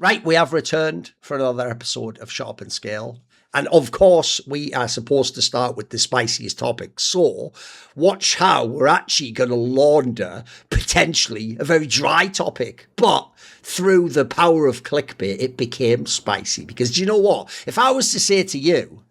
Right, we have returned for another episode of Sharp and Scale. And of course, we are supposed to start with the spiciest topic. So watch how we're actually going to launder potentially a very dry topic. But through the power of clickbait, it became spicy. Because do you know what? If I was to say to you,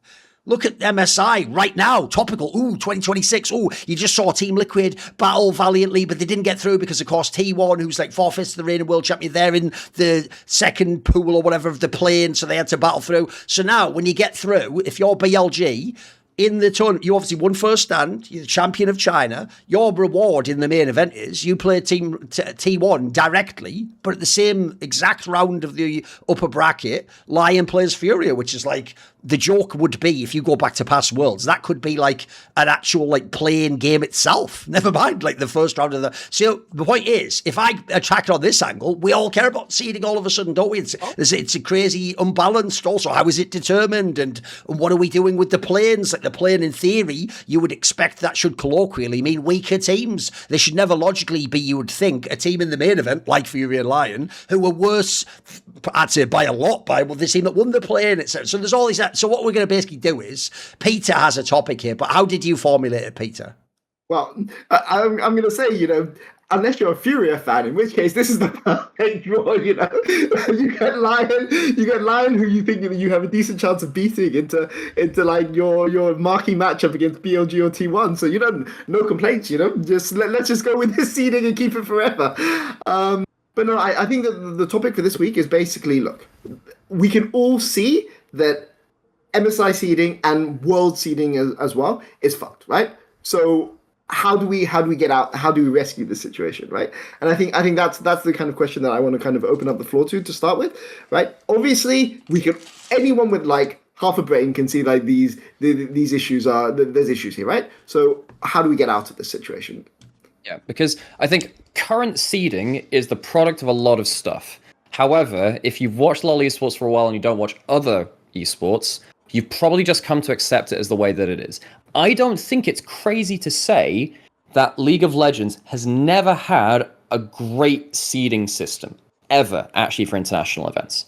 look at MSI right now, topical, 2026, you just saw Team Liquid battle valiantly, but they didn't get through because, of course, T1, who's like 4/5 of the reigning world champion, they're in the second pool or whatever of the plane, so they had to battle through. So now, when you get through, if you're BLG, in the tournament, you obviously won first stand, you're the champion of China. Your reward in the main event is you play Team T1 directly, but at the same exact round of the upper bracket, LYON plays FURIA, which is like, the joke would be, if you go back to past worlds, that could be like an actual like playing game itself. Never mind like the first round of the... So the point is, if I attack it on this angle, we all care about seeding all of a sudden, don't we? It's a crazy unbalanced also. How is it determined? And what are we doing with the planes? Like the plane in theory, you would expect that should colloquially mean weaker teams. They should never logically be, you would think, a team in the main event, like FURIA and LYON, who were worse, I'd say by a lot, by the team that won the plane, etc. So there's all these... So what we're going to basically do is, Peter has a topic here, but how did you formulate it, Peter? Well, I'm going to say, unless you're a FURIA fan, in which case this is the perfect draw, you get LYON, who you think you have a decent chance of beating into like your marquee matchup against BLG or T1. So, no complaints, let's just go with this seeding and keep it forever. But no, I think that the topic for this week is basically, look, we can all see that MSI seeding and world seeding as well is fucked, right? So how do we get out? How do we rescue this situation, right? And I think that's the kind of question that I want to kind of open up the floor to start with, right? Obviously, anyone with like half a brain can see like these issues there's issues here, right? So how do we get out of this situation? Yeah, because I think current seeding is the product of a lot of stuff. However, if you've watched LoL esports for a while and you don't watch other esports, you've probably just come to accept it as the way that it is. I don't think it's crazy to say that League of Legends has never had a great seeding system, ever, actually, for international events.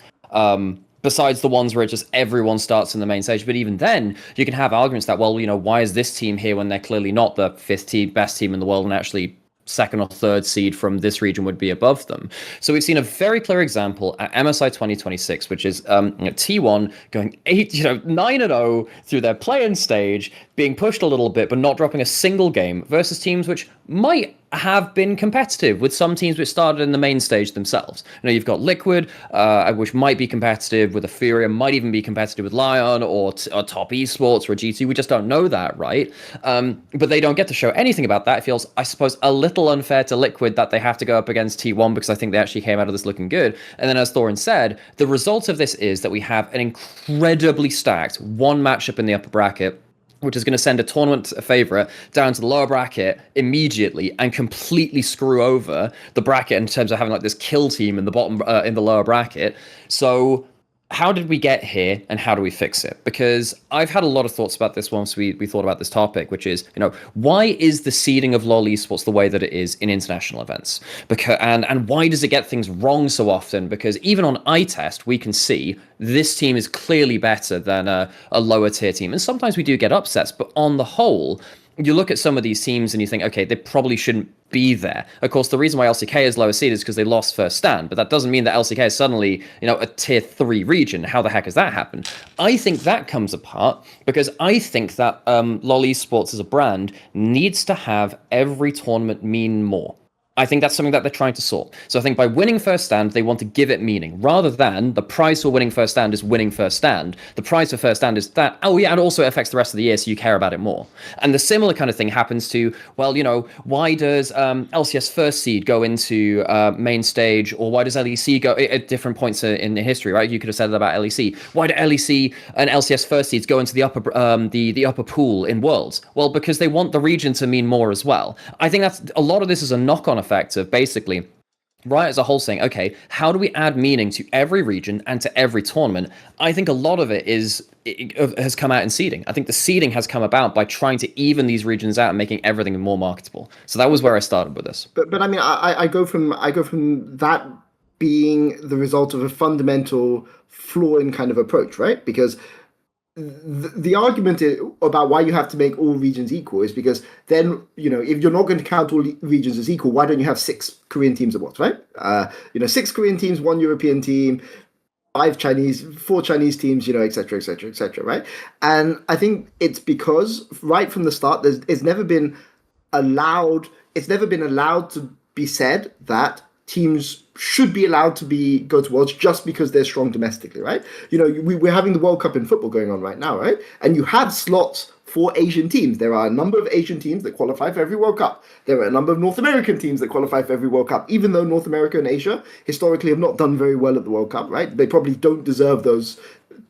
Besides the ones where just everyone starts in the main stage. But even then, you can have arguments that, well, why is this team here when they're clearly not the fifth best team in the world, and actually second or third seed from this region would be above them. So we've seen a very clear example at MSI 2026, which is T1 going 9-0 through their play-in stage, being pushed a little bit, but not dropping a single game, versus teams which might have been competitive, with some teams which started in the main stage themselves. You've got Liquid, which might be competitive with a FURIA, might even be competitive with LYON or Top Esports or a G2. We just don't know that, right? But they don't get to show anything about that. It feels, I suppose, a little unfair to Liquid that they have to go up against T1, because I think they actually came out of this looking good. And then, as Thorin said, the result of this is that we have an incredibly stacked one matchup in the upper bracket, which is going to send a tournament favorite down to the lower bracket immediately and completely screw over the bracket in terms of having like this kill team in the bottom, in the lower bracket. So how did we get here, and how do we fix it? Because I've had a lot of thoughts about this once we thought about this topic, which is, why is the seeding of LoL esports the way that it is in international events? Because and why does it get things wrong so often? Because even on eye test, we can see this team is clearly better than a lower tier team. And sometimes we do get upsets, but on the whole, you look at some of these teams and you think, okay, they probably shouldn't be there. Of course, the reason why LCK is lower seed is because they lost first stand, but that doesn't mean that LCK is suddenly, a tier 3 region. How the heck has that happened? I think that comes apart because I think that LoL esports as a brand needs to have every tournament mean more. I think that's something that they're trying to sort. So I think by winning first stand, they want to give it meaning, rather than the prize for winning first stand is winning first stand. The prize for first stand is that, and also it affects the rest of the year, so you care about it more. And the similar kind of thing happens to, why does LCS first seed go into main stage, or why does LEC go at different points in history, right? You could have said that about LEC. Why do LEC and LCS first seeds go into the upper the upper pool in Worlds? Well, because they want the region to mean more as well. I think that's a lot of this is a knock-on effect of basically Riot as a whole saying, okay, how do we add meaning to every region and to every tournament? I think a lot of it has come out in seeding. I think the seeding has come about by trying to even these regions out and making everything more marketable. So that was where I started with this. But I mean, I go from that being the result of a fundamental flaw in kind of approach, right? Because the argument about why you have to make all regions equal is because then, if you're not going to count all regions as equal, why don't you have 6 Korean teams at once, right? 6 Korean teams, 1 European team, 4 Chinese teams, et cetera, et cetera, et cetera, right? And I think it's because right from the start, it's never been allowed to be said that teams should be allowed to go to Worlds just because they're strong domestically, right? We're having the World Cup in football going on right now, right? And you have slots for Asian teams. There are a number of Asian teams that qualify for every World Cup. There are a number of North American teams that qualify for every World Cup, even though North America and Asia historically have not done very well at the World Cup, right? They probably don't deserve those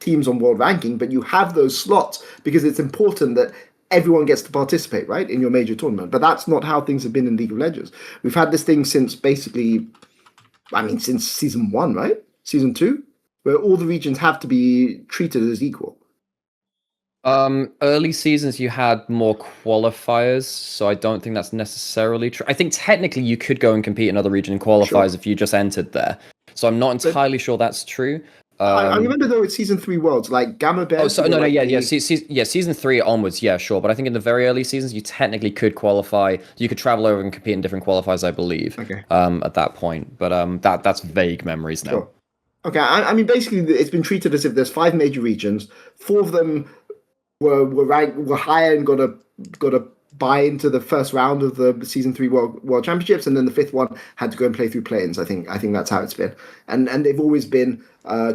teams on world ranking, but you have those slots because it's important that everyone gets to participate, right, in your major tournament. But that's not how things have been in League of Legends. We've had this thing since since season 1, right? Season 2, where all the regions have to be treated as equal. Early seasons you had more qualifiers, so I don't think that's necessarily true. I think technically you could go and compete in other region qualifiers if you just entered there. So I'm not entirely sure that's true. I remember though, it's season 3 Worlds, like Gamma Bear. Oh, so season 3 onwards, yeah, sure. But I think in the very early seasons, you technically could qualify. You could travel over and compete in different qualifiers, I believe. Okay. At that point, but that's vague memories now. Sure. Okay, I mean, basically, it's been treated as if there's 5 major regions. 4 of them were higher and got a buy into the first round of the season 3 World Championships, and then the 5th one had to go and play through play-ins. I think that's how it's been, and they've always been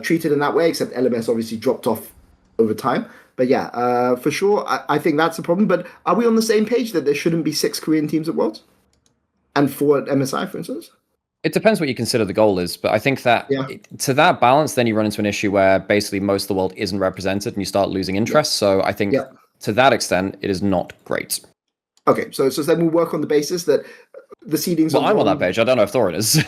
treated in that way. Except LMS obviously dropped off over time. But yeah, for sure, I think that's the problem. But are we on the same page that there shouldn't be 6 Korean teams at Worlds, and 4 at MSI, for instance? It depends what you consider the goal is, but I think that to that balance, then you run into an issue where basically most of the world isn't represented, and you start losing interest. So I think to that extent, it is not great. Okay, so then we'll work on the basis that the seedings. Well, I'm on that page. I don't know if Thorin is.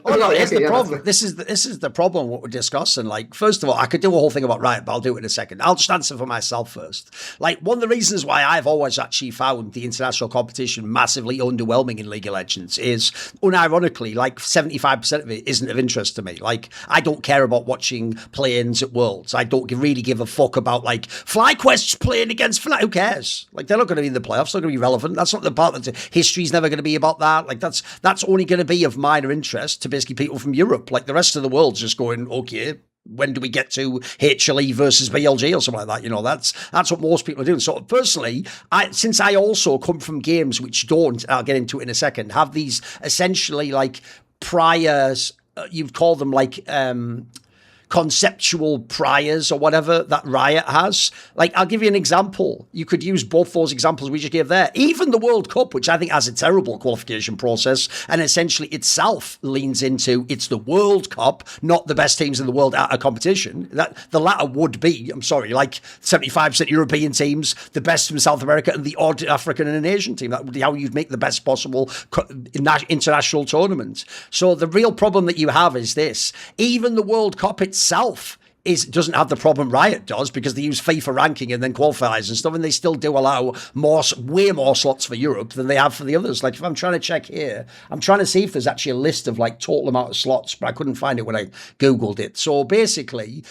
Oh no, here's the problem. This is the problem. What we're discussing. Like, first of all, I could do a whole thing about Riot, but I'll do it in a second. I'll just answer for myself first. Like, one of the reasons why I've always actually found the international competition massively underwhelming in League of Legends is, unironically, like 75% of it isn't of interest to me. Like, I don't care about watching play-ins at Worlds. I don't really give a fuck about like FlyQuest's playing against Fnatic. Who cares? Like, they're not going to be in the playoffs. They're going to be relevant. That's not the part that history's never going to be about that. Like, that's only going to be of minor interest to basically people from Europe. Like, the rest of the world's just going, okay, when do we get to HLE versus BLG or something like that? That's what most people are doing. So personally, since I also come from games which don't, I'll get into it in a second, have these essentially like priors, you'd call them like conceptual priors or whatever that Riot has. Like, I'll give you an example. You could use both those examples we just gave there. Even the World Cup, which I think has a terrible qualification process and essentially itself leans into it's the World Cup, not the best teams in the world at a competition. That the latter would be, I'm sorry, like 75% European teams, the best from South America, and the odd African and an Asian team. That would be how you'd make the best possible international tournament. So the real problem that you have is this. Even the World Cup itself doesn't have the problem Riot does, because they use FIFA ranking and then qualifiers and stuff, and they still do allow way more slots for Europe than they have for the others. Like, if I'm trying to check here, I'm trying to see if there's actually a list of like total amount of slots, but I couldn't find it when I Googled it. So basically,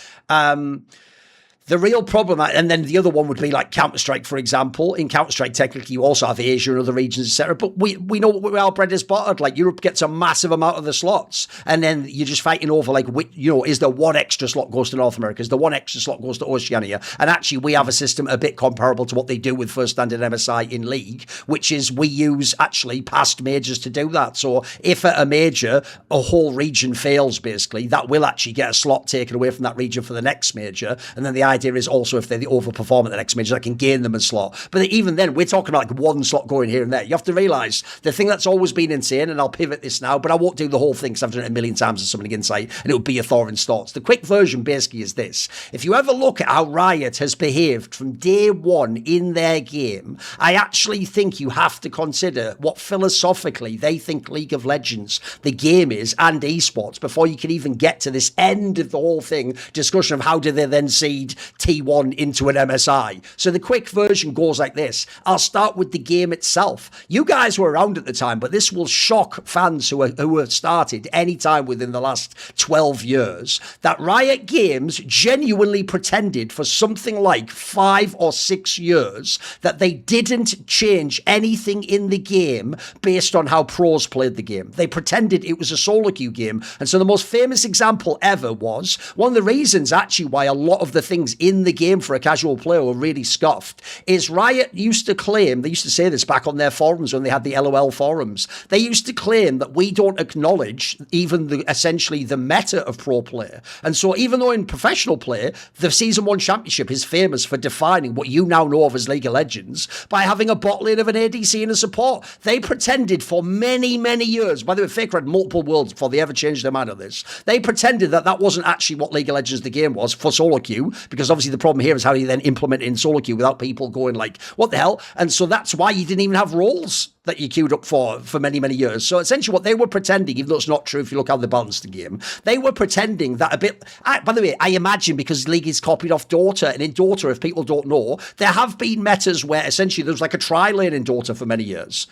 the real problem, and then the other one would be like Counter-Strike, for example. In Counter-Strike, technically, you also have Asia and other regions, etc. But we know where our bread is buttered. Like, Europe gets a massive amount of the slots, and then you're just fighting over, like, is there one extra slot goes to North America? Is there one extra slot goes to Oceania? And actually, we have a system a bit comparable to what they do with First Standard MSI in League, which is we use, actually, past majors to do that. So if at a major, a whole region fails, basically, that will actually get a slot taken away from that region for the next major. And then the idea is also if they overperform at the next major, that can gain them a slot. But even then, we're talking about like one slot going here and there. You have to realise the thing that's always been insane, and I'll pivot this now, but I won't do the whole thing because I've done it a million times as Summoning Insight, and it would be a Thorin's thoughts. The quick version basically is this. If you ever look at how Riot has behaved from day one in their game, I actually think you have to consider what philosophically they think League of Legends, the game is, and esports, before you can even get to this end of the whole thing, discussion of how do they then seed T1 into an MSI. So the quick version goes like this. I'll start with the game itself. You guys were around at the time, but this will shock fans who have started any time within the last 12 years, that Riot Games genuinely pretended for something like 5 or 6 years that they didn't change anything in the game based on how pros played the game. They pretended it was a solo queue game. And so the most famous example ever was one of the reasons actually why a lot of the things in the game for a casual player were really scoffed is Riot used to claim, they used to say this back on their forums when they had the LOL forums, they used to claim that we don't acknowledge even essentially the meta of pro play. And so even though in professional play, the Season 1 Championship is famous for defining what you now know of as League of Legends by having a bot lane of an ADC and a support, they pretended for many, many years, by the way, Faker had multiple worlds before they ever changed their mind on this, they pretended that that wasn't actually what League of Legends the game was for solo queue, because obviously the problem here is how you then implement it in solo queue without people going like, what the hell? And so that's why you didn't even have roles that you queued up for many, many years. So essentially what they were pretending, even though it's not true if you look how they balanced the game, they were pretending that a bit, by the way, I imagine because League is copied off Dota, and in Dota, if people don't know, there have been metas where essentially there was like a tri-lane in Dota for many years.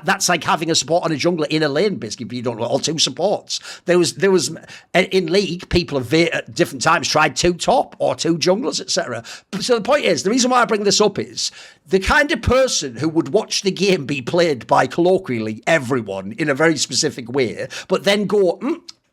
That's like having a support and a jungler in a lane, basically, if you don't know, or 2 supports. There was in League, people have at different times tried 2 top or 2 junglers, etc. So the point is, the reason why I bring this up is the kind of person who would watch the game be played by colloquially everyone in a very specific way, but then go,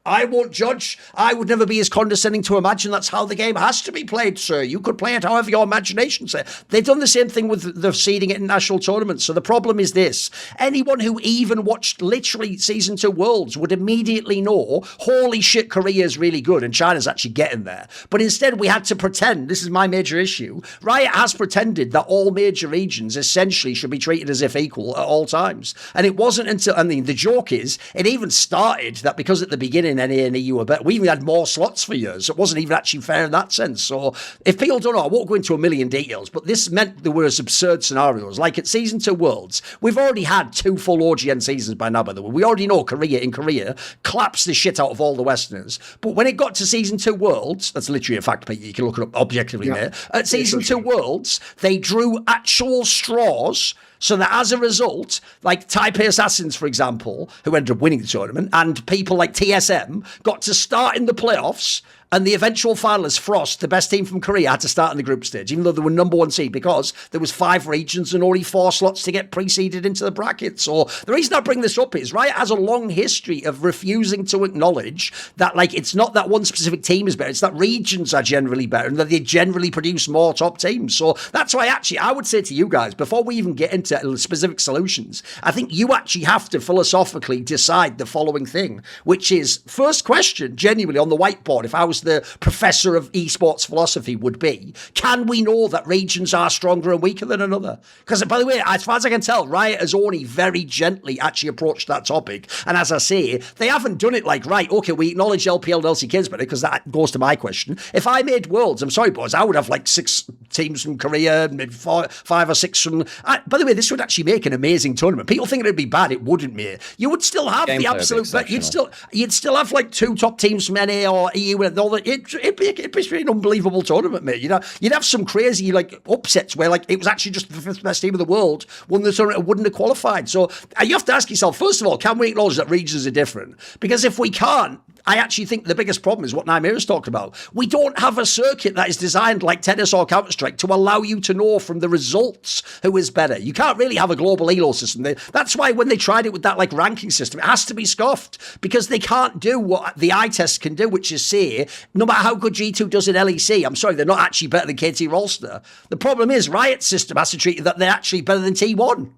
I won't judge. I would never be as condescending to imagine that's how the game has to be played, sir. You could play it however your imagination says. They've done the same thing with the seeding at national tournaments. So the problem is this. Anyone who even watched literally Season 2 Worlds would immediately know, holy shit, Korea is really good and China's actually getting there. But instead we had to pretend, this is my major issue, Riot has pretended that all major regions essentially should be treated as if equal at all times. And it wasn't until, I mean, the joke is, it even started that because at the beginning NA and EU were better, we even had more slots for years. It wasn't even actually fair in that sense. So if people don't know, I won't go into a million details, but this meant there were absurd scenarios. Like at Season 2 Worlds, we've already had 2 full OGN seasons by now, by the way. We already know Korea claps the shit out of all the Westerners. But when it got to Season 2 Worlds, that's literally a fact, Pete, you can look it up objectively there. At Season 2 Worlds, they drew actual straws. So that as a result, like Taipei Assassins, for example, who ended up winning the tournament, and people like TSM got to start in the playoffs, and the eventual finalist, Frost, the best team from Korea, had to start in the group stage, even though they were number 1 seed, because there was 5 regions and only 4 slots to get preceded into the bracket. So the reason I bring this up is Riot has a long history of refusing to acknowledge that, like, it's not that one specific team is better, it's that regions are generally better and that they generally produce more top teams. So that's why actually I would say to you guys, before we even get into specific solutions, I think you actually have to philosophically decide the following thing, which is, first question, genuinely on the whiteboard, if I was the professor of esports philosophy, would be, can we know that regions are stronger and weaker than another? Because, by the way, as far as I can tell, Riot has only very gently actually approached that topic. And as I say, they haven't done it like, right, okay, we acknowledge LPL and LCK's better, because that goes to my question. If I made Worlds, I'm sorry, boys, I would have like 6 teams from Korea, maybe 5 or 6 from... by the way, this would actually make an amazing tournament. People think it'd be bad, it wouldn't, mate. You would still have the absolute... But you'd still have like 2 top teams from NA or EU and all that. It'd be an unbelievable tournament, mate. You know, you'd have some crazy like upsets where like it was actually just the 5th best team of the world won the tournament and wouldn't have qualified. So you have to ask yourself, first of all, can we acknowledge that regions are different? Because if we can't, I actually think the biggest problem is what Nymaera's talked about. We don't have a circuit that is designed like tennis or Counter-Strike to allow you to know from the results who is better. You can't really have a global elo system. That's why when they tried it with that like ranking system, it has to be scoffed, because they can't do what the eye test can do, which is say, no matter how good G2 does in LEC, I'm sorry, they're not actually better than KT Rolster. The problem is Riot's system has to treat that they're actually better than T1.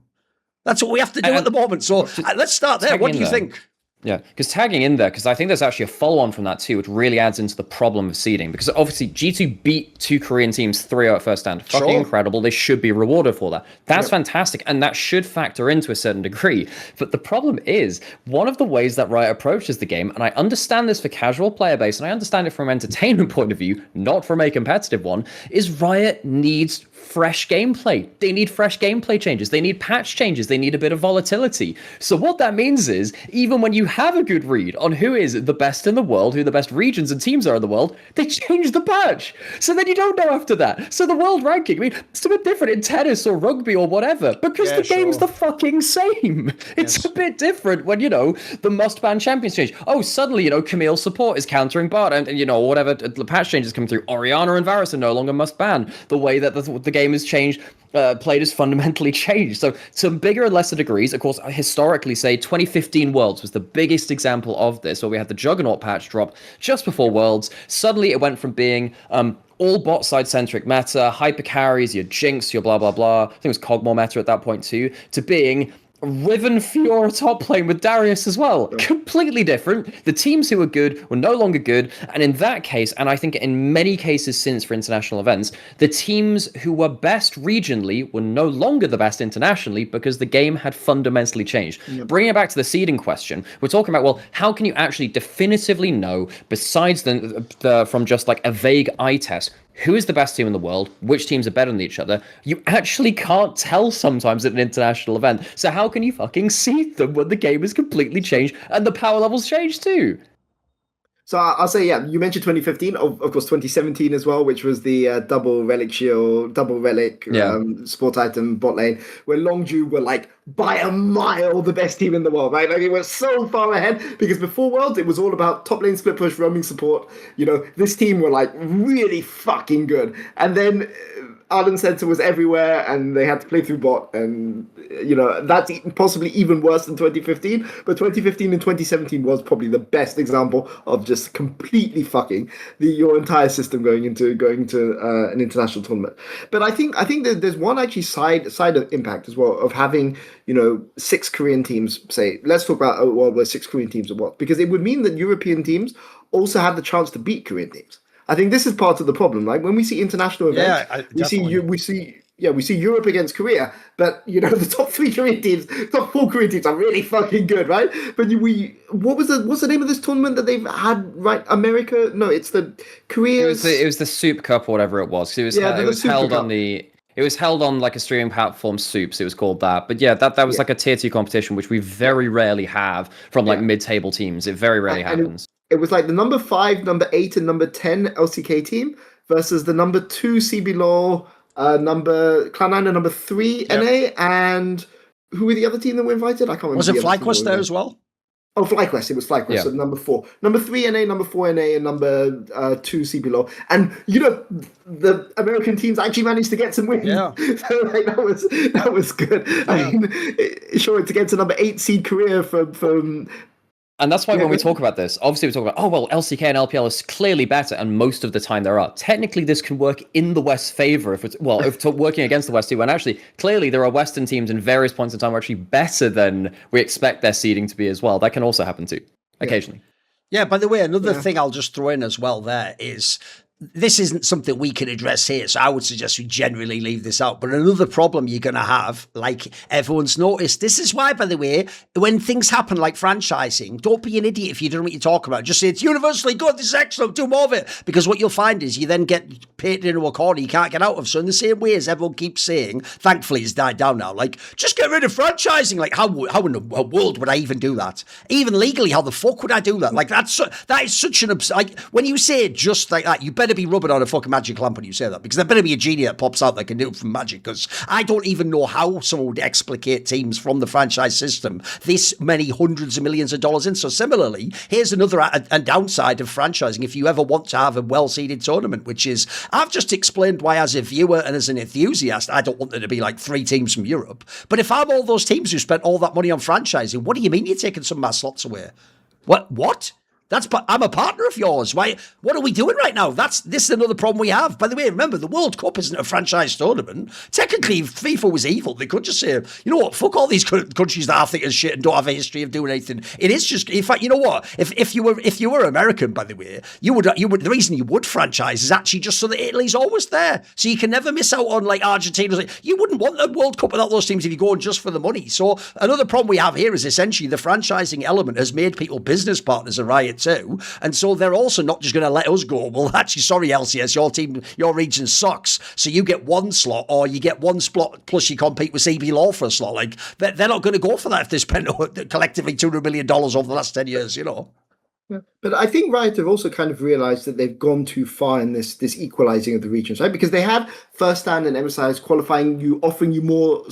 That's what we have to do at the moment. So let's start there. What do you think? Yeah, because tagging in there, because I think there's actually a follow-on from that too, which really adds into the problem of seeding. Because obviously G2 beat 2 Korean teams 3-0 at first stand. Fucking incredible. They should be rewarded for that. That's fantastic, and that should factor into a certain degree. But the problem is, one of the ways that Riot approaches the game, and I understand this for casual player base, and I understand it from an entertainment point of view, not from a competitive one, is Riot needs fresh gameplay. They need fresh gameplay changes. They need patch changes. They need a bit of volatility. So what that means is, even when you have a good read on who is the best in the world, who the best regions and teams are in the world, they change the patch. So then you don't know after that. So the world ranking, I mean, it's a bit different in tennis or rugby or whatever, because the game's the fucking same. It's a bit different when, the must-ban champions change. Oh, suddenly, Camille's support is countering bot, and whatever the patch changes come through. Orianna and Varus are no longer must-ban. The way that the game has changed, played has fundamentally changed. So to bigger and lesser degrees, of course, historically, say 2015 Worlds was the biggest example of this, where we had the Juggernaut patch drop just before Worlds. Suddenly it went from being all bot side centric meta, hyper carries, your Jinx, your blah blah blah, I think it was Cogmore meta at that point too, to being Riven Fiora top lane with Darius as well. Completely different. The teams who were good were no longer good. And in that case, and I think in many cases since for international events, the teams who were best regionally were no longer the best internationally because the game had fundamentally changed. Bringing it back to the seeding question, we're talking about, well, how can you actually definitively know, besides from just like a vague eye test, who is the best team in the world? Which teams are better than each other? You actually can't tell sometimes at an international event. So how can you fucking seed them when the game is completely changed and the power levels change too? So I'll say, you mentioned 2015, of course 2017 as well, which was the double relic shield, double relic sport item bot lane, where Longju were like by a mile the best team in the world, right? Like it was so far ahead, because before Worlds it was all about top lane split push, roaming support. This team were like really fucking good, and then Arden Center was everywhere, and they had to play through bot, and that's possibly even worse than 2015. But 2015 and 2017 was probably the best example of just completely fucking your entire system going into an international tournament. But I think that there's one actually side of impact as well of having 6 Korean teams. Say, let's talk about a world where 6 Korean teams are what, because it would mean that European teams also have the chance to beat Korean teams. I think this is part of the problem. Like when we see international events, we see Europe against Korea, but the top 3 Korean teams, top 4 Korean teams are really fucking good, right? But what's the name of this tournament that they've had? Right, America? No, it's the Korea. It was the Soup Cup or whatever it was. It was held on the. It was held on like a streaming platform, Soups. It was called that. But yeah, that was like a tier 2 competition, which we very rarely have from like mid-table teams. It very rarely happens. It was like the number 5, number 8, and number 10 LCK team versus the number 2 CBLOL, number Cloud9 and number 3 NA, and who were the other team that were invited? I can't remember. Was it FlyQuest there as well? Oh, FlyQuest. It was FlyQuest. Yeah. So number 4. Number 3 NA, number 4 NA, and number 2 CBLOL. And, the American teams actually managed to get some wins. Yeah. So, that was good. Yeah. I mean, sure, to get to number 8 seed Korea from and that's why when we talk about this, obviously we talk about, LCK and LPL is clearly better, and most of the time there are. Technically, this can work in the West's favor if working against the West too. And actually, clearly there are Western teams in various points in time are actually better than we expect their seeding to be as well. That can also happen too, occasionally. Yeah, by the way, another thing I'll just throw in as well there is, this isn't something we can address here, so I would suggest we generally leave this out. But another problem you're going to have, like everyone's noticed, this is why, by the way, when things happen like franchising, don't be an idiot if you don't know what you're talking about. Just say it's universally good, this is excellent, do more of it. Because what you'll find is you then get painted into a corner you can't get out of. So in the same way as everyone keeps saying, thankfully it's died down now, like, just get rid of franchising. Like, how in the world would I even do that? Even legally, how the fuck would I do that? Like, that is such an... Like, when you say it just like that, you better be rubbing on a fucking magic lamp when you say that, because there better be a genie that pops out that can do it from magic, because I don't even know how someone would explicate teams from the franchise system this many hundreds of millions of dollars in. So similarly, here's another downside of franchising if you ever want to have a well-seeded tournament, which is, I've just explained why as a viewer and as an enthusiast, I don't want there to be like 3 teams from Europe. But if I'm all those teams who spent all that money on franchising, what do you mean you're taking some of my slots away? What? I'm a partner of yours. Why? What are we doing right now? This is another problem we have. By the way, remember, the World Cup isn't a franchise tournament. Technically, if FIFA was evil, they could just say, you know what, fuck all these countries that I think is shit and don't have a history of doing anything. It is just, in fact, you know what? If you were American, by the way, you would the reason you would franchise is actually just so that Italy's always there, so you can never miss out on like Argentina. You wouldn't want a World Cup without those teams if you're going just for the money. So another problem we have here is essentially the franchising element has made people business partners of Riot it too. And so they're also not just going to let us go, well, actually, sorry, LCS, your team, your region sucks. So you get one slot, or you get one slot plus you compete with CB Law for a slot. Like, they're not going to go for that if they spent collectively $200 million over the last 10 years, you know. Yeah. But I think Riot have also kind of realized that they've gone too far in this equalizing of the regions, right? Because they had First Stand and MSIs qualifying you, offering you more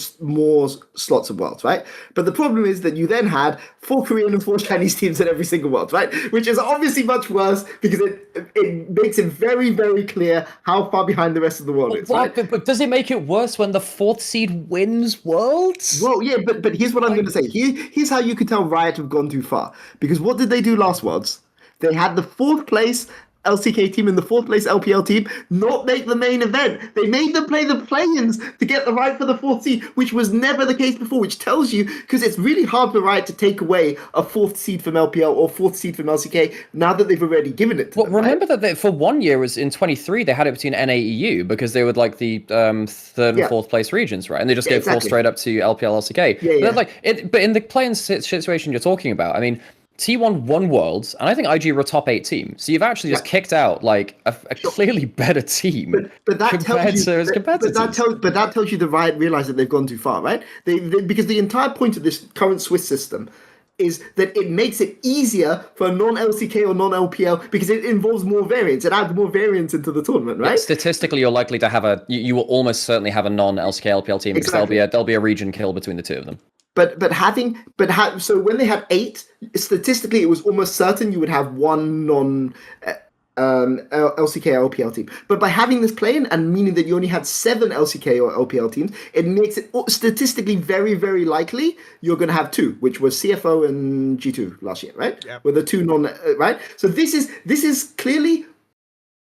slots of worlds, right? But the problem is that you then had 4 Korean and 4 Chinese teams in every single world, right? Which is obviously much worse because it makes it very, very clear how far behind the rest of the world is, right? But does it make it worse when the 4th seed wins Worlds? Well, yeah, but here's what I'm going to say. Here's how you could tell Riot have gone too far. Because what did they do last Worlds? They had the 4th place LCK team and the 4th place LPL team not make the main event. They made them play the play-ins to get the right for the 4th seed, which was never the case before, which tells you, because it's really hard for Riot to take away a 4th seed from LPL or 4th seed from LCK now that they've already given it to them. Remember that for 1 year, was in 23, they had it between NAEU because they were like the 3rd and 4th place regions, right? And they just gave 4 straight up to LPL, LCK. But in the play-in situation you're talking about, I mean, T1 won Worlds, and I think IG were a top 8 team. So you've actually just kicked out like a clearly better team. But that tells you, but that tells you the Riot realize that they've gone too far, right? They because the entire point of this current Swiss system is that it makes it easier for non-LCK or non-LPL because it involves more variance. It adds more variance into the tournament, right? Yeah, statistically, you're likely to have you will almost certainly have a non-LCK LPL team because there'll be a region kill between the two of them. So when they had 8, statistically, it was almost certain you would have one LCK or LPL team. But by having this play-in and meaning that you only had 7 LCK or LPL teams, it makes it statistically very, very likely you're going to have 2, which was CFO and G2 last year, right? Yeah. With the 2 right? So this is clearly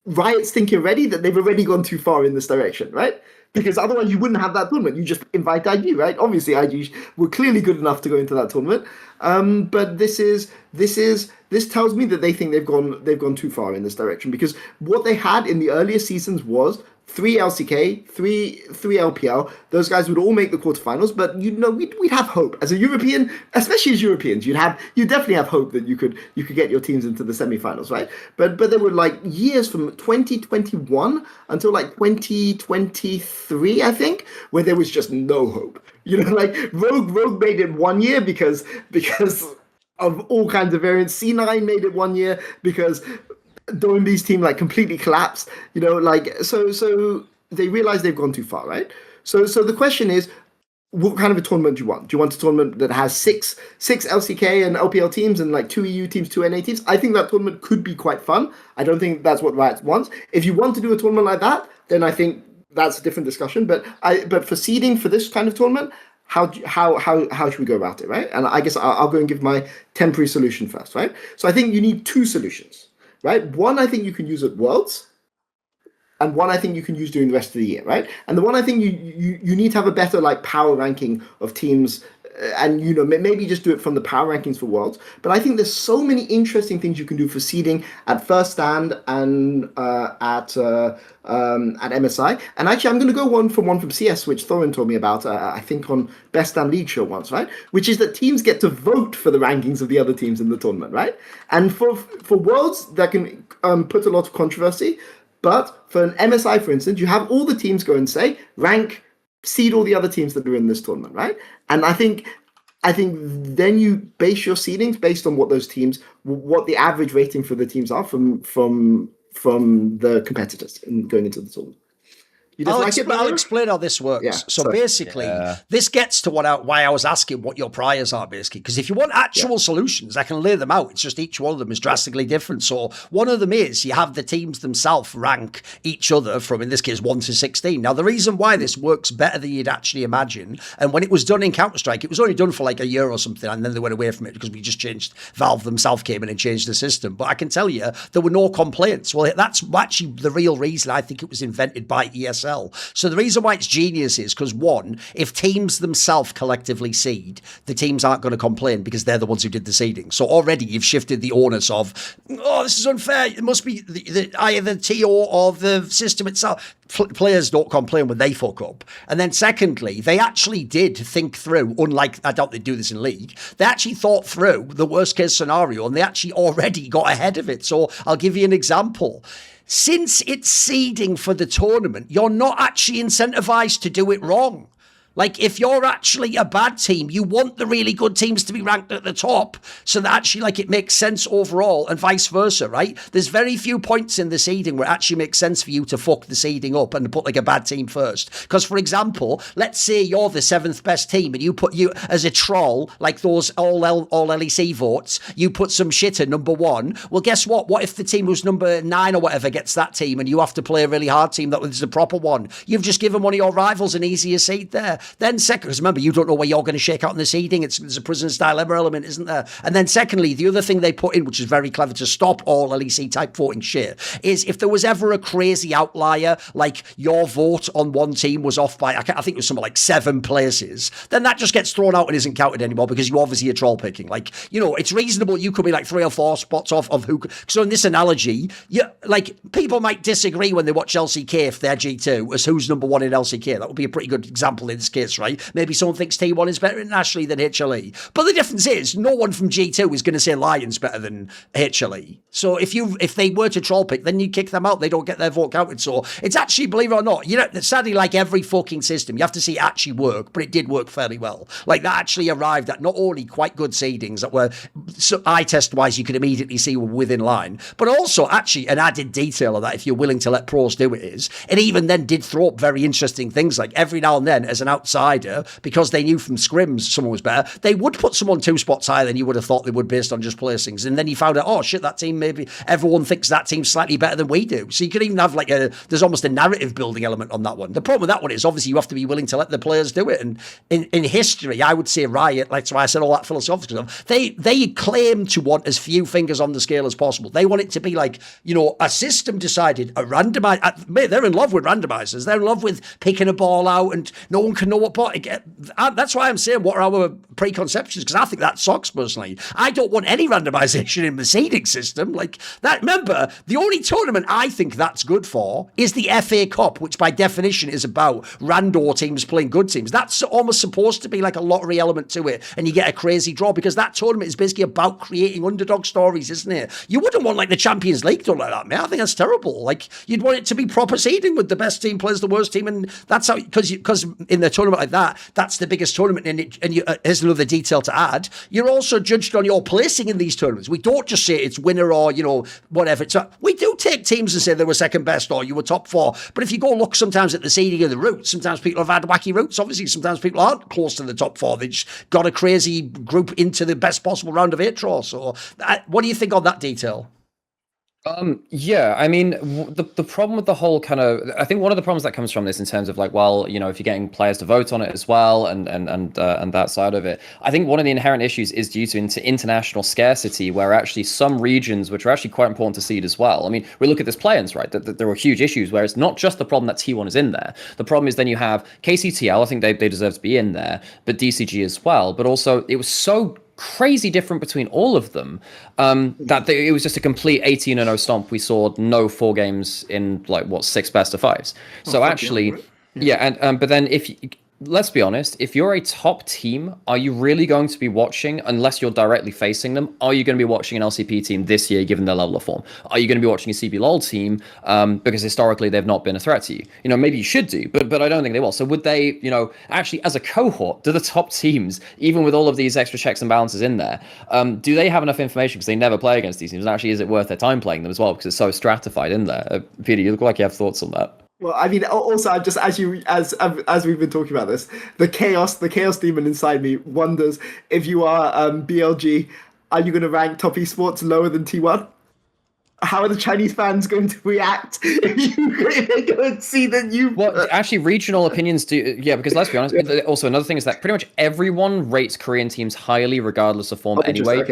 Riot's thinking already that they've already gone too far in this direction, right? Because otherwise you wouldn't have that tournament. You just invite IG, right? Obviously, IG were clearly good enough to go into that tournament. But this tells me that they think they've gone too far in this direction, because what they had in the earlier seasons was 3 LCK, 3 LPL. Those guys would all make the quarterfinals, but we'd have hope as a European, especially as Europeans. You definitely have hope that you could get your teams into the semifinals, right? But there were like years from 2021 until like 2023, I think, where there was just no hope. Like Rogue made it 1 year because of all kinds of variants. C9 made it 1 year because Doinby's team like completely collapsed, so they realize they've gone too far, right? So the question is, what kind of a tournament do you want? Do you want a tournament that has six LCK and LPL teams and like 2 EU teams, 2 NA teams? I think that tournament could be quite fun. I don't think that's what Riot wants. If you want to do a tournament like that, then I think that's a different discussion. But for seeding for this kind of tournament, how should we go about it, right? And I guess I'll go and give my temporary solution first, right? So I think you need 2 solutions. Right, one I think you can use at Worlds, and one I think you can use during the rest of the year, right? And the one I think you need to have a better like power ranking of teams, and maybe just do it from the power rankings for Worlds. But I think there's so many interesting things you can do for seeding at First Stand and at MSI. And actually, I'm going to go one from CS, which Thorin told me about, I think on Best Stand League show once, right? Which is that teams get to vote for the rankings of the other teams in the tournament, right? And for Worlds, that can put a lot of controversy. But for an MSI, for instance, you have all the teams go and say, seed all the other teams that are in this tournament, right? And I think then you base your seedings based on what those teams, what the average rating for the teams are from the competitors going into the tournament. I'll explain how this works. Yeah, so basically, this gets to why I was asking what your priors are, basically. Because if you want actual solutions, I can lay them out. It's just each one of them is drastically different. So one of them is you have the teams themselves rank each other from, in this case, 1 to 16. Now, the reason why this works better than you'd actually imagine, and when it was done in Counter-Strike, it was only done for like a year or something, and then they went away from it because we just changed, Valve themselves came in and changed the system. But I can tell you, there were no complaints. Well, that's actually the real reason I think it was invented by ESL. ESL. So the reason why it's genius is because, one, if teams themselves collectively seed, the teams aren't going to complain because they're the ones who did the seeding. So already you've shifted the onus of, oh, this is unfair. It must be either the TO or the system itself. Players don't complain when they fuck up. And then secondly, they actually did think through, unlike, I doubt they do this in League, they actually thought through the worst case scenario and they actually already got ahead of it. So I'll give you an example. Since it's seeding for the tournament, you're not actually incentivized to do it wrong. Like, if you're actually a bad team, you want the really good teams to be ranked at the top so that actually, like, it makes sense overall and vice versa, right? There's very few points in the seeding where it actually makes sense for you to fuck the seeding up and put, like, a bad team first. Because, for example, let's say you're the 7th best team and you put you as a troll, like those all LEC votes, you put some shit at number 1. Well, guess what? What if the team who's number 9 or whatever gets that team and you have to play a really hard team that was the proper one? You've just given one of your rivals an easier seed there. Then second, because remember, you don't know where you're going to shake out in the seeding. There's a prison-style element, isn't there? And then secondly, the other thing they put in, which is very clever to stop all LEC type voting shit, is if there was ever a crazy outlier, like your vote on one team was off by, I think it was something like 7 places, then that just gets thrown out and isn't counted anymore because you obviously are troll picking. Like, you know, it's reasonable. You could be like 3 or 4 spots off of who. So in this analogy, like, people might disagree when they watch LCK if they're G2 as who's number 1 in LCK. That would be a pretty good example in this case, right? Maybe someone thinks T1 is better internationally than HLE. But the difference is no one from G2 is going to say LYON's better than HLE. So if they were to troll pick, then you kick them out. They don't get their vote counted. So it's actually, believe it or not, you know, sadly, like every fucking system, you have to see it actually work, but it did work fairly well. Like, that actually arrived at not only quite good seedings that were, so eye test wise, you could immediately see were within line, but also actually an added detail of that, if you're willing to let pros do it, is it even then did throw up very interesting things. Like, every now and then, as an outsider, because they knew from scrims someone was better, they would put someone 2 spots higher than you would have thought they would based on just placings. And then you found out, oh shit, that team, maybe everyone thinks that team's slightly better than we do. So you could even have like there's almost a narrative building element on that one. The problem with that one is obviously you have to be willing to let the players do it. And in history, I would say Riot, like, that's why I said all that philosophical stuff, they claim to want as few fingers on the scale as possible. They want it to be like, you know, a system decided, a randomizer. They're in love with randomizers. They're in love with picking a ball out and no one can know what ball. That's why I'm saying what are our preconceptions, because I think that sucks personally. I don't want any randomization in the seeding system like that. Remember, the only tournament I think that's good for is the FA Cup, which by definition is about rando teams playing good teams. That's almost supposed to be like a lottery element to it, and you get a crazy draw because that tournament is basically about creating underdog stories, isn't it? You wouldn't want like the Champions League done like that, man. I think that's terrible. Like, you'd want it to be proper seeding with the best team plays the worst team, and that's how, because in the tournament like that, that's the biggest tournament, and here's another detail to add. You're also judged on your placing in these tournaments. We don't just say it's winner or, you know, whatever. We do take teams and say they were second best or you were top 4. But if you go look sometimes at the seeding of the routes, sometimes people have had wacky routes. Obviously, sometimes people aren't close to the top 4. They just got a crazy group into the best possible round of 8 draw. So what do you think on that detail? Yeah, I mean, the problem with the whole kind of, I think one of the problems that comes from this in terms of like, well, you know, if you're getting players to vote on it as well and that side of it, I think one of the inherent issues is due to international scarcity, where actually some regions, which are actually quite important to seed as well. I mean, we look at this play-ins, right? That there are huge issues where it's not just the problem that T1 is in there. The problem is then you have KCTL, I think they deserve to be in there, but DCG as well. But also, it was so crazy different between all of them that it was just a complete 18-0 stomp. We saw no 4 games in like 6 best of 5s. So actually, yeah, and but then let's be honest, if you're a top team, are you really going to be watching, unless you're directly facing them, are you going to be watching an LCP team this year given their level of form? Are you going to be watching a CBLOL team because historically they've not been a threat to you? You know, maybe you should do, but I don't think they will. So would they, you know, actually as a cohort, do the top teams, even with all of these extra checks and balances in there, do they have enough information, because they never play against these teams, and actually is it worth their time playing them as well, because it's so stratified in there? Peter, you look like you have thoughts on that. Well, I mean, also, I'm just as we've been talking about this, the chaos demon inside me wonders, if you are BLG, are you going to rank top esports lower than T1? How are the Chinese fans going to react if they go and see the new? Well, actually, regional opinions do. Yeah, because let's be honest. Also, another thing is that pretty much everyone rates Korean teams highly, regardless of form. Anyway,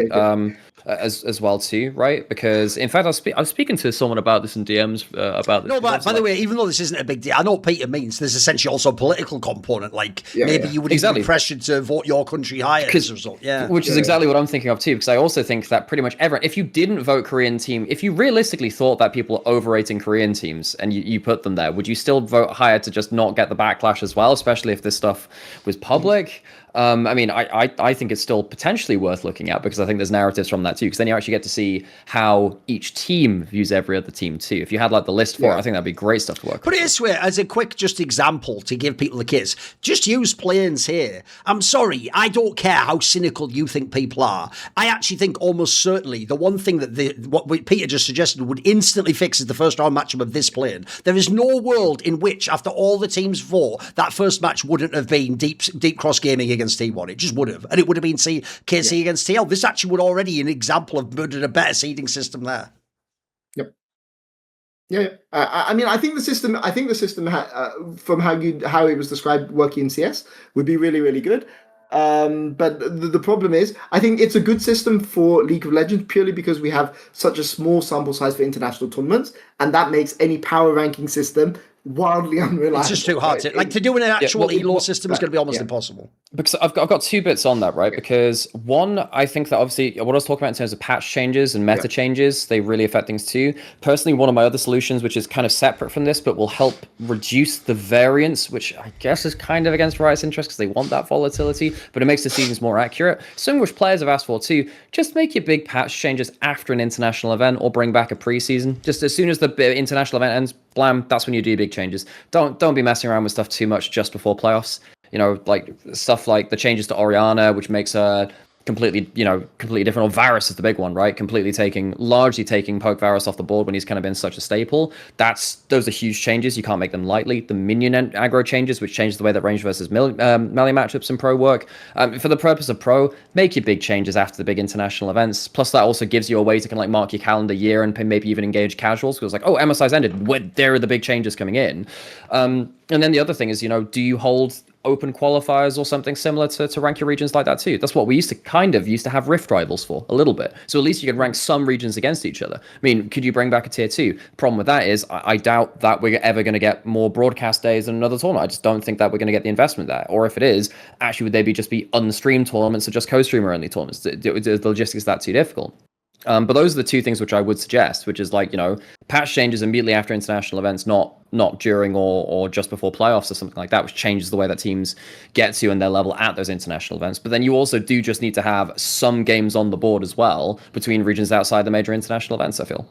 as well too, right? Because in fact, I was speaking to someone about this in DMs about this. No, but by the way, even though this isn't a big deal, I know what Peter means. There's essentially also a political component. Like maybe you would even be pressured to vote your country higher as a result. Yeah, which is exactly what I'm thinking of too. Because I also think that pretty much everyone, if you didn't vote Korean team, if you realistically thought that people are overrating Korean teams and you put them there, would you still vote higher to just not get the backlash as well? Especially if this stuff was public. I mean, I think it's still potentially worth looking at because I think there's narratives from that too. Because then you actually get to see how each team views every other team too. If you had like the list for it, I think that'd be great stuff to work. Put it this way, as a quick just example to give people the case, just use planes here. I'm sorry, I don't care how cynical you think people are. I actually think almost certainly the one thing that what Peter just suggested would instantly fix is the first round matchup of this plane. There is no world in which, after all the teams vote, that first match wouldn't have been deep cross gaming against T1. It just would have. And it would have been KC against TL. This actually would already an example of building a better seeding system there. Yep. Yeah. I mean, I think the system from how it was described working in CS would be really, really good. But the problem is, I think it's a good system for League of Legends purely because we have such a small sample size for international tournaments, and that makes any power ranking system wildly unreliable. It's just too hard to do an actual ELO system is going to be almost impossible. Because I've got two bits on that, right? Because one, I think that obviously what I was talking about in terms of patch changes and meta changes, they really affect things too. Personally, one of my other solutions, which is kind of separate from this, but will help reduce the variance, which I guess is kind of against Riot's interest because they want that volatility, but it makes the seasons more accurate. Something which players have asked for too, just make your big patch changes after an international event or bring back a preseason. Just as soon as the international event ends, blam, that's when you do big changes. Don't be messing around with stuff too much just before playoffs. You know, like stuff like the changes to Oriana, which makes a completely different. Or Varus is the big one, right? Largely taking Poke Varus off the board when he's kind of been such a staple. Those are huge changes. You can't make them lightly. The minion aggro changes, which changes the way that range versus melee matchups in pro work. For the purpose of pro, make your big changes after the big international events. Plus, that also gives you a way to kind of like mark your calendar year and maybe even engage casuals because like, oh, MSI's ended. There are the big changes coming in. And then the other thing is, do you hold open qualifiers or something similar to rank your regions like that too? That's what we used to have rift rivals for a little bit. So at least you can rank some regions against each other. I mean, could you bring back a tier 2? Problem with that is I doubt that we're ever going to get more broadcast days than another tournament. I just don't think that we're going to get the investment there. Or if it is, actually would they just be unstreamed tournaments or just co-streamer only tournaments? The logistics that too difficult. But those are the two things which I would suggest, which is like, patch changes immediately after international events, not during or just before playoffs or something like that, which changes the way that teams get to and their level at those international events. But then you also do just need to have some games on the board as well between regions outside the major international events, I feel.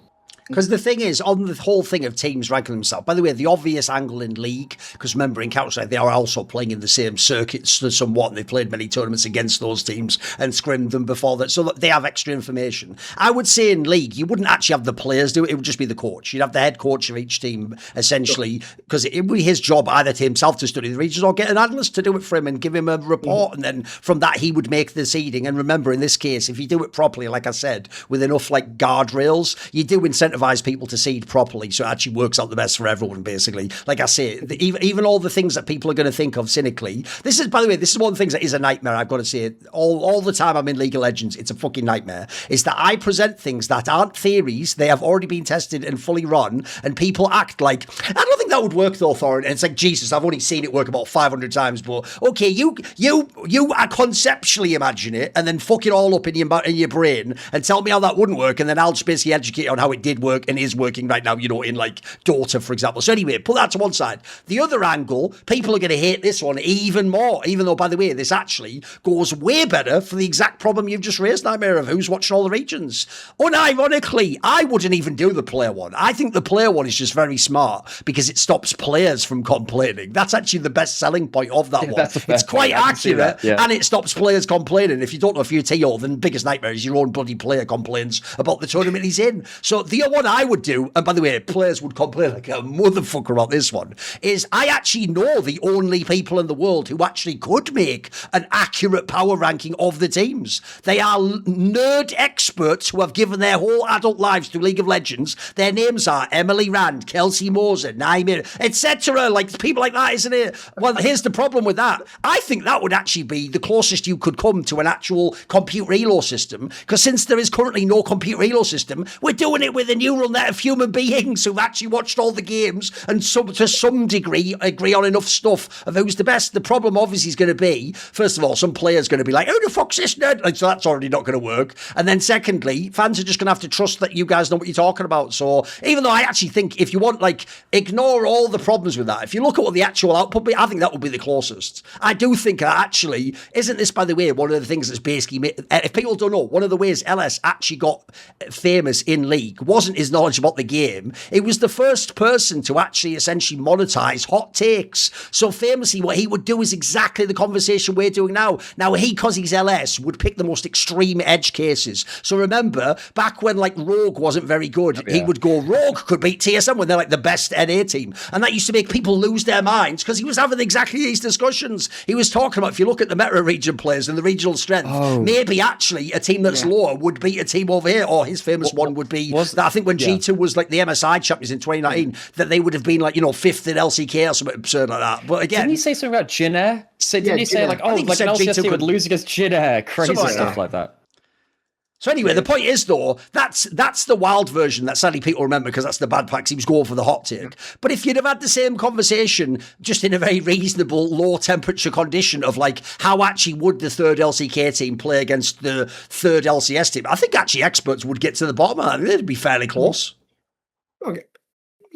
Because the thing is, on the whole thing of teams ranking themselves, by the way, the obvious angle in League, because remember in Counter-Strike, they are also playing in the same circuits somewhat, and they've played many tournaments against those teams and scrimmed them before that, so that they have extra information. I would say in League, you wouldn't actually have the players do it, it would just be the coach. You'd have the head coach of each team, essentially, because it would be his job either to himself to study the regions or get an analyst to do it for him and give him a report, and then from that he would make the seeding. And remember, in this case, if you do it properly, like I said, with enough like guardrails, you do incentivize people to seed properly, so it actually works out the best for everyone, basically. Like I say, even all the things that people are going to think of cynically, this is, by the way, this is one of the things that is a nightmare, I've got to say it. All the time I'm in League of Legends, it's a fucking nightmare, is that I present things that aren't theories, they have already been tested and fully run, and people act like, I don't think that would work though, Thorin. And it's like, Jesus, I've only seen it work about 500 times, but okay, you conceptually imagine it, and then fuck it all up in your brain, and tell me how that wouldn't work, and then I'll just basically educate on how it did work and is working right now, in like Dota, for example. So anyway, put that to one side. The other angle, people are going to hate this one even more, even though, by the way, this actually goes way better for the exact problem you've just raised, Nymaera, of who's watching all the regions. Unironically, I wouldn't even do the player one. I think the player one is just very smart because it stops players from complaining. That's actually the best selling point of that one. It's quite accurate, and it stops players complaining. If you don't know if you're a TO, then the biggest nightmare is your own bloody player complains about the tournament he's in. So the one I would do, and by the way, players would complain like a motherfucker about this one, is I actually know the only people in the world who actually could make an accurate power ranking of the teams. They are nerd experts who have given their whole adult lives to League of Legends. Their names are Emily Rand, Kelsey Moser, Nymaera, it? Etc. Like people like that, isn't it? Well, here's the problem with that. I think that would actually be the closest you could come to an actual computer elo system, because since there is currently no computer elo system, we're doing it with a neural net of human beings who've actually watched all the games and to some degree agree on enough stuff of who's the best. The problem obviously is going to be, first of all, some players going to be like, who the fuck's this nerd? Like, so that's already not going to work. And then secondly, fans are just going to have to trust that you guys know what you're talking about. So even though I actually think if you want, like, ignore all the problems with that, if you look at what the actual output be, I think that would be the closest. I do think that actually, isn't this, by the way, one of the things that's basically made, if people don't know, one of the ways LS actually got famous in League wasn't his knowledge about the game. It was the first person to actually essentially monetize hot takes. So famously, what he would do is exactly the conversation we're doing now. Now, because he's LS, would pick the most extreme edge cases. So remember, back when like Rogue wasn't very good, he would go, Rogue could beat TSM when they're like the best NA team. And that used to make people lose their minds because he was having exactly these discussions. He was talking about, if you look at the meta region players and the regional strength, maybe actually a team that's lower would beat a team over here, or his famous one would be that I think when G2 was like the MSI champions in 2019, that they would have been like, you know, 5th in LCK or something absurd like that. But again, didn't he say something about Jin Air? Didn't he say like, like an LCS would lose against Jin Air? Crazy stuff like that. So anyway, the point is, though, that's the wild version that sadly people remember because that's the bad packs. He was going for the hot take. Yeah. But if you'd have had the same conversation just in a very reasonable, low-temperature condition of, like, how actually would the third LCK team play against the third LCS team, I think actually experts would get to the bottom of that. They'd be fairly close. Okay.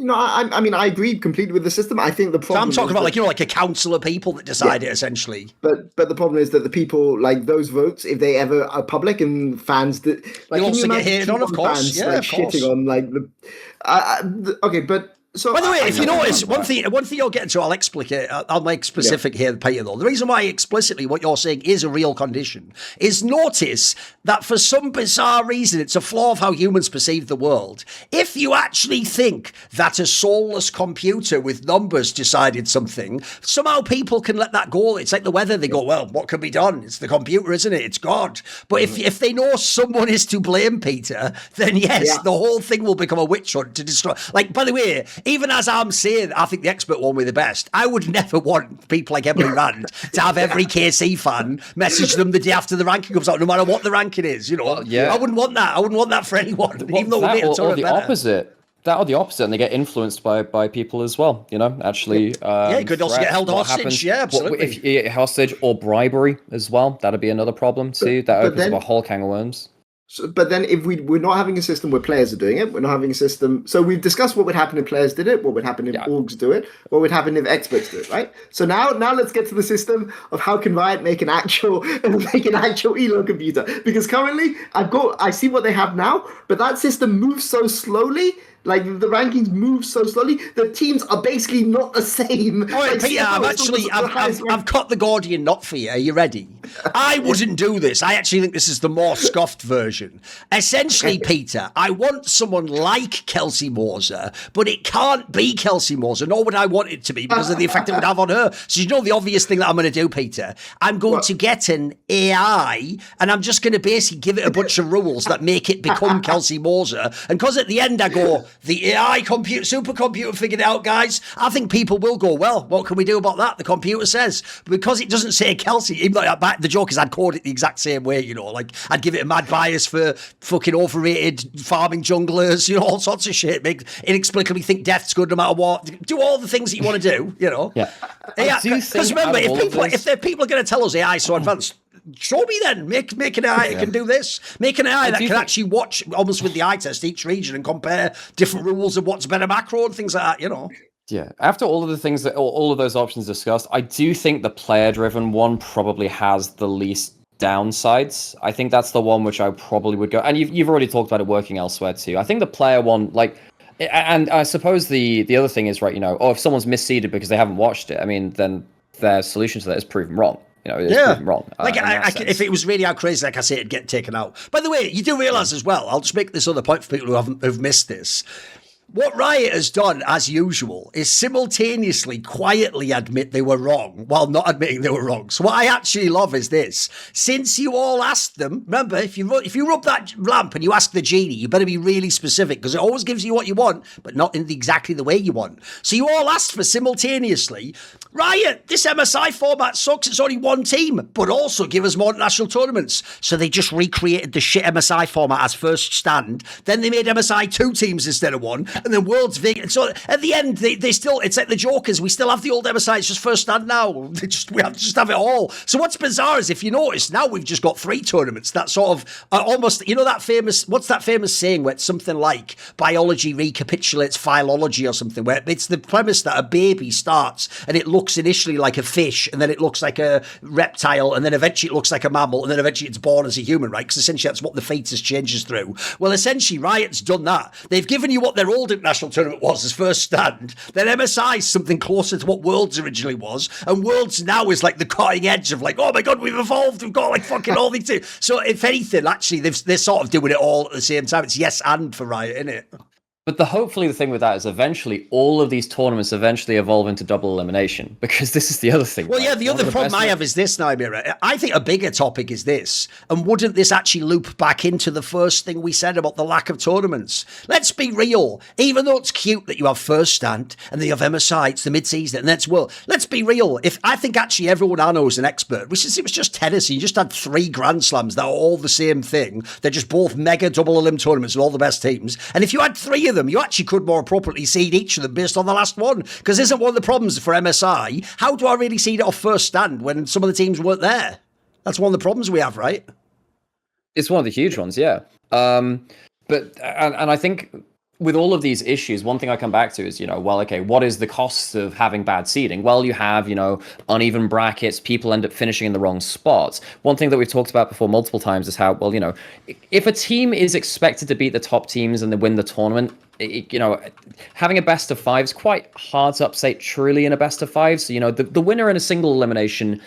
No, I mean, I agree completely with the system. I think the problem. So I'm talking about, like, you know, like a council of people that decide it, essentially. But the problem is that the people, like those votes, if they ever are public and fans that, like, you also get hated on, of course. Fans, yeah, like, of course. shitting on like the. Okay, but. So, by the way, if you notice, one thing you're getting to, I'll explicate. I'll make specific here, Peter, though. The reason why explicitly what you're saying is a real condition is notice that for some bizarre reason, it's a flaw of how humans perceive the world. If you actually think that a soulless computer with numbers decided something, somehow people can let that go. It's like the weather. They go, well, what can be done? It's the computer, isn't it? It's God. But if they know someone is to blame, Peter, then yes, the whole thing will become a witch hunt to destroy. Like, by the way, even as I'm saying, I think the expert one will be the best. I would never want people like Emily Rand to have every KC fan message them the day after the ranking comes out, no matter what the ranking is. You know, I wouldn't want that. I wouldn't want that for anyone. Well, even though we're making or the opposite. That or the opposite, and they get influenced by people as well. You know, actually. It could also get held hostage. Yeah, absolutely. Hostage or bribery as well. That'd be another problem too. That opens up a whole can of worms. So, but then if we're not having a system where players are doing it, we're not having a system. So we've discussed what would happen if players did it, what would happen if orgs do it, what would happen if experts do it, right? So now let's get to the system of how can Riot make an actual elo computer? Because currently I see what they have now, but that system moves so slowly. Like, the rankings move so slowly, the teams are basically not the same. All right, Peter, I've cut the Gordian knot for you. Are you ready? I wouldn't do this. I actually think this is the more scuffed version. Essentially, Peter, I want someone like Kelsey Moser, but it can't be Kelsey Moser, nor would I want it to be because of the effect it would have on her. So you know the obvious thing that I'm going to do, Peter? I'm going to get an AI, and I'm just going to basically give it a bunch of rules that make it become Kelsey Moser. And because at the end I go, the AI supercomputer figured it out, guys. I think people will go, well, what can we do about that? The computer says. Because it doesn't say Kelsey, even though the joke is I'd code it the exact same way, you know, like I'd give it a mad bias for fucking overrated farming junglers, you know, all sorts of shit, make inexplicably think death's good no matter what. Do all the things that you want to do, you know. Yeah. Because remember, if people are going to tell us AI so advanced, show me then. Make an AI that can do this. Make an AI that can actually watch, almost with the eye test, each region and compare different rules of what's better macro and things like that, you know. Yeah. After all of the things that all of those options discussed, I do think the player-driven one probably has the least downsides. I think that's the one which I probably would go. And you've already talked about it working elsewhere too. I think the player one, like, and I suppose the other thing is, right, you know, if someone's misseeded because they haven't watched it, I mean, then their solution to that is proven wrong. You know, it's proven wrong. Like, if it was really out crazy, like I say, it'd get taken out. By the way, you do realise as well, I'll just make this other point for people who've missed this. What Riot has done, as usual, is simultaneously quietly admit they were wrong while not admitting they were wrong. So what I actually love is this. Since you all asked them, remember, if you rub that lamp and you ask the genie, you better be really specific because it always gives you what you want, but not in exactly the way you want. So you all asked for simultaneously, Riot, this MSI format sucks, it's only one team, but also give us more national tournaments. So they just recreated the shit MSI format as first stand. Then they made MSI 2 teams instead of 1. And then Worlds vacant. So at the end, they still, it's like the Jokers. We still have the old MSI. It's just first stand now. We have to just have it all. So what's bizarre is if you notice, now we've just got 3 tournaments. That sort of almost, you know, that famous, what's that famous saying where it's something like biology recapitulates philology or something, where it's the premise that a baby starts and it looks initially like a fish and then it looks like a reptile and then eventually it looks like a mammal and then eventually it's born as a human, right? Because essentially that's what the fetus changes through. Well, essentially Riot's done that. They've given you what their old international tournament was as first stand. Then MSI is something closer to what Worlds originally was, and Worlds now is like the cutting edge of like, oh my god, we've evolved, we've got like fucking all these things. So if anything, actually they're sort of doing it all at the same time. It's yes and for Riot, isn't it? But hopefully the thing with that is eventually all of these tournaments eventually evolve into double elimination, because this is the other thing. Well, right? yeah, the other problem I have is this, Nymaera. I think a bigger topic is this, and wouldn't this actually loop back into the first thing we said about the lack of tournaments? Let's be real. Even though it's cute that you have first stand and then you have MSI, it's the mid-season, and that's well. Let's be real. If I think actually everyone I know is an expert, which is it was just tennis, and you just had 3 Grand Slams that are all the same thing. They're just both mega double elim tournaments with all the best teams, and if you had 3 of them, you actually could more appropriately seed each of them based on the last one. Because isn't one of the problems for MSI, how do I really seed it off first stand when some of the teams weren't there? That's one of the problems we have, right? It's one of the huge ones, yeah. But I think with all of these issues, one thing I come back to is, well, okay, what is the cost of having bad seeding? Well, you have, uneven brackets, people end up finishing in the wrong spots. One thing that we've talked about before multiple times is how, well, if a team is expected to beat the top teams and they win the tournament, having a best of 5 is quite hard to upset truly in a best of 5. So, the winner in a single elimination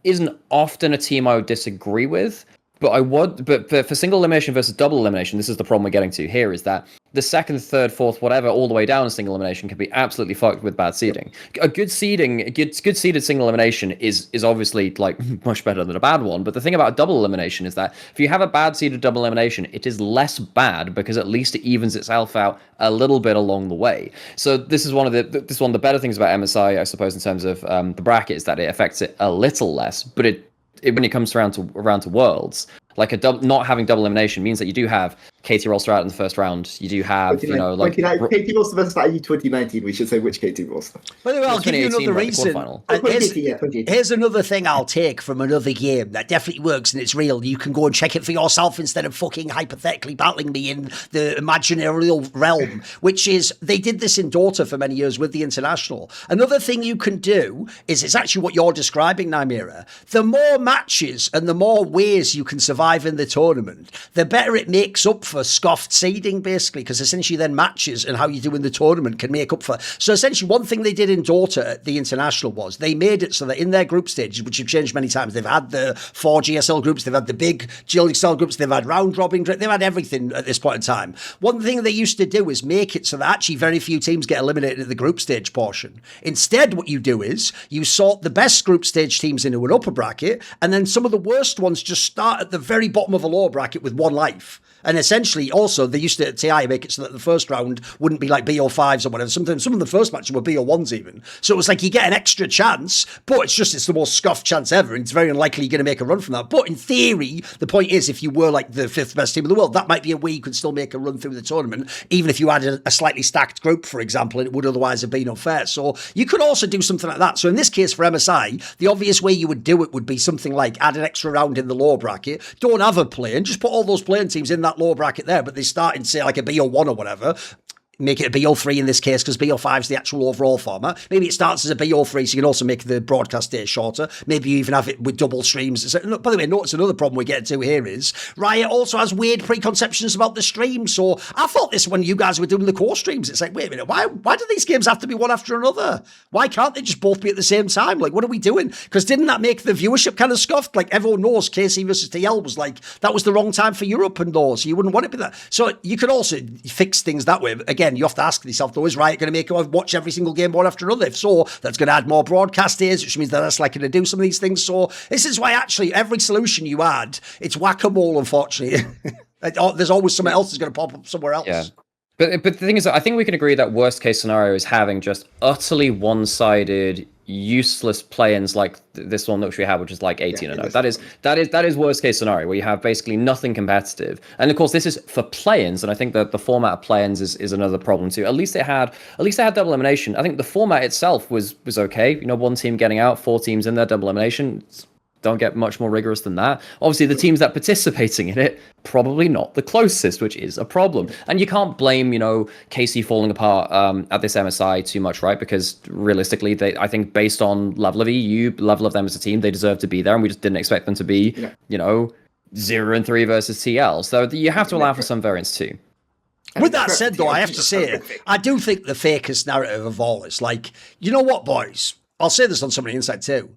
isn't often a team I would disagree with. But for single elimination versus double elimination, this is the problem we're getting to here, is that the second, third, fourth, whatever, all the way down in single elimination can be absolutely fucked with bad seeding. A good seeded single elimination is obviously like much better than a bad one. But the thing about double elimination is that if you have a bad seeded double elimination, it is less bad because at least it evens itself out a little bit along the way. So this is one of the better things about MSI, I suppose, in terms of the bracket, is that it affects it a little less, but when it comes around to Worlds, like not having double elimination means that you do have KT Rolster out in the first round. You do have, KT Rolster versus IU 2019. We should say which KT Rolster. By the way, I'll give you another reason. Here's another thing I'll take from another game that definitely works and it's real. You can go and check it for yourself instead of fucking hypothetically battling me in the imaginary realm, which is, they did this in Dota for many years with the International. Another thing you can do is, it's actually what you're describing, Nymaera. The more matches and the more ways you can survive in the tournament, the better it makes up for scoffed seeding, basically, because essentially then matches and how you do in the tournament can make up for. So essentially one thing they did in Dota at the International was they made it so that in their group stages, which have changed many times, they've had the 4 GSL groups, they've had the big GLXL groups, they've had round robin, they've had everything at this point in time. One thing they used to do is make it so that actually very few teams get eliminated at the group stage portion. Instead, what you do is you sort the best group stage teams into an upper bracket, and then some of the worst ones just start at the very bottom of a lower bracket with 1 life. And essentially, also, they used to, at TI, make it so that the first round wouldn't be like BO5s or whatever. Sometimes some of the first matches were BO1s even. So it was like you get an extra chance, but it's the most scuffed chance ever. And it's very unlikely you're going to make a run from that. But in theory, the point is, if you were like the 5th best team in the world, that might be a way you could still make a run through the tournament, even if you had a slightly stacked group, for example, and it would otherwise have been unfair. So you could also do something like that. So in this case, for MSI, the obvious way you would do it would be something like add an extra round in the lower bracket, don't have a play-in, just put all those playing teams in that lower bracket there, but they start in, say, like a BO1 or whatever. Make it a BO3 in this case, because BO5 is the actual overall format. Maybe it starts as a BO3, so you can also make the broadcast day shorter. Maybe you even have it with double streams. So, by the way, notice another problem we get to here is Riot also has weird preconceptions about the stream. So I thought this when you guys were doing the core streams. It's like, wait a minute, why do these games have to be one after another? Why can't they just both be at the same time? Like, what are we doing? Because didn't that make the viewership kind of scuffed? Like, everyone knows KC versus TL was like, that was the wrong time for Europe and those, so you wouldn't want it to be that. So you could also fix things that way. Again, again, you have to ask yourself, though, is Riot going to make you watch every single game one after another? If so, that's going to add more broadcast days, which means that that's likely to do some of these things. So this is why actually every solution you add, it's whack-a-mole, unfortunately. There's always something else that's going to pop up somewhere else. Yeah. But the thing is, I think we can agree that worst case scenario is having just utterly one-sided, useless play-ins like this one which we have, which is like 18-0. That is worst case scenario, where you have basically nothing competitive. And of course, this is for play-ins, and I think that the format of play-ins is another problem too. At least they had double elimination. I think the format itself was okay. You know, one team getting out, 4 teams in there, double elimination. Don't get much more rigorous than that. Obviously, the teams that are participating in it, probably not the closest, which is a problem. And you can't blame, you know, KC falling apart at this MSI too much, right? Because realistically, I think based on level of EU, level of them as a team, they deserve to be there, and we just didn't expect them to be, you know, 0-3 versus TL. So you have to allow for some variance too. With that said, though, I have to say, I do think the fakest narrative of all is like, you know what, boys? I'll say this on Somebody Inside too.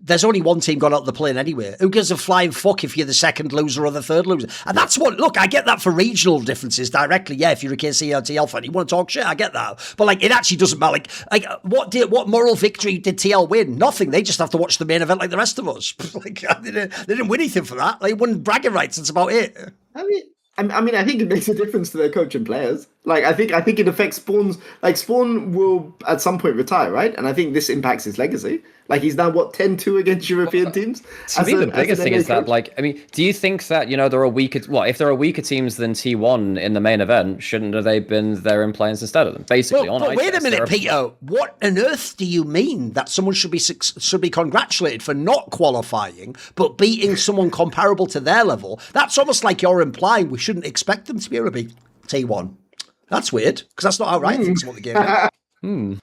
There's only one team got out of the plane anyway. Who gives a flying fuck if you're the second loser or the third loser? And that's what, look, I get that for regional differences directly. Yeah, if you're a KC or TL fan, you want to talk shit, I get that. But like, it actually doesn't matter. Like what moral victory did TL win? Nothing. They just have to watch the main event like the rest of us. Like, they didn't win anything for that. They won bragging rights. That's about it. I mean, I think it makes a difference to their coach and players. Like, I think it affects Spawn's. Like, Spawn will at some point retire, right? And I think this impacts his legacy. Like, he's now 10-2 against European teams. To me, the biggest thing is that, like, I mean, do you think that, you know, there are weaker? Well, if there are weaker teams than T1 in the main event, shouldn't have they been there in play-ins instead of them? Basically, but wait a minute, Peter. What on earth do you mean that someone should be congratulated for not qualifying but beating someone comparable to their level? That's almost like you're implying we shouldn't expect them to be able to beat T1. That's weird, because that's not how Riot thinks about the game.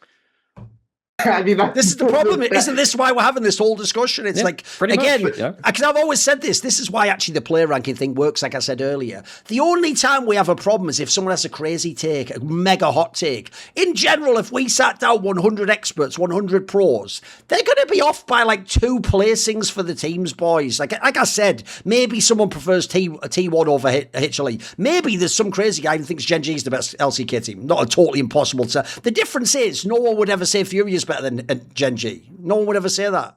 I mean, this is the problem. Isn't this why we're having this whole discussion? It's like, again, because I've always said this is why actually the player ranking thing works, like I said earlier. The only time we have a problem is if someone has a crazy take, a mega hot take. In general, if we sat down 100 experts, 100 pros, they're going to be off by like 2 placings for the teams, boys. Like I said, maybe someone prefers T1 over HLE. Maybe there's some crazy guy who thinks Gen G is the best LCK team. Not a totally impossible to. The difference is no one would ever say FURIA's better than Gen G. No one would ever say that.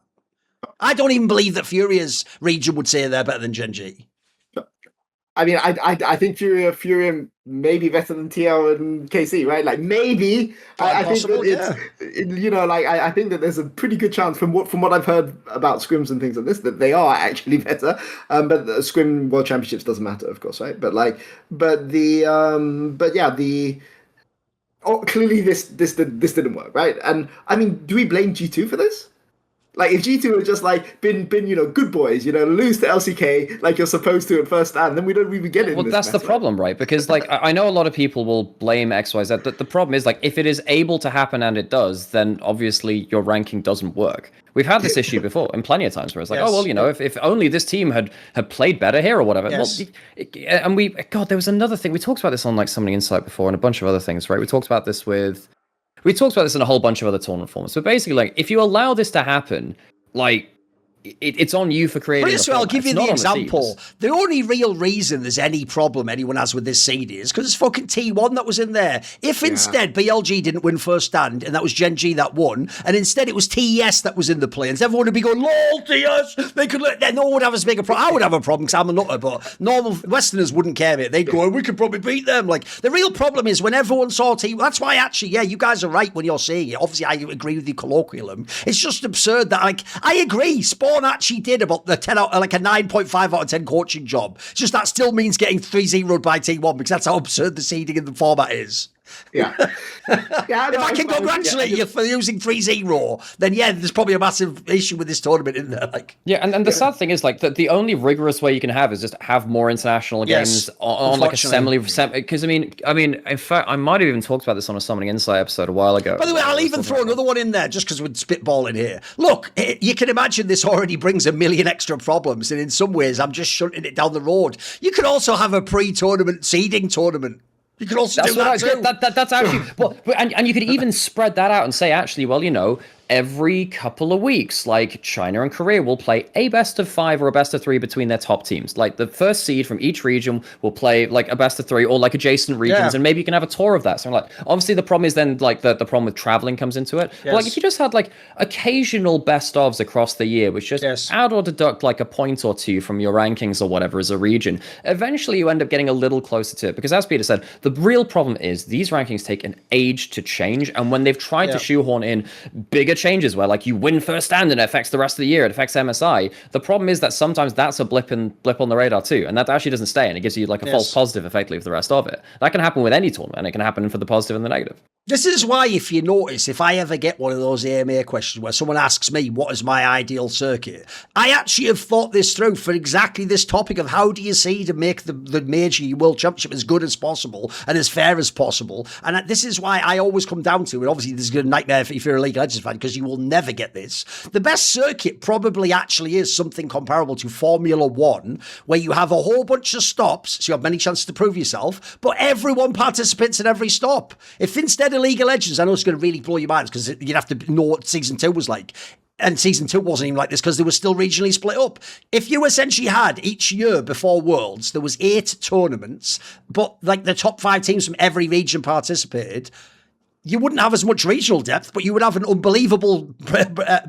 I don't even believe that FURIA's region would say they're better than Gen G. I mean, I think FURIA may be better than TL and KC, right? Like maybe. I think that it's, you know, like I think that there's a pretty good chance from what I've heard about scrims and things like this that they are actually better. But the scrim World Championships doesn't matter, of course, right? Clearly this didn't work, right? And I mean, do we blame G2 for this? Like, if G2 had just like been you know, good boys, you know, lose to LCK like you're supposed to at first stand, then we don't really get it. Well, that's the problem, right? Because like I know a lot of people will blame XYZ, but the problem is like if it is able to happen and it does, then obviously your ranking doesn't work. We've had this issue before, and plenty of times where it's like, oh well, you know, if only this team had played better here or whatever. Yes. Well, and there was another thing we talked about this on like Something Insight before, and a bunch of other things, right? We talked about this in a whole bunch of other tournament formats. But basically, like, if you allow this to happen, like, it's on you for creating. I'll give you the example. The only real reason there's any problem anyone has with this seed is because it's fucking T1 that was in there. If instead BLG didn't win first stand and that was Gen G that won, and instead it was TES that was in the play-ins, everyone would be going, lol, TES! They could no one would have as big a problem. I would have a problem because I'm a nutter, but normal Westerners wouldn't care, mate. They'd go, we could probably beat them. Like, the real problem is when everyone saw T1, that's why actually, you guys are right when you're saying it. Obviously, I agree with you colloquialism. It's just absurd that, like, I agree, Spawn actually did about the 10 out, like a 9.5 out of 10 coaching job. It's just that still means getting 3-0'd by T1 because that's how absurd the seeding in the format is. Yeah. If I can congratulate you for using 3-0, then there's probably a massive issue with this tournament in there. Like, and the sad thing is like that the only rigorous way you can have is just have more international games on like a semi. Because I mean, in fact, I might have even talked about this on a Summoning Insight episode a while ago. By the way, I'll even throw another one in there just because we're spitballing here. Look, you can imagine this already brings a million extra problems, and in some ways, I'm just shunting it down the road. You could also have a pre-tournament seeding tournament. You could also do that too. That's actually, and you could even spread that out and say, actually, well, you know, every couple of weeks, like China and Korea will play a best of 5 or a best of 3 between their top teams. Like the first seed from each region will play like a best of 3 or like adjacent regions, and maybe you can have a tour of that. So like, obviously the problem is then like the problem with traveling comes into it. But like if you just had like occasional best ofs across the year, which just add or deduct like a point or two from your rankings or whatever as a region, eventually you end up getting a little closer to it. Because as Peter said, the real problem is these rankings take an age to change, and when they've tried to shoehorn in bigger changes where like you win first stand and it affects the rest of the year, it affects MSI, the problem is that sometimes that's a blip on the radar too, and that actually doesn't stay, and it gives you like a false positive effectively for the rest of it. That can happen with any tournament, and it can happen for the positive and the negative. This is why, if you notice, if I ever get one of those AMA questions where someone asks me, what is my ideal circuit? I actually have thought this through for exactly this topic of how do you see to make the major World Championship as good as possible and as fair as possible. And this is why I always come down to, and obviously this is a nightmare if you're a League of Legends fan, because you will never get this. The best circuit probably actually is something comparable to Formula One, where you have a whole bunch of stops, so you have many chances to prove yourself, but everyone participates in every stop. If instead League of Legends, I know it's going to really blow your minds because you'd have to know what Season 2 was like. And Season 2 wasn't even like this because they were still regionally split up. If you essentially had each year before Worlds, there was 8 tournaments, but like the top 5 teams from every region participated, you wouldn't have as much regional depth, but you would have an unbelievable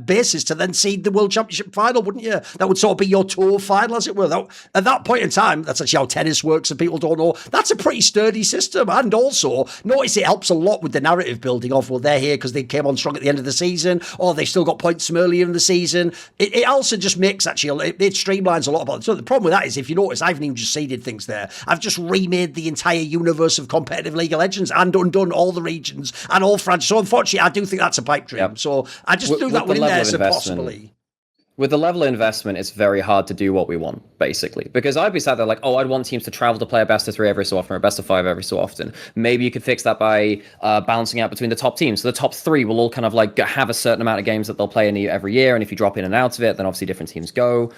basis to then seed the World Championship final, wouldn't you? That would sort of be your tour final, as it were. At that point in time, that's actually how tennis works, and people don't know. That's a pretty sturdy system. And also, notice it helps a lot with the narrative building of, well, they're here because they came on strong at the end of the season, or they still got points from earlier in the season. It also just makes, actually, it streamlines a lot about it. So the problem with that is, if you notice, I haven't even just seeded things there. I've just remade the entire universe of competitive League of Legends and undone all the regions and all franchises. So unfortunately, I do think that's a pipe dream. Yep. So I just threw that one in there so possibly. With the level of investment, it's very hard to do what we want, basically. Because I'd be sat there like, oh, I'd want teams to travel to play a best of 3 every so often, or a best of 5 every so often. Maybe you could fix that by balancing out between the top teams. So the top 3 will all kind of like have a certain amount of games that they'll play every year. And if you drop in and out of it, then obviously different teams go.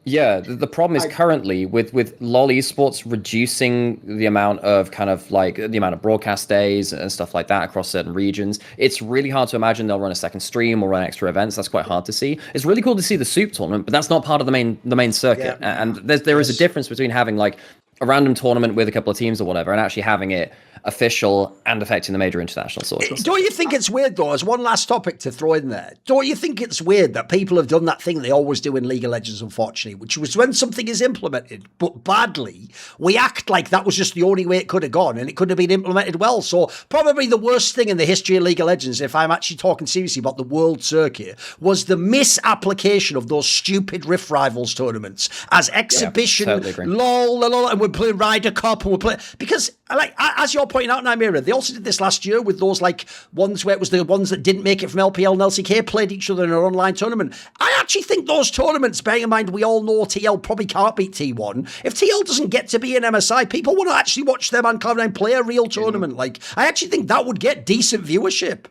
Yeah, the problem is currently with LoL esports reducing the amount of kind of like the amount of broadcast days and stuff like that across certain regions. It's really hard to imagine they'll run a second stream or run extra events. That's quite hard to see. It's really cool to see the Soup tournament, but that's not part of the main circuit. Yeah. And there is a difference between having like a random tournament with a couple of teams or whatever and actually having it official and affecting the major international sources. Don't you think it's weird, though, as one last topic to throw in there, don't you think it's weird that people have done that thing they always do in League of Legends, unfortunately, which was when something is implemented, but badly, we act like that was just the only way it could have gone, and it could have been implemented well. So probably the worst thing in the history of League of Legends, if I'm actually talking seriously about the world circuit, was the misapplication of those stupid Rift Rivals tournaments as exhibition, lol, and we're playing Ryder Cup, and we're playing... Because, like, as you're pointing out, Nymaera, they also did this last year with those like ones where it was the ones that didn't make it from LPL and LCK played each other in an online tournament. I actually think those tournaments, bearing in mind we all know TL probably can't beat T1. If TL doesn't get to be an MSI, people want to actually watch them on Cloud9 play a real tournament. Like, I actually think that would get decent viewership.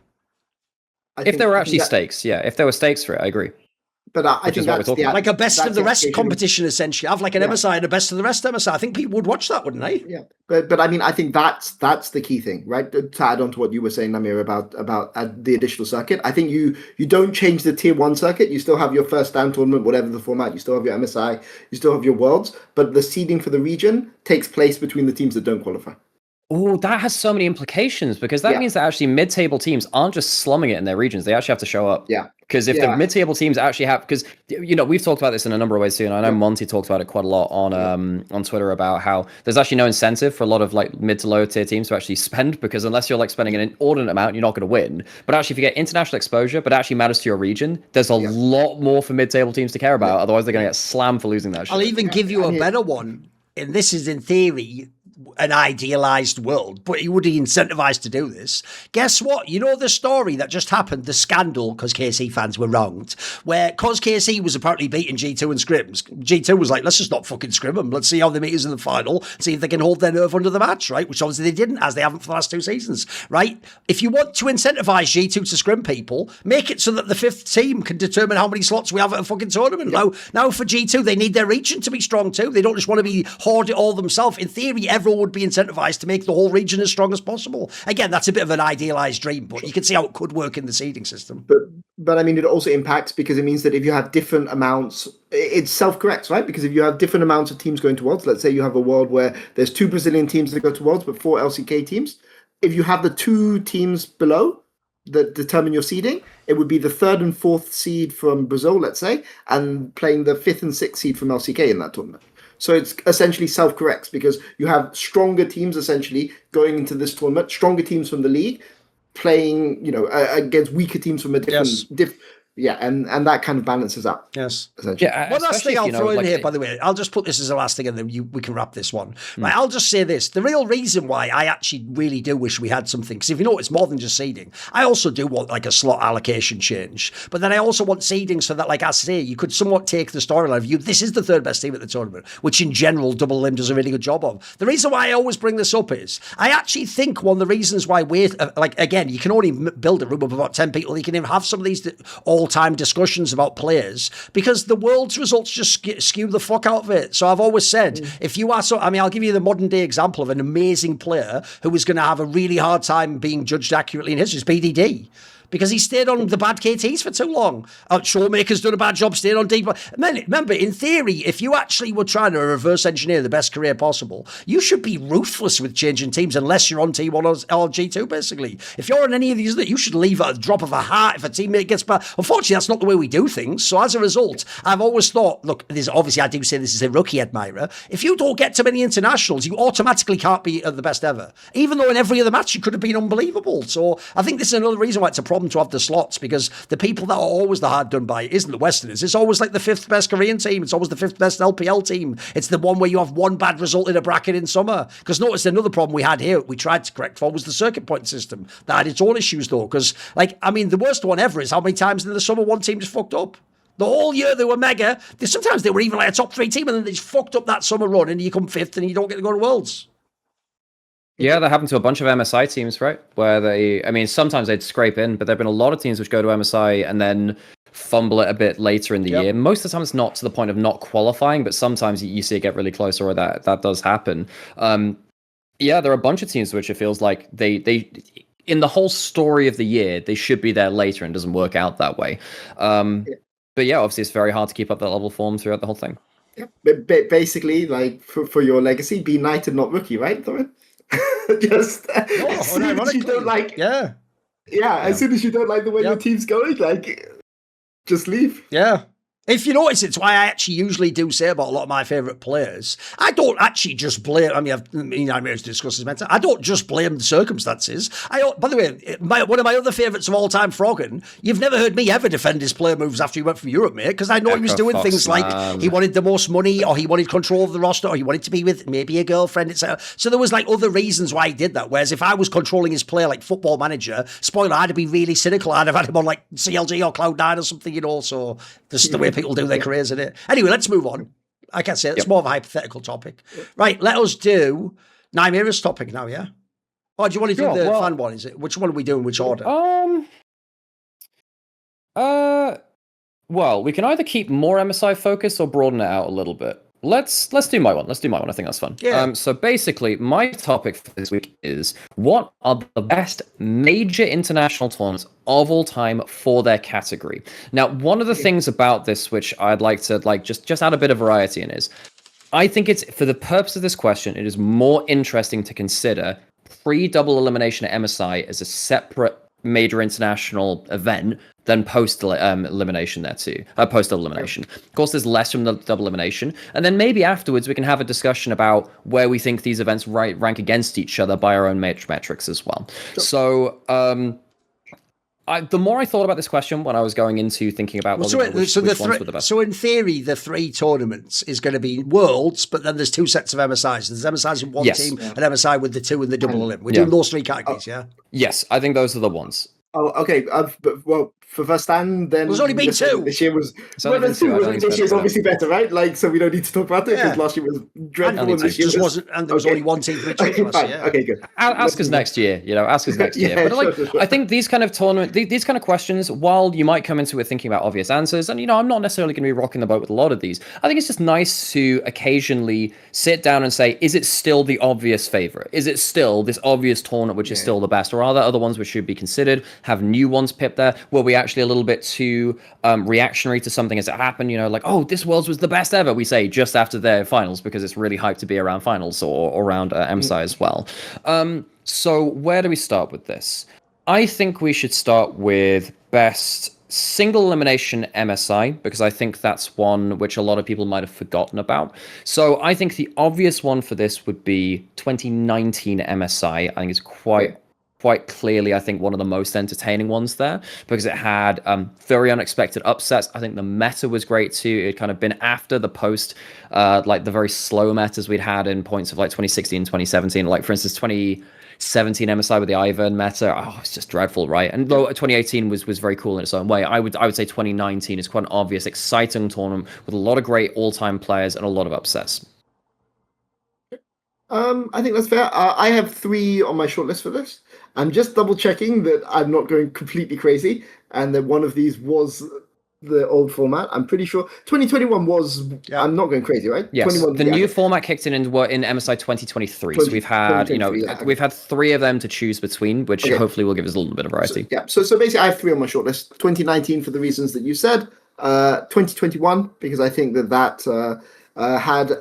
If there were actually stakes, yeah. If there were stakes for it, I agree. But I think that's like a best of the rest competition, essentially. Have like an MSI and a best of the rest MSI. I think people would watch that, wouldn't they? Yeah, but I mean, I think that's the key thing, right? To add on to what you were saying, Nymaera, about the additional circuit. I think you don't change the tier 1 circuit. You still have your first down tournament, whatever the format. You still have your MSI. You still have your worlds. But the seeding for the region takes place between the teams that don't qualify. Oh, that has so many implications, because that means that actually mid-table teams aren't just slumming it in their regions. They actually have to show up. Yeah. Because if the mid-table teams actually have, because, you know, we've talked about this in a number of ways too, and I know Monty talked about it quite a lot on Twitter about how there's actually no incentive for a lot of like mid to lower tier teams to actually spend, because unless you're like spending an inordinate amount, you're not going to win. But actually, if you get international exposure, but actually matters to your region, there's a lot more for mid-table teams to care about. Otherwise, they're going to get slammed for losing that shit. I'll even give you a better one, and this is in theory an idealized world, but he would be incentivized to do this. Guess what? You know the story that just happened, the scandal, because KC fans were wronged, where because KC was apparently beating G2 in scrims, G2 was like, let's just not fucking scrim them. Let's see how they meet us in the final, see if they can hold their nerve under the match, right? Which obviously they didn't, as they haven't for the last 2 seasons, right? If you want to incentivize G2 to scrim people, make it so that the 5th team can determine how many slots we have at a fucking tournament. Now for G2, they need their region to be strong too. They don't just want to be hoard it all themselves. In theory, everyone everyone would be incentivized to make the whole region as strong as possible. Again, that's a bit of an idealized dream, but you can see how it could work in the seeding system. But I mean, it also impacts because it means that if you have different amounts, it self-corrects, right? Because if you have different amounts of teams going to Worlds, let's say you have a world where there's 2 Brazilian teams that go to Worlds, but 4 LCK teams. If you have the 2 teams below that determine your seeding, it would be the 3rd and 4th seed from Brazil, let's say, and playing the 5th and 6th seed from LCK in that tournament. So it's essentially self-corrects because you have stronger teams essentially going into this tournament, stronger teams from the league playing, against weaker teams from a different, and that kind of balances out. Yes. Yeah. One last thing I'll throw in here, by the way, I'll just put this as the last thing and then we can wrap this one. Right, I'll just say this. The real reason why I actually really do wish we had something, because if you know, it's more than just seeding. I also do want like a slot allocation change, but then I also want seeding so that, like I say, you could somewhat take the storyline of this is the 3rd best team at the tournament, which in general Double Elim does a really good job of. The reason why I always bring this up is I actually think one of the reasons why again, you can only build a room of about 10 people. You can even have some of these all-time discussions about players because the World's results just skew the fuck out of it. So I've always said, if you are I'll give you the modern day example of an amazing player who was going to have a really hard time being judged accurately in history. It's BDD. Because he stayed on the bad KTs for too long. Showmaker's done a bad job staying on deep. Remember, in theory, if you actually were trying to reverse engineer the best career possible, you should be ruthless with changing teams unless you're on T1 or G2, basically. If you're on any of these, you should leave at a drop of a hat if a teammate gets bad. Unfortunately, that's not the way we do things. So as a result, I've always thought, look, obviously I do say this is a rookie admirer. If you don't get to many internationals, you automatically can't be the best ever. Even though in every other match you could have been unbelievable. So I think this is another reason why it's a problem to have the slots, because the people that are always the hard done by isn't the Westerners. It's always like the 5th best Korean team. It's always the 5th best LPL team. It's the one where you have one bad result in a bracket in summer. Because notice another problem we had here, we tried to correct for, was the circuit point system. That had its own issues though, because the worst one ever is how many times in the summer one team just fucked up. The whole year they were mega. Sometimes they were even like a top 3 team and then they just fucked up that summer run and you come 5th and you don't get to go to Worlds. Yeah, that happened to a bunch of MSI teams, right? Where sometimes they'd scrape in, but there have been a lot of teams which go to MSI and then fumble it a bit later in the year. Most of the time it's not to the point of not qualifying, but sometimes you see it get really close or that does happen. There are a bunch of teams which it feels like they in the whole story of the year, they should be there later and it doesn't work out that way. But yeah, obviously it's very hard to keep up that level of form throughout the whole thing. Yeah, but basically, like for your legacy, be knighted, not rookie, right, Thorin? Just as soon as you don't like, as soon as you don't like the way your team's going, like, just leave. Yeah. If you notice, it's why I actually usually do say about a lot of my favourite players, I don't actually just blame, Nymaera's discussed this mentor, I don't just blame the circumstances. By the way, one of my other favourites of all time, Froggen, you've never heard me ever defend his player moves after he went from Europe, mate, because I know he was doing things like he wanted the most money, or he wanted control of the roster, or he wanted to be with maybe a girlfriend, etc. So there was like other reasons why he did that, whereas if I was controlling his player like Football Manager, spoiler, I'd be really cynical, I'd have had him on like CLG or Cloud9 or something, so this is the way people do their careers in it. Anyway, let's move on. I can't say it's more of a hypothetical topic. Right, let us do Nymaera's topic now, yeah? Or do you want to do the fan one? Is it? Which one are we doing? Which order? Well, we can either keep more MSI focus or broaden it out a little bit. Let's do my one. Let's do my one. I think that's fun. Yeah. So basically, my topic for this week is what are the best major international tournaments of all time for their category. Now, one of the things about this, which I'd like to just add a bit of variety in, is I think it's, for the purpose of this question, it is more interesting to consider pre-double elimination at MSI as a separate major international event than post-elimination there too. Post-elimination. Of course, there's less from the double elimination. And then maybe afterwards we can have a discussion about where we think these events rank against each other by our own metrics as well. Sure. So the more I thought about this question when I was going into thinking about which ones were the best. So in theory, the 3 tournaments is going to be Worlds, but then there's 2 sets of MSIs. There's MSIs in one team and MSI with the 2 in the double elim. We're doing those 3 categories, yeah? Yes, I think those are the ones. Oh, okay. Well, for first time, then There's only been just say that two. this year was. It's only been two. I don't think it's This year's better. obviously better, right? Like, so we don't need to talk about it because Yeah. last year was dreadful, Only and this two. year Just wasn't, and there was only one team for each Okay, other. fine. Yeah. Okay, good. Ask us next year, ask us next year. Yeah, But like, sure. I think these kind of tournament, these kind of questions, while you might come into it thinking about obvious answers, and I'm not necessarily going to be rocking the boat with a lot of these. I think it's just nice to occasionally sit down and say, is it still the obvious favorite? Is it still this obvious tournament which is still the best, or are there other ones which should be considered? Have new ones pipped there? Were we actually a little bit too reactionary to something as it happened? Like, oh, this Worlds was the best ever, we say just after their finals because it's really hyped to be around finals or around MSI as well. So where do we start with this? I think we should start with best single elimination MSI, because I think that's one which a lot of people might have forgotten about. So I think the obvious one for this would be 2019 MSI. I think it's quite clearly, I think, one of the most entertaining ones there, because it had very unexpected upsets. I think the meta was great too. It kind of been after the post, like the very slow metas we'd had in points of like 2016, 2017. Like, for instance, 2017 MSI with the Ivern meta. Oh, it's just dreadful, right? And though 2018 was very cool in its own way, I would say 2019 is quite an obvious, exciting tournament with a lot of great all-time players and a lot of upsets. I think that's fair. I have 3 on my shortlist for this. I'm just double checking that I'm not going completely crazy, and that one of these was the old format. I'm pretty sure 2021 was. Yeah. I'm not going crazy, right? Yes. The new format kicked in MSI 2023. So we've had, we've had 3 of them to choose between, which hopefully will give us a little bit of variety. So basically, I have 3 on my shortlist. 2019 for the reasons that you said. 2021 because I think that had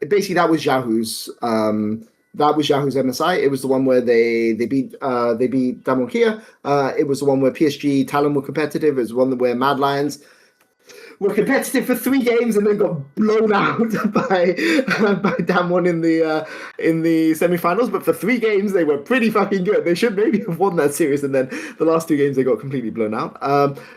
basically that was Yahoo's. That was Yahoo's MSI. It was the one where they beat Damokia. It was the one where PSG Talon were competitive. It was one where Mad Lions were competitive for 3 games and then got blown out by Damwon in the semifinals. But for 3 games they were pretty fucking good. They should maybe have won that series, and then the last 2 games they got completely blown out.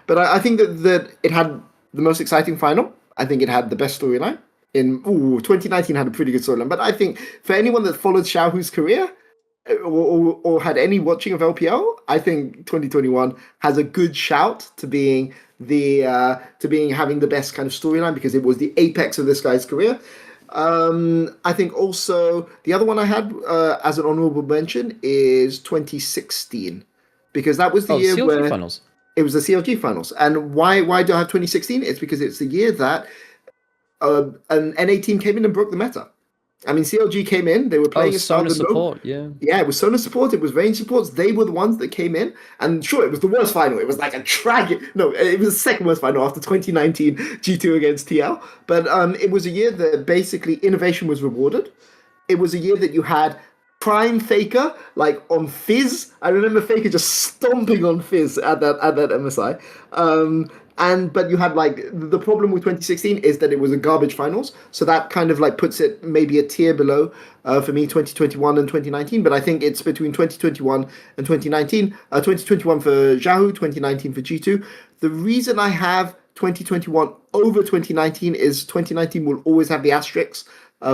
But I think that it had the most exciting final. I think it had the best storyline. 2019 had a pretty good storyline, but I think for anyone that followed Xiaohu's career or had any watching of LPL, I think 2021 has a good shout to being having the best kind of storyline because it was the apex of this guy's career. I think also the other one I had as an honorable mention is 2016 because that was the year CLG where finals. It was the CLG finals. And why do I have 2016? It's because it's the year that an NA team came in and broke the meta. I mean, CLG came in, they were playing Sona support, yeah. Yeah, it was Sona support, it was range supports. They were the ones that came in. And sure, it was the worst final. It was like a tragic... No, it was the second worst final after 2019 G2 against TL. But it was a year that basically innovation was rewarded. It was a year that you had Prime Faker, like on Fizz. I remember Faker just stomping on Fizz at that MSI. But you had like the problem with 2016 is that it was a garbage finals, so that kind of like puts it maybe a tier below for me 2021 and 2019. But I think it's between 2021 and 2019. 2021 for Yahoo, 2019 for G2. The reason I have 2021 over 2019 is 2019 will always have the asterisks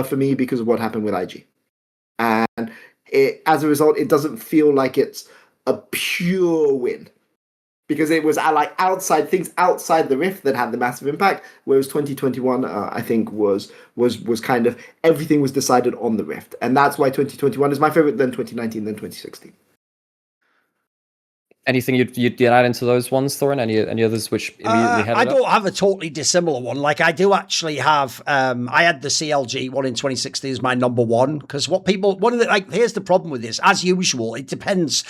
for me because of what happened with IG, and as a result, it doesn't feel like it's a pure win. Because it was like things outside the Rift that had the massive impact, whereas 2021, I think, was kind of everything was decided on the Rift, and that's why 2021 is my favorite. Then 2019, then 2016. Anything you'd add into those ones, Thorin? Any others which immediately had? I don't have a totally dissimilar one. Like I do actually have. I had the CLG one in 2016 as my number one because here's the problem with this. As usual, it depends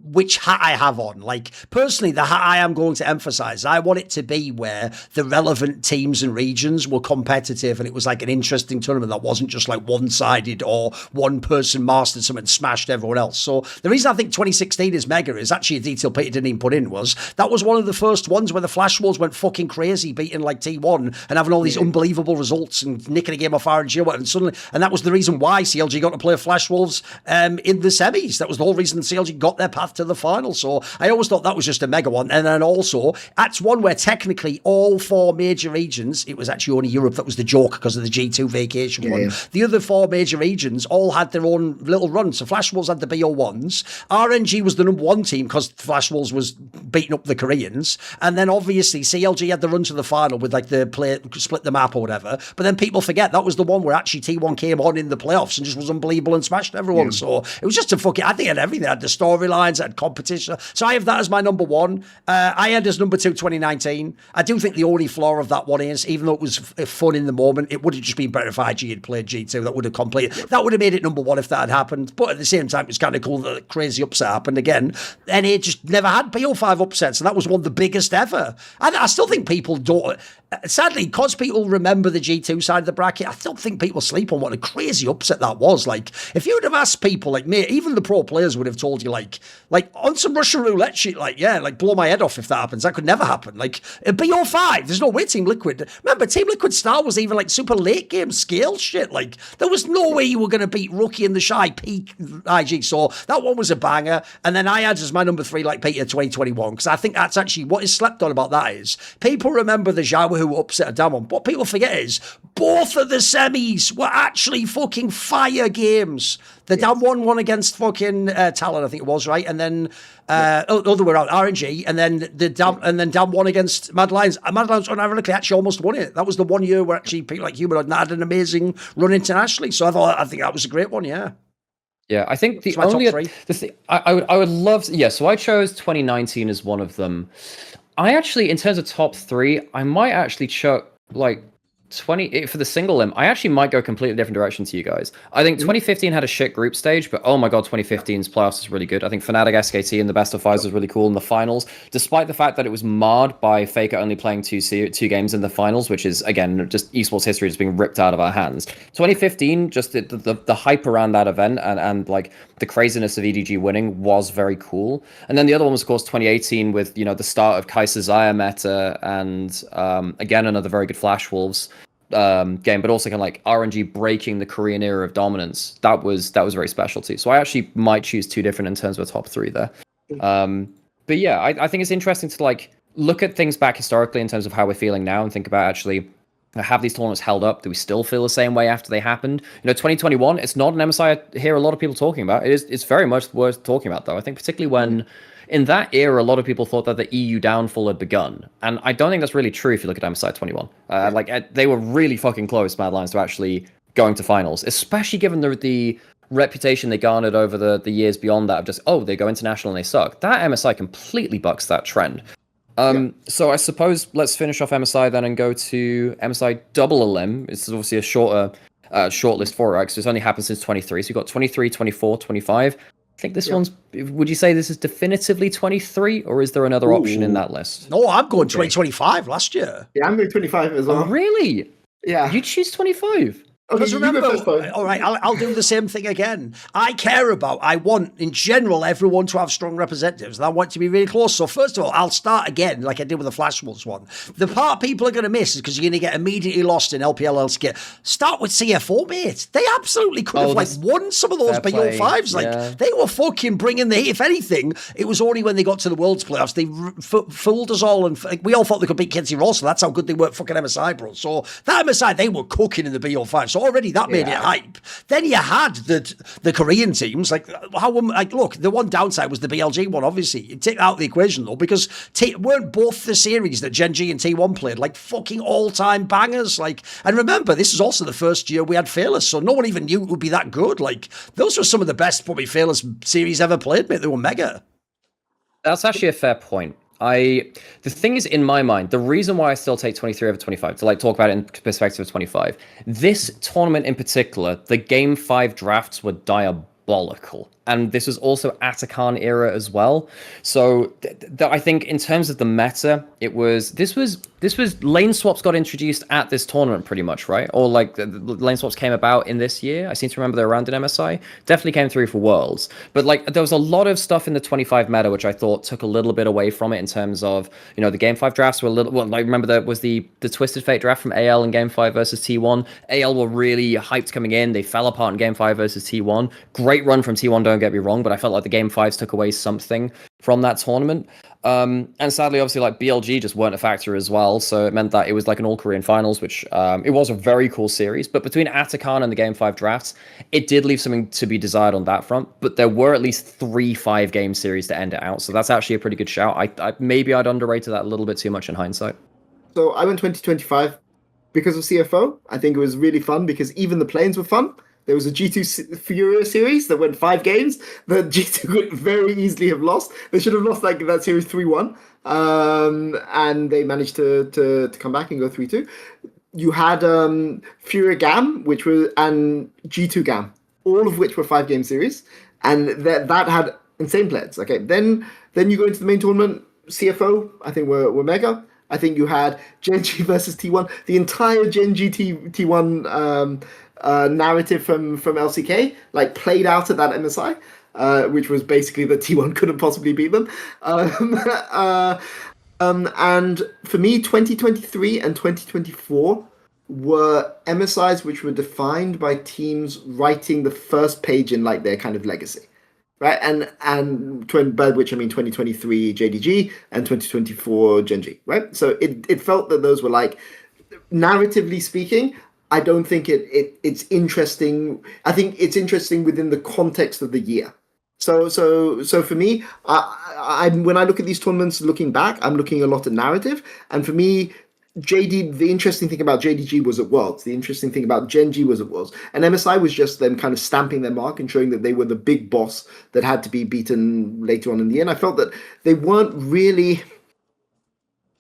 which hat I have on. Like personally, the hat I am going to emphasize, I want it to be where the relevant teams and regions were competitive, and it was like an interesting tournament that wasn't just like one-sided or one person mastered something and smashed everyone else. So the reason I think 2016 is mega is actually a detail Peter didn't even put in was that was one of the first ones where the Flash Wolves went fucking crazy, beating like T1 and having all these unbelievable results and nicking a game off RNG and that was the reason why CLG got to play Flash Wolves in the semis. That was the whole reason CLG got their path to the final. So I always thought that was just a mega one. And then also that's one where technically all 4 major regions, it was actually only Europe that was the joke because of the G2 vacation one. The other 4 major regions all had their own little run. So Flash Wolves had the BO1s. RNG was the number 1 team because because Flash Wolves was beating up the Koreans. And then obviously CLG had the run to the final with like the play, split the map or whatever. But then people forget that was the one where actually T1 came on in the playoffs and just was unbelievable and smashed everyone. Yeah. So it was just a fucking, I think it had everything. It had the storylines, it had competition. So I have that as my number one. I had as number two 2019. I do think the only flaw of that one is, even though it was fun in the moment, it would have just been better if IG had played G2. That would have completed. That would have made it number one if that had happened. But at the same time, it's kind of cool that the crazy upset happened again. NA just never had BO5 upsets, and that was one of the biggest ever. I still think people don't. Sadly, because people remember the G2 side of the bracket, I still think people sleep on what a crazy upset that was. Like, if you would have asked people like me, even the pro players would have told you, like on some Russian roulette shit, like, yeah, like blow my head off if that happens. That could never happen. Like, BO5, there's no way Team Liquid. Remember, Team Liquid Star was even like super late game scale shit. Like, there was no way you were going to beat Rookie and the Shy peak IG. So that one was a banger. And then I had as my number three, like Peter 2021, because I think that's actually what is slept on about that is people remember the Zhao who upset a Damwon. What people forget is both of the semis were actually fucking fire games. The Damwon one against fucking Talon, I think it was, right? And then other way around, RNG, and then Dam one against Mad Lions. Mad Lions ironically actually almost won it. That was the 1 year where actually people like Humanoid had an amazing run internationally. So I think that was a great one, yeah. Yeah, I think the only the thing I would love to, yeah, so I chose 2019 as one of them. I actually, in terms of top three, I might actually chuck like 20 for the single limb. I actually might go completely different direction to you guys. I think 2015 had a shit group stage, but oh my god, 2015's playoffs was really good. I think Fnatic SKT in the best of fives was really cool in the finals, despite the fact that it was marred by Faker only playing two games in the finals, which is again just esports history just being ripped out of our hands. 2015, just the hype around that event and like the craziness of EDG winning was very cool. And then the other one was of course 2018 with the start of Kai'Sa Xayah meta and again another very good Flash Wolves game, but also kind of like RNG breaking the Korean era of dominance. That was very special too. So I actually might choose two different in terms of a top three there. But yeah, I think it's interesting to like look at things back historically in terms of how we're feeling now and think about actually have these tournaments held up? Do we still feel the same way after they happened? 2021, it's not an MSI I hear a lot of people talking about. It's very much worth talking about though. I think particularly when in that era, a lot of people thought that the EU downfall had begun. And I don't think that's really true if you look at MSI 21. They were really fucking close, Mad Lions, to actually going to finals, especially given the reputation they garnered over the years beyond that of just, they go international and they suck. That MSI completely bucks that trend. So I suppose let's finish off MSI then and go to MSI double elim. It's obviously a shorter shortlist for it, right? So it's only happened since 23. So you've got 23, 24, 25. I think this one's, would you say this is definitively 23 or is there another option in that list? No, I'm going 2025 last year. Yeah, I'm going 25 as well. Oh, really? Yeah. You choose 25? Because remember, all right, I'll do the same thing again. I want, in general, everyone to have strong representatives, and I want it to be really close. So first of all, I'll start again, like I did with the Flash Wolves one. The part people are going to miss is because you're going to get immediately lost in LPL LSK. Start with CFO, mate. They absolutely could have won some of those BO5s. Like, they were fucking bringing the heat. If anything, it was only when they got to the Worlds playoffs, they fooled us all, and we all thought they could beat Kinsey Ross, so that's how good they were fucking MSI, bro. So that MSI, they were cooking in the BO5. So already that made it hype. Then you had the Korean teams. Look, the one downside was the BLG one, obviously. You take that out of the equation, though, because weren't both the series that Gen G and T1 played like fucking all-time bangers? Like, and remember, this is also the first year we had Fearless, so no one even knew it would be that good. Like, those were some of the best, probably, Fearless series ever played, mate. They were mega. That's actually a fair point. The thing is, in my mind, the reason why I still take 23 over 25, to like talk about it in perspective of 25, this tournament in particular, the Game 5 drafts were diabolical. And this was also at a Khan era as well. So I think in terms of the meta, this was lane swaps got introduced at this tournament pretty much, right? Or like the lane swaps came about in this year. I seem to remember they're around in MSI. Definitely came through for Worlds. But like there was a lot of stuff in the 25 meta which I thought took a little bit away from it in terms of, the Game 5 drafts were a little, I remember there was the Twisted Fate draft from AL in Game 5 versus T1. AL were really hyped coming in. They fell apart in Game 5 versus T1. Great run from T1, don't get me wrong, but I felt like the Game 5s took away something from that tournament. And sadly, obviously, like BLG just weren't a factor as well, so it meant that it was like an all-Korean finals, which it was a very cool series. But between Atakan and the Game 5 drafts, it did leave something to be desired on that front. But there were at least 3 5-game series to end it out, so that's actually a pretty good shout. Maybe I'd underrated that a little bit too much in hindsight. So I went 2025 because of CFO. I think it was really fun because even the planes were fun. There was a G2 FURIA series that went 5 games that G2 could very easily have lost. They should have lost that series 3-1. And they managed to come back and go 3-2. You had FURIA GAM, and G2 GAM, all of which were 5-game series. And that had insane players. Okay, then you go into the main tournament. CFO, I think, were mega. I think you had Gen.G versus T1. The entire Gen.G T1 narrative from LCK like played out at that MSI, which was basically that T1 couldn't possibly beat them. And for me, 2023 and 2024 were MSIs which were defined by teams writing the first page in like their kind of legacy. Right, by which I mean 2023 JDG and 2024 Gen.G, right? So it felt that those were like, narratively speaking, I don't think it's interesting. I think it's interesting within the context of the year. So for me, I when I look at these tournaments, looking back, I'm looking a lot at narrative, and for me, the interesting thing about JDG was at Worlds. The interesting thing about Gen.G was at Worlds. And MSI was just them kind of stamping their mark and showing that they were the big boss that had to be beaten later on in the year. And I felt that they weren't really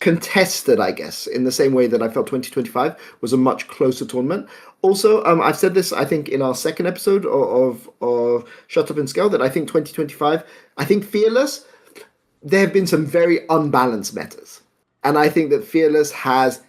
contested, I guess, in the same way that I felt 2025 was a much closer tournament. Also, I've said this, I think, in our second episode of Shut Up and Scale, that I think 2025, I think Fearless, there have been some very unbalanced metas. And I think that Fearless has,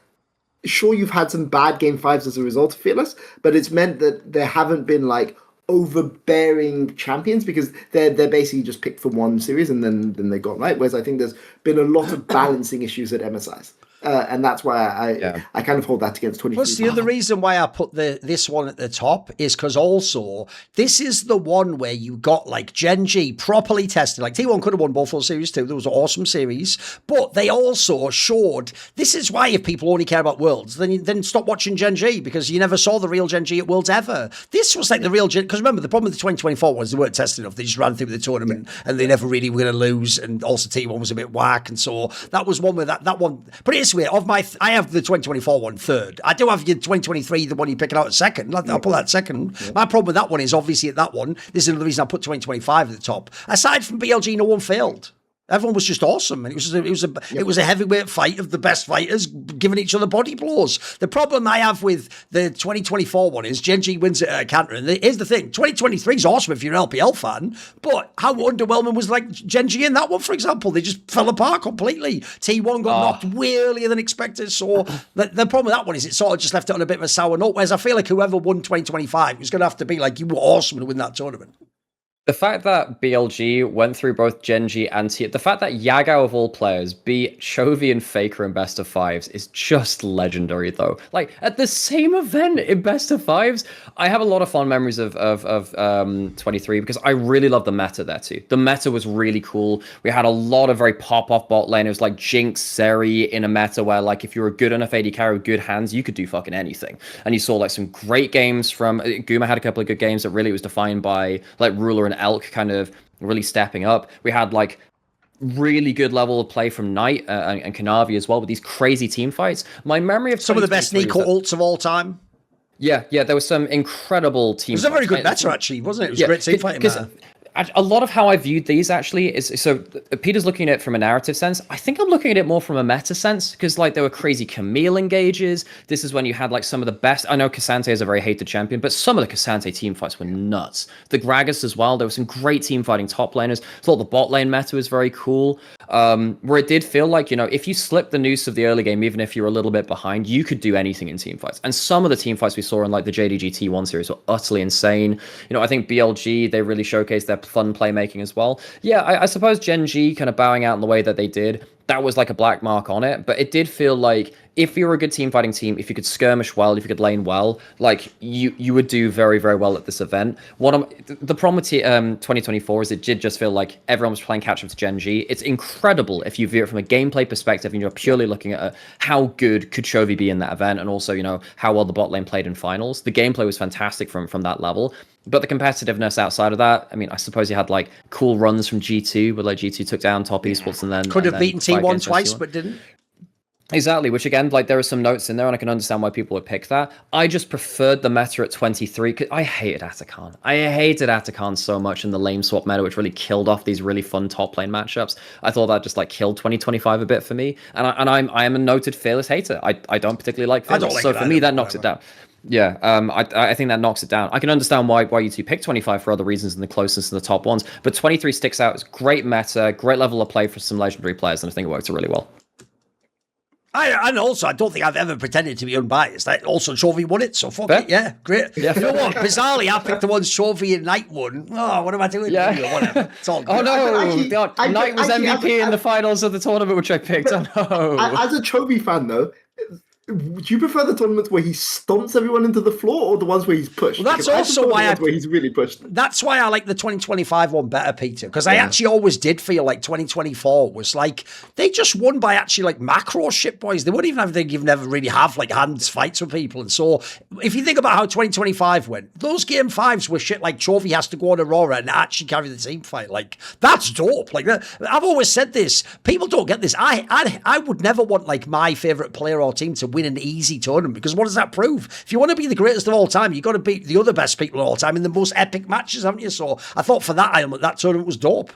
sure, you've had some bad Game 5s as a result of Fearless, but it's meant that there haven't been like overbearing champions because they're basically just picked for one series and then they got right. Whereas I think there's been a lot of balancing issues at MSIs. And that's why I kind of hold that against 23. Plus, the other reason why I put this one at the top is because also this is the one where you got like Gen.G properly tested. Like T1 could have won both those series too. There was an awesome series, but they also showed this is why if people only care about Worlds, then stop watching Gen.G because you never saw the real Gen.G at Worlds ever. This was like the real Gen. Because remember, the problem with the 2024 was they weren't tested enough. They just ran through the tournament and they never really were going to lose. And also T1 was a bit whack, and so that was one where that one. But it's weird. I have the 2024 one third. I do have your 2023, the one you're picking out at second. I'll put that second. Yeah. My problem with that one is obviously at that one. This is another reason I put 2025 at the top. Aside from BLG, no one failed. Everyone was just awesome. And it was a heavyweight fight of the best fighters giving each other body blows. The problem I have with the 2024 one is Gen.G wins it at a canter. And here's the thing, 2023 is awesome if you're an LPL fan, but how underwhelming was like Gen.G in that one, for example? They just fell apart completely. T1 got knocked way earlier than expected. So the problem with that one is it sort of just left it on a bit of a sour note, whereas I feel like whoever won 2025 was going to have to be like, you were awesome to win that tournament. The fact that BLG went through both Gen.G and the fact that Yagao of all players beat Chovy and Faker in best of fives is just legendary, though. Like at the same event in best of fives, I have a lot of fond memories of 23 because I really love the meta there too. The meta was really cool. We had a lot of very pop-off bot lane. It was like Jinx, Seri in a meta where like if you were a good enough AD carry with good hands, you could do fucking anything. And you saw like some great games from Guma had a couple of good games that really was defined by like Ruler and Elk kind of really stepping up. We had like really good level of play from Knight and Kanavi as well with these crazy team fights. My memory of some of the best Nico ults of all time. Yeah, there was some incredible team. It was a very good meta actually, wasn't it? It was a great team fighting meta. A lot of how I viewed these actually is, so Peter's looking at it from a narrative sense. I think I'm looking at it more from a meta sense because like there were crazy Camille engages. This is when you had like some of the best. I know Cassante is a very hated champion, but some of the Cassante team fights were nuts. The Gragas as well. There was some great team fighting top laners. I thought the bot lane meta was very cool. Where it did feel like, you know, if you slip the noose of the early game, even if you're a little bit behind, you could do anything in team fights. And some of the team fights we saw in like the JDG T1 series were utterly insane. You know, I think BLG, they really showcased their fun playmaking as well. Yeah, I suppose Gen.G kind of bowing out in the way that they did, that was like a black mark on it, but it did feel like if you're a good team fighting team, if you could skirmish well, if you could lane well, like you would do very, very well at this event. The problem with 2024 is it did just feel like everyone was playing catch up to Gen G. It's incredible if you view it from a gameplay perspective and you're purely looking at how good could Chovy be in that event, and also, you know, how well the bot lane played in finals. The gameplay was fantastic from that level. But the competitiveness outside of that, I mean, I suppose you had like cool runs from G2, where like G2 took down top esports and then could have beaten T1 against twice, T1. but didn't. Exactly, which again, like there are some notes in there, and I can understand why people would pick that. I just preferred the meta at 23, because I hated Atakan. I hated Atakan so much in the lane swap meta, which really killed off these really fun top lane matchups. I thought that just like killed 2025 a bit for me, and I am a noted Fearless hater. I don't particularly like Fearless, so for me that knocks it down. Yeah, I think that knocks it down. I can understand why you two pick 25 for other reasons than the closeness to the top ones, but 23 sticks out. It's great meta, great level of play for some legendary players, and I think it worked really well. And also, I don't think I've ever pretended to be unbiased. Also, Chovy won it, so fuck it. Yeah, great. Yeah. You know what? Bizarrely, I picked the ones Chovy and Knight won. Oh, what am I doing? Yeah. Whatever. It's all good. Oh no, Knight was MVP in the finals of the tournament, which I picked. Oh no. As a Chovy fan, though, do you prefer the tournaments where he stomps everyone into the floor, or the ones where he's pushed? Well, that's also why where he's really pushed. That's why I like the 2025 one better, Peter, because I actually always did feel like 2024 was like they just won by actually like macro shit, boys. They wouldn't even have you've never really have like hands fights with people, and so if you think about how 2025 went, those game fives were shit like Chovy has to go on Aurora and actually carry the team fight. Like that's dope. Like I've always said this. People don't get this. I would never want like my favorite player or team to win an easy tournament, because what does that prove? If you want to be the greatest of all time, you've got to beat the other best people of all time in the most epic matches, haven't you? So I thought for that element, that tournament was dope.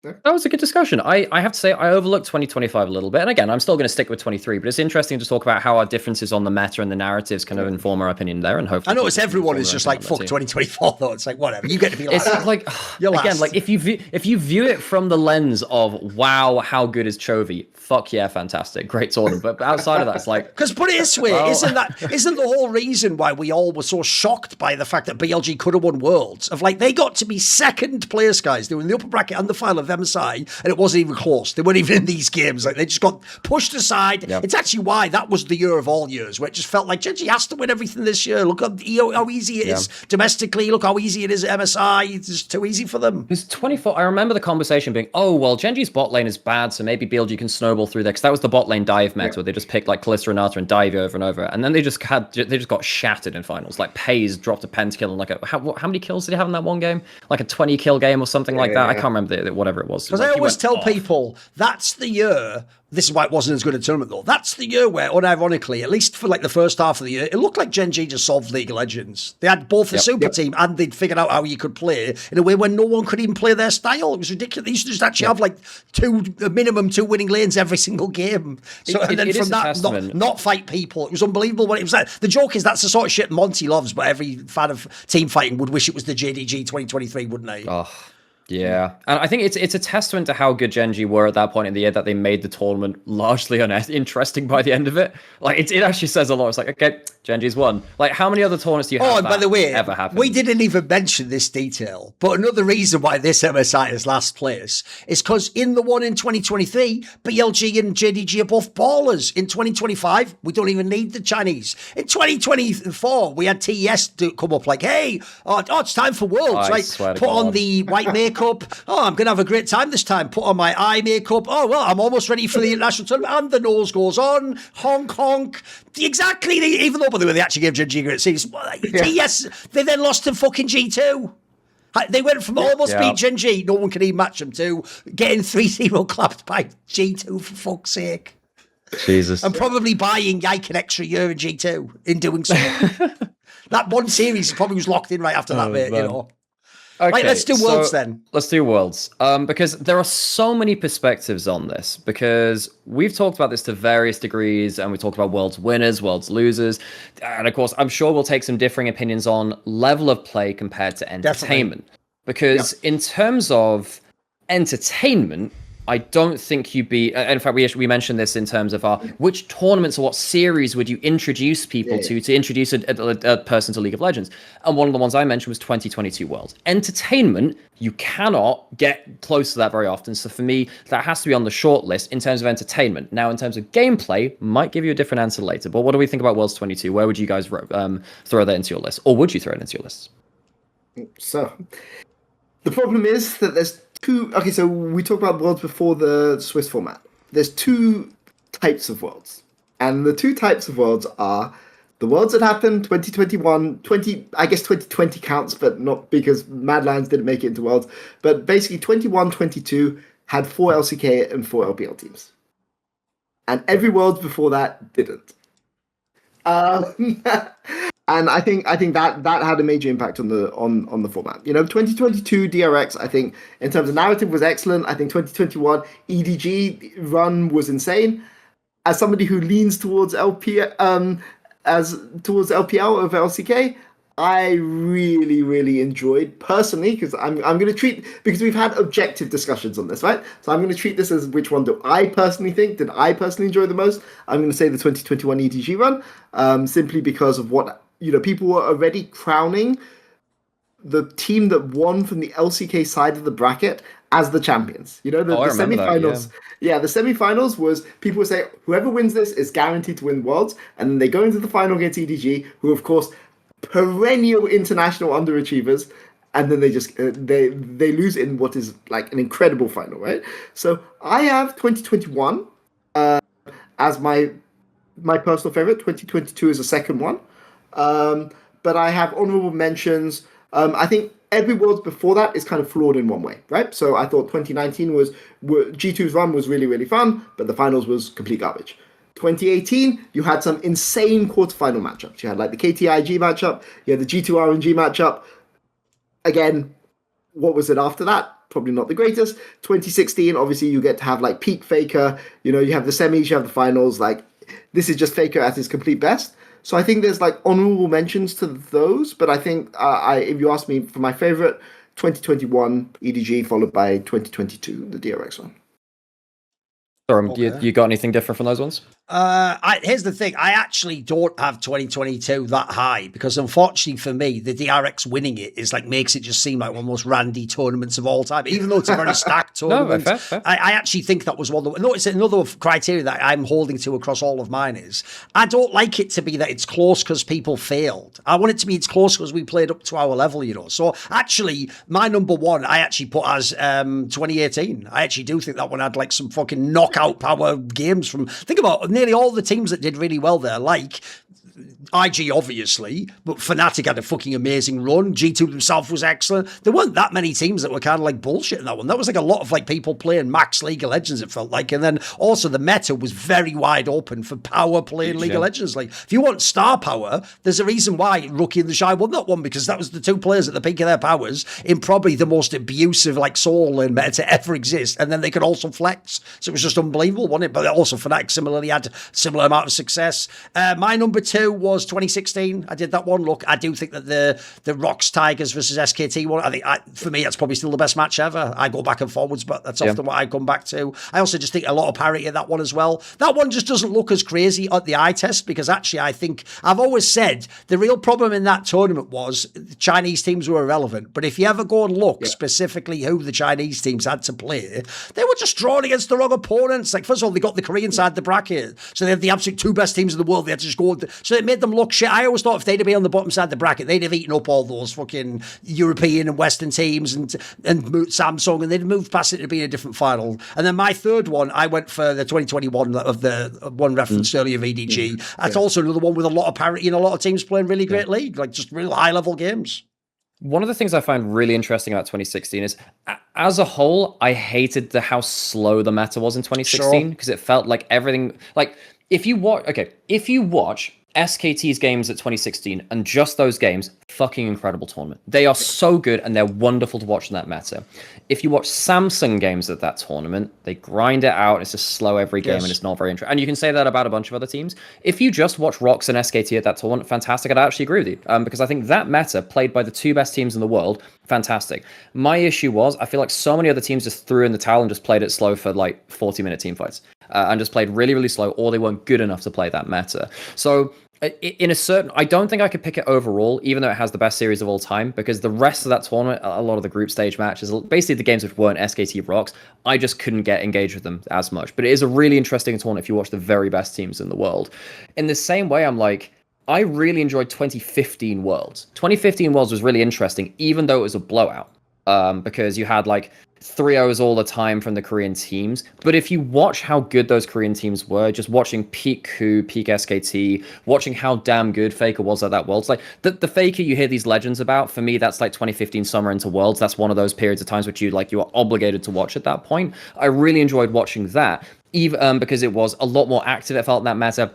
That was a good discussion. I have to say, I overlooked 2025 a little bit. And again, I'm still going to stick with 23, but it's interesting to talk about how our differences on the meta and the narratives kind of inform our opinion there. And hopefully, I notice everyone is just like, fuck 2024, though. It's like, whatever. You get to be last. It's like, You're again, last. like if you view it from the lens of, wow, how good is Chovy? Fuck yeah, fantastic. Great tournament. But outside of that, it's like... Because put it this way, isn't the whole reason why we all were so shocked by the fact that BLG could have won Worlds? Of like, they got to be second place, guys. They were in the upper bracket and the final of MSI, and it wasn't even close. They weren't even in these games. Like, they just got pushed aside. Yep. It's actually why that was the year of all years, where it just felt like Genji has to win everything this year. Look how easy it is domestically. Look how easy it is at MSI. It's just too easy for them. It was 24. I remember the conversation being, oh, well, Genji's bot lane is bad, so maybe BLG can snowball through there, because that was the bot lane dive meta where they just picked like Kalista Renata and dive over and over, and then they just got shattered in finals. Like Pays dropped a pentakill and like how many kills did he have in that one game? Like a 20 kill game or something like that. I can't remember whatever it was. Because like, I always tell people that's the year. This is why it wasn't as good a tournament, though. That's the year where, unironically, at least for like the first half of the year, it looked like Gen G just solved League of Legends. They had both the super team and they'd figured out how you could play in a way where no one could even play their style. It was ridiculous. They used to just actually have like minimum two winning lanes every single game. So and then from that, not fight people. It was unbelievable. What it was like. The joke is that's the sort of shit Monty loves, but every fan of team fighting would wish it was the JDG 2023, wouldn't they? Oh. Yeah, and I think it's a testament to how good Gen G were at that point in the year that they made the tournament largely uninteresting by the end of it. Like, it actually says a lot. It's like, okay, Gen G's won. Like, how many other tournaments do you have and by the way, ever happen? We didn't even mention this detail, but another reason why this MSI is last place is because in the one in 2023, BLG and JDG are both ballers. In 2025, we don't even need the Chinese. In 2024, we had TES come up like, hey, it's time for Worlds, right? Put on the white makeup. Oh, I'm going to have a great time this time. Put on my eye makeup. Oh, well, I'm almost ready for the international tournament. And the nose goes on. Honk, honk. Exactly. Even though, by the way, they actually gave Gen G a great season. Yes, they then lost to fucking G2. They went from almost beat Gen G, no one can even match them, to getting 3-0 clapped by G2, for fuck's sake. Jesus. And probably buying Yike an extra year in G2 in doing so. That one series probably was locked in right after that, mate, you know. Okay, right, let's do Worlds then. Let's do Worlds. Because there are so many perspectives on this, because we've talked about this to various degrees, and we talked about Worlds winners, Worlds losers. And of course, I'm sure we'll take some differing opinions on level of play compared to entertainment. Definitely. Because in terms of entertainment, I don't think you'd be. In fact, we mentioned this in terms of which tournaments or what series would you introduce people to introduce a person to League of Legends. And one of the ones I mentioned was 2022 Worlds. Entertainment, you cannot get close to that very often. So for me, that has to be on the short list in terms of entertainment. Now, in terms of gameplay, might give you a different answer later. But what do we think about Worlds 22? Where would you guys throw that into your list, or would you throw it into your list? So, the problem is that there's two. Okay, so we talked about worlds before the Swiss format. There's two types of worlds, and the two types of worlds are the worlds that happened 2021, I guess 2020 counts, but not because Mad Lions didn't make it into worlds. But basically, 21, 22 had 4 LCK and 4 LPL teams, and every world before that didn't. And I think that had a major impact on the format. 2022 DRX, I think in terms of narrative was excellent. I think 2021 EDG run was insane. As somebody who leans towards LPL over LCK, I really, really enjoyed personally, because I'm going to treat, because we've had objective discussions on this, right? So I'm going to treat this as which one do I personally think, did I personally enjoy the most? I'm going to say the 2021 EDG run, simply because of what, people were already crowning the team that won from the LCK side of the bracket as the champions. The semifinals. The semifinals was, people would say, whoever wins this is guaranteed to win Worlds, and then they go into the final against EDG, who of course perennial international underachievers, and then they just they lose in what is like an incredible final, right? So I have 2021 as my personal favorite. 2022 is the second one, but I have honorable mentions. I think every Worlds before that is kind of flawed in one way, right? So I thought 2019 was G2's run was really, really fun, but the finals was complete garbage. 2018, you had some insane quarterfinal matchups. You had like the KTIG matchup, you had the G2 RNG matchup. Again, what was it after that? Probably not the greatest. 2016, obviously you get to have like peak Faker. You have the semis, you have the finals. Like, this is just Faker at his complete best. So I think there's like honorable mentions to those, but I think if you ask me for my favorite, 2021 EDG followed by 2022, the DRX one. Thorin, you got anything different from those ones? Here's the thing. I actually don't have 2022 that high, because unfortunately for me, the DRX winning it is like makes it just seem like one of the most randy tournaments of all time, even though it's a very stacked tournament. No, fair. I actually think that was one of the... No, it's another criteria that I'm holding to across all of mine is I don't like it to be that it's close because people failed. I want it to be it's close because we played up to our level, So actually, my number one, I actually put as 2018. I actually do think that one had like some fucking knockout power games from... Think about nearly all the teams that did really well there, like IG obviously, but Fnatic had a fucking amazing run. G2 themselves was excellent. There weren't that many teams that were kind of like bullshit in that one. That was like a lot of like people playing max League of Legends, it felt like. And then also the meta was very wide open for power playing League of Legends. Like, if you want star power, there's a reason why Rookie and the Shy won that one, because that was the two players at the peak of their powers in probably the most abusive like soul lane meta to ever exist. And then they could also flex. So it was just unbelievable, wasn't it? But also Fnatic similarly had similar amount of success. My number two was 2016. I did that one. Look, I do think that the Rocks Tigers versus SKT one, I think for me that's probably still the best match ever. I go back and forwards, but that's often what I come back to. I also just think a lot of parity in that one as well. That one just doesn't look as crazy at the eye test, because actually I think I've always said the real problem in that tournament was the Chinese teams were irrelevant. But if you ever go and look specifically who the Chinese teams had to play, they were just drawn against the wrong opponents. Like, first of all, they got the Korean side of the bracket, so they had the absolute two best teams in the world. They had to just go, so it made them look shit. I always thought if they'd have been on the bottom side of the bracket, they'd have eaten up all those fucking European and Western teams and Samsung, and they'd moved past it to be a different final. And then my third one, I went for the 2021 of the one referenced earlier of EDG. That's also another one with a lot of parity and a lot of teams playing really great league, like just real high level games. One of the things I find really interesting about 2016 is, as a whole, I hated how slow the meta was in 2016, because it felt like everything, like if you watch SKT's games at 2016 and just those games, fucking incredible tournament. They are so good and they're wonderful to watch in that meta. If you watch Samsung games at that tournament, they grind it out. It's just slow every game and it's not very interesting. And you can say that about a bunch of other teams. If you just watch Rox and SKT at that tournament, fantastic. I'd actually agree with you because I think that meta played by the two best teams in the world, fantastic. My issue was I feel like so many other teams just threw in the towel and just played it slow for like 40-minute team fights and just played really, really slow, or they weren't good enough to play that meta. So in a certain, I don't think I could pick it overall, even though it has the best series of all time, because the rest of that tournament, a lot of the group stage matches, basically the games which weren't SKT Rocks, I just couldn't get engaged with them as much. But it is a really interesting tournament if you watch the very best teams in the world. In the same way, I'm like, I really enjoyed 2015 Worlds. 2015 Worlds was really interesting, even though it was a blowout, because you had like 3-0s all the time from the Korean teams. But if you watch how good those Korean teams were, just watching peak Ku, peak SKT, watching how damn good Faker was at that Worlds, like the Faker you hear these legends about, for me, that's like 2015 summer into Worlds. That's one of those periods of times which you are obligated to watch at that point. I really enjoyed watching that, even because it was a lot more active, it felt, in that meta.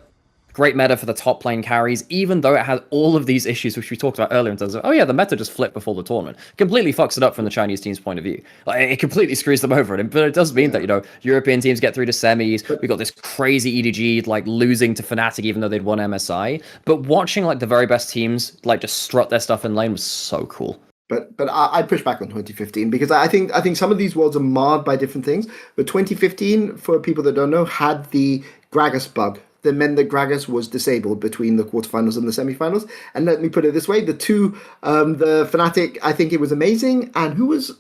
Great meta for the top lane carries, even though it had all of these issues, which we talked about earlier in terms of, oh yeah, the meta just flipped before the tournament. Completely fucks it up from the Chinese team's point of view. Like, it completely screws them over. But it does mean that, European teams get through to semis. We got this crazy EDG, like, losing to Fnatic, even though they'd won MSI. But watching, like, the very best teams, like, just strut their stuff in lane was so cool. But I push back on 2015 because I think some of these worlds are marred by different things. But 2015, for people that don't know, had the Gragas bug that meant that Gragas was disabled between the quarterfinals and the semifinals. And let me put it this way: the the Fnatic, I think it was Amazing, and who was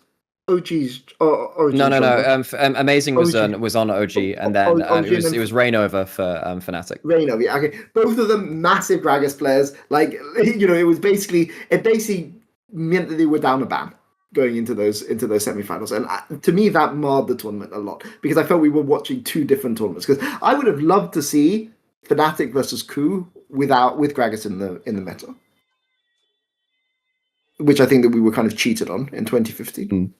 OG's? No. Amazing was on OG, and then it was Rainover for Fnatic. Rainover, yeah, okay. Both of them massive Gragas players. Like, it basically meant that they were down a ban going into those semifinals, and to me that marred the tournament a lot because I felt we were watching two different tournaments. Because I would have loved to see Fnatic versus Ku with Gragas in the meta, which I think that we were kind of cheated on in 2015. And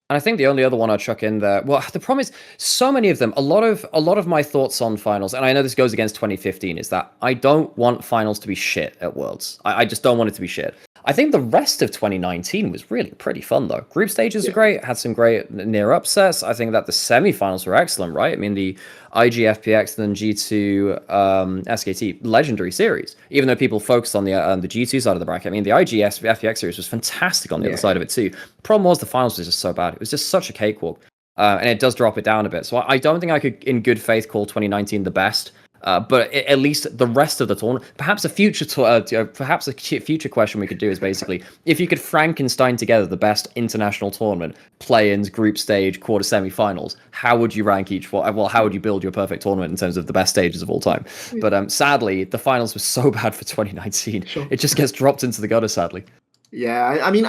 I think the only other one I'd chuck in there, well, the problem is so many of them, a lot of my thoughts on finals, and I know this goes against 2015, is that I don't want finals to be shit at Worlds. I just don't want it to be shit. I think the rest of 2019 was really pretty fun, though. Group stages are great, had some great near upsets. I think that the semifinals were excellent, right? I mean, the IG FPX and then G2 SKT legendary series. Even though people focused on the G2 side of the bracket, I mean, the IG FPX series was fantastic on the other side of it too. Problem was the finals was just so bad. It was just such a cakewalk, and it does drop it down a bit. So I don't think I could, in good faith, call 2019 the best. But at least the rest of the tournament, perhaps a future question we could do is basically, if you could Frankenstein together the best international tournament, play-ins, group stage, quarter semi-finals, how would you rank each one? Well, how would you build your perfect tournament in terms of the best stages of all time? But sadly, the finals was so bad for 2019. Sure. It just gets dropped into the gutter, sadly. Yeah, I mean,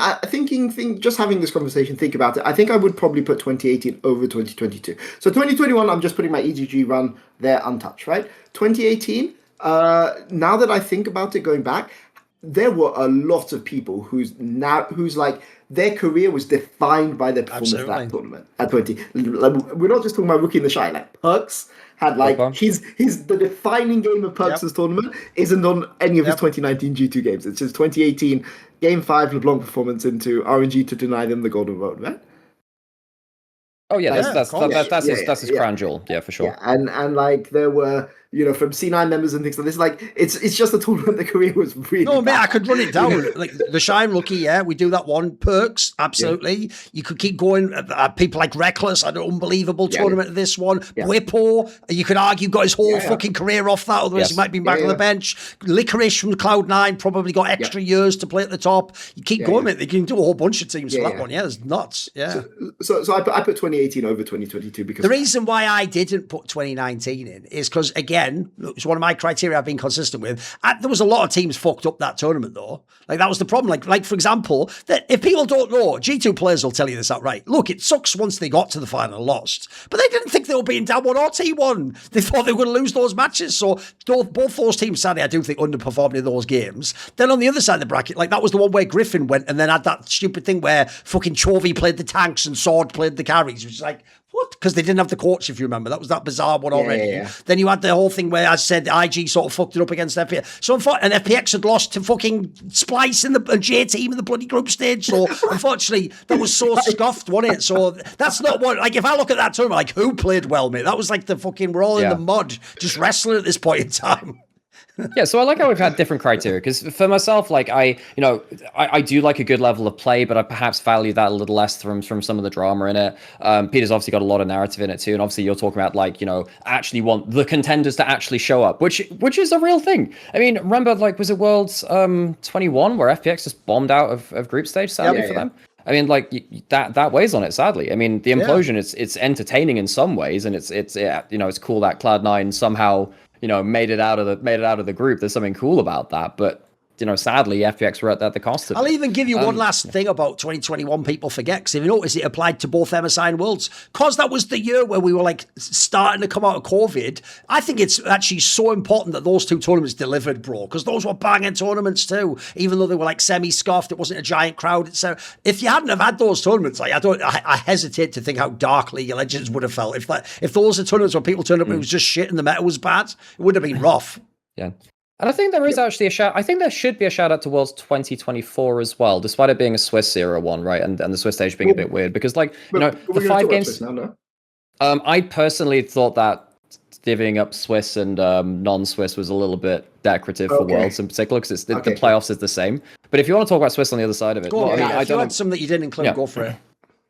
just having this conversation, think about it. I think I would probably put 2018 over 2022. So 2021, I'm just putting my EGG run there untouched, right? 2018, now that I think about it going back, there were a lot of people who's like their career was defined by their performance at that tournament at 20. We're not just talking about Rookie in the Shy, like Perks had like the defining game of Perks' tournament isn't on any of his 2019 G2 games. It's just 2018 Game 5 LeBlanc performance into RNG to deny them the golden vote, right? Oh yeah, that's his crown jewel, yeah, for sure. Yeah, and like there were, from C9 members and things like this, like it's just a tournament. The career was really bad. Mate, I could run it down. Like the Shine Rookie, yeah, we do that one. Perks, absolutely. Yeah. You could keep going. People like Reckless had an unbelievable tournament of this one. Yeah. Whippo, you could argue, got his whole fucking career off that, otherwise he might be back on the bench. Licorice from Cloud9 probably got extra years to play at the top. You keep going, mate. They can do a whole bunch of teams for that one. Yeah, it's nuts. Yeah. So I put 2018 over 2022 because the reason why I didn't put 2019 in is because, again, it's one of my criteria I've been consistent with. There was a lot of teams fucked up that tournament, though. Like, that was the problem. Like for example, that if people don't know, G2 players will tell you this outright. Look, it sucks once they got to the final and lost. But they didn't think they were being down 1 or T1. They thought they were going to lose those matches. So both those teams, sadly, I do think underperformed in those games. Then on the other side of the bracket, like that was the one where Griffin went and then had that stupid thing where fucking Chovy played the tanks and Sword played the carries, which is like, What? Because they didn't have the courts, if you remember. That was that bizarre one already. Yeah. Then you had the whole thing where I said IG sort of fucked it up against FPX. So and FPX had lost to fucking Splice and J Team in the bloody group stage. So unfortunately, that was so scuffed, wasn't it? So that's not what, like, if I look at that tournament, like, who played well, mate? That was like the fucking, we're all in the mud, just wrestling at this point in time. Yeah, so I like how we've had different criteria, because for myself, like, I do like a good level of play, but I perhaps value that a little less from some of the drama in it. Peter's obviously got a lot of narrative in it too, and obviously you're talking about, like, actually want the contenders to actually show up, which is a real thing. I mean, remember, like, was it Worlds 21 where FPX just bombed out of group stage, sadly for them? I mean, like, that weighs on it, sadly. I mean, the implosion, it's entertaining in some ways, and it's cool that Cloud9 somehow made it out of the group. There's something cool about that, but sadly, FPX were at the cost of it. I'll even give you one last thing about 2021 people forget, because if you notice, it applied to both MSI and Worlds. Because that was the year where we were, like, starting to come out of COVID, I think it's actually so important that those two tournaments delivered, bro, because those were banging tournaments too, even though they were, like, semi-scuffed, it wasn't a giant crowd. So if you hadn't have had those tournaments, like, I hesitate to think how dark League of Legends would have felt. If those are tournaments where people turned up and it was just shit and the meta was bad, it would have been rough. Yeah. And I think there is actually I think there should be a shout out to Worlds 2024 as well, despite it being a Swiss era one, right? And the Swiss stage being a bit weird, because, like, the 5 games. I personally thought that divvying up Swiss and non-Swiss was a little bit decorative for Worlds in particular, because the playoffs is the same. But if you want to talk about Swiss on the other side of it, if you had some that you didn't include, go for it.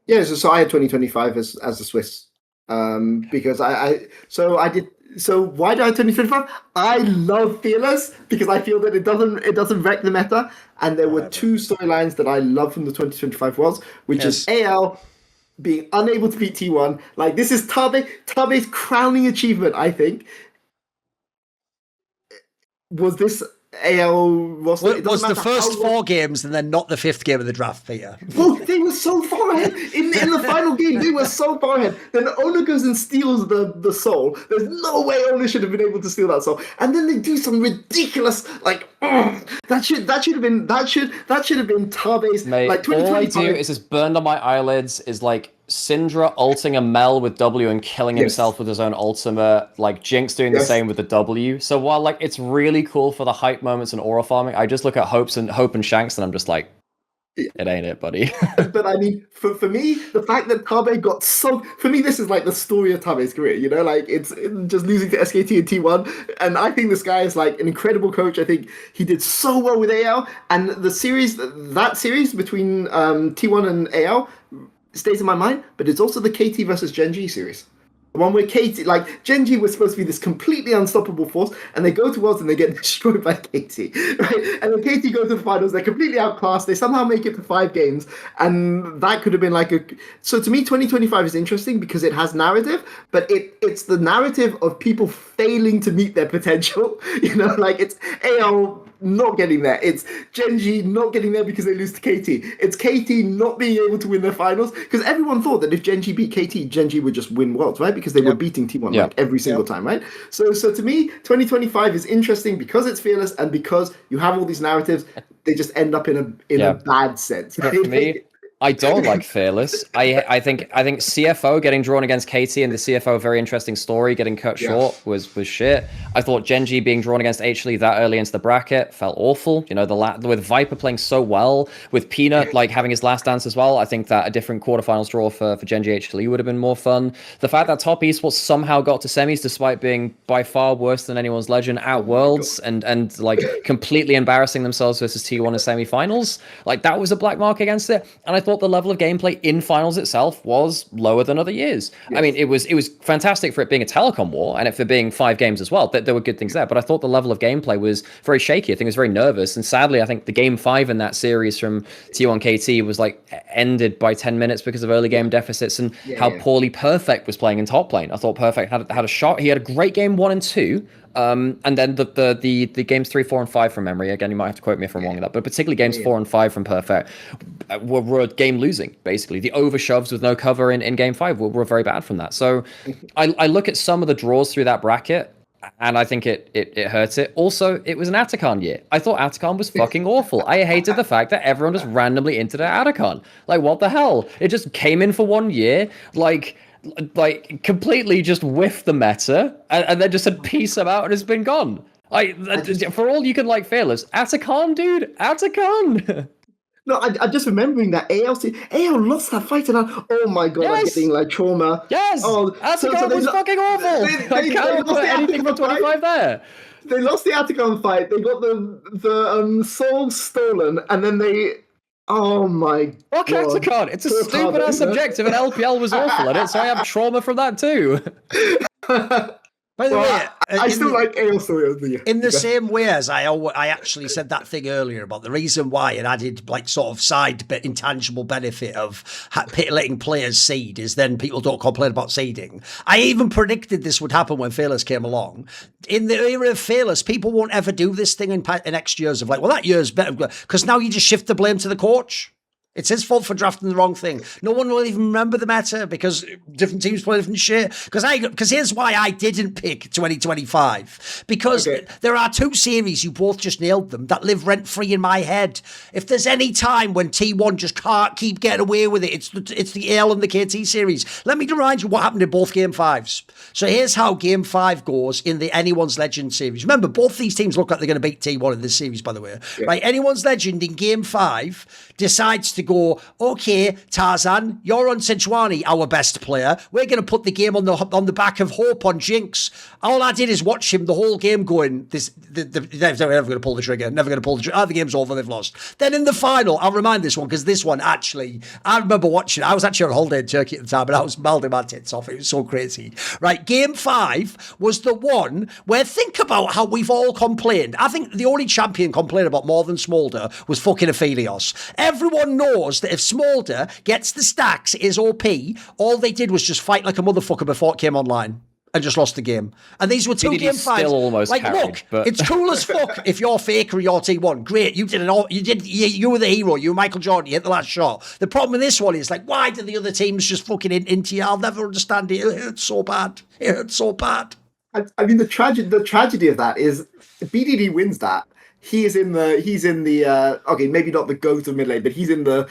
Yeah, so I had 2025 as the Swiss, because I did. So why do I have 2025? I love Fearless because I feel that it doesn't wreck the meta. And there were 2 storylines that I love from the 2025 Worlds, which is AL being unable to beat T1. Like, this is Tabe's crowning achievement, I think. Was this AL was the first 4 games and then not the 5th game of the draft, Peter? Well, they were so far ahead in the final game. They were so far ahead. Then Ona goes and steals the soul. There's no way Ona should have been able to steal that soul. And then they do some ridiculous, like, that should have been Tabe's. Mate, like, all I do is just burned on my eyelids is, like, Syndra ulting a Mel with W and killing himself with his own ultimate, like Jinx doing the same with the W. So while, like, it's really cool for the hype moments and aura farming, I just look at Hope and Shanks and I'm just like, it ain't it, buddy. But I mean, for me, the fact that Tabe got for me, this is like the story of Tabe's career, like, it's just losing to SKT and T1. And I think this guy is, like, an incredible coach. I think he did so well with AL, and that series between T1 and AL stays in my mind, but it's also the KT versus Gen G series. The one where KT, like, Gen G was supposed to be this completely unstoppable force, and they go to Worlds and they get destroyed by KT, right? And then KT go to the finals, they're completely outclassed, they somehow make it to 5 games, and that could have been like so to me, 2025 is interesting because it has narrative, but it's the narrative of people failing to meet their potential, like, it's AL not getting there. It's Gen G not getting there because they lose to KT. It's KT not being able to win their finals, because everyone thought that if Gen G beat KT, Gen G would just win Worlds, right? Because they were beating T1 like every single time, right? So to me, 2025 is interesting because it's Fearless and because you have all these narratives. They just end up in a bad sense. But for me, I don't like Fearless. I think CFO getting drawn against KT and the CFO very interesting story getting cut short was shit. I thought Gen G being drawn against H-Lee that early into the bracket felt awful. With Viper playing so well, with Peanut like having his last dance as well. I think that a different quarterfinals draw for Gen G H-Lee would have been more fun. The fact that Top Esports somehow got to semis despite being by far worse than anyone's legend at Worlds and like completely embarrassing themselves versus T1 in semifinals, like, that was a black mark against it. And I thought the level of gameplay in finals itself was lower than other years. Yes. I mean, it was fantastic for it being a telecom war and it for being 5 games as well. There were good things there, but I thought the level of gameplay was very shaky. I think it was very nervous, and sadly, I think the game 5 in that series from T1 KT was like ended by 10 minutes because of early game deficits and how poorly Perfect was playing in top lane. I thought Perfect had a shot. He had a great game 1 and 2. And then the games 3, 4, and 5 from memory, again, you might have to quote me if I'm wrong with that, but particularly games 4 and 5 from Perfect were game losing, basically. The overshoves with no cover in game 5 were very bad from that. So I look at some of the draws through that bracket, and I think it hurts it. Also, it was an Atacon year. I thought Atacon was fucking awful. I hated the fact that everyone just randomly into their Atacon. Like, what the hell? It just came in for 1 year. Like, like completely just whiffed the meta and then just said peace I'm out and it's been gone. For all you can like Fearless, Atakan, dude, Atakan. No, I'm just remembering that AL lost that fight, and oh my god, I'm getting like trauma. Yes, Atakan was fucking awful. I can't put anything from 25 there. They lost the Atakan fight. They got the soul stolen, and then they. Oh my god! Atakan, it's a stupid ass objective, and LPL was awful at it, so I have trauma from that too. By the way, I still like AL story. In the same way as I actually said that thing earlier about the reason why it added like sort of side but intangible benefit of letting players seed is then people don't complain about seeding. I even predicted this would happen when Fearless came along. In the era of Fearless, people won't ever do this thing in next years of like, well, that year's better because now you just shift the blame to the coach. It's his fault for drafting the wrong thing. No one will even remember the meta because different teams play different shit. Because here's why I didn't pick 2025. Because there are two series, you both just nailed them, that live rent-free in my head. If there's any time when T1 just can't keep getting away with it, it's the AL and the KT series. Let me remind you what happened in both Game 5s. So here's how Game 5 goes in the Anyone's Legend series. Remember, both these teams look like they're going to beat T1 in this series, by the way. Yeah. Right? Anyone's Legend in Game 5 decides to go, okay, Tarzan, you're on Sejuani, our best player. We're going to put the game on the back of Hope on Jinx. All I did is watch him the whole game going, they're never going to pull the trigger, never going to pull the trigger. Oh, the game's over, they've lost. Then in the final, I'll remind this one, because this one actually, I remember watching, I was actually on holiday in Turkey at the time, and I was melding my tits off. It was so crazy. Right, Game 5 was the one where, think about how we've all complained. I think the only champion complained about more than Smolder was fucking Aphelios. Everyone knows that if Smolder gets the stacks, is OP, all they did was just fight like a motherfucker before it came online and just lost the game. And these were two Game 5s. Still almost like, carried, look, but... it's cool as fuck if you're Faker or you're T1. Great, you did it all. You were the hero. You were Michael Jordan. You hit the last shot. The problem with this one is like, why did the other teams just fucking into you? I'll never understand it. It hurts so bad. It hurts so bad. I mean, the tragedy of that is BDD wins that. He's in the okay, maybe not the GOAT of mid lane, but he's in the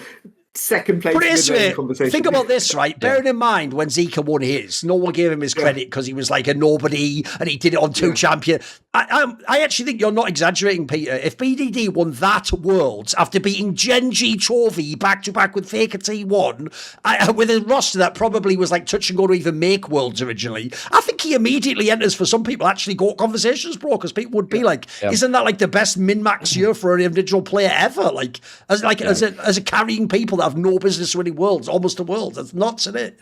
second place mid lane conversation. Think about this, right? Bearing in mind when Zika won his, no one gave him his credit because he was like a nobody and he did it on two champion. I actually think you're not exaggerating, Peter. If BDD won that Worlds after beating Genji Chovy back to back with Faker T1, with a roster that probably was like touch and go to even make Worlds originally, I think he immediately enters for some people actually GOAT conversations, bro, because people would be like, isn't that like the best min-max year for an individual player ever? Like as a carrying people that have no business winning Worlds, almost a Worlds. That's nuts, isn't it?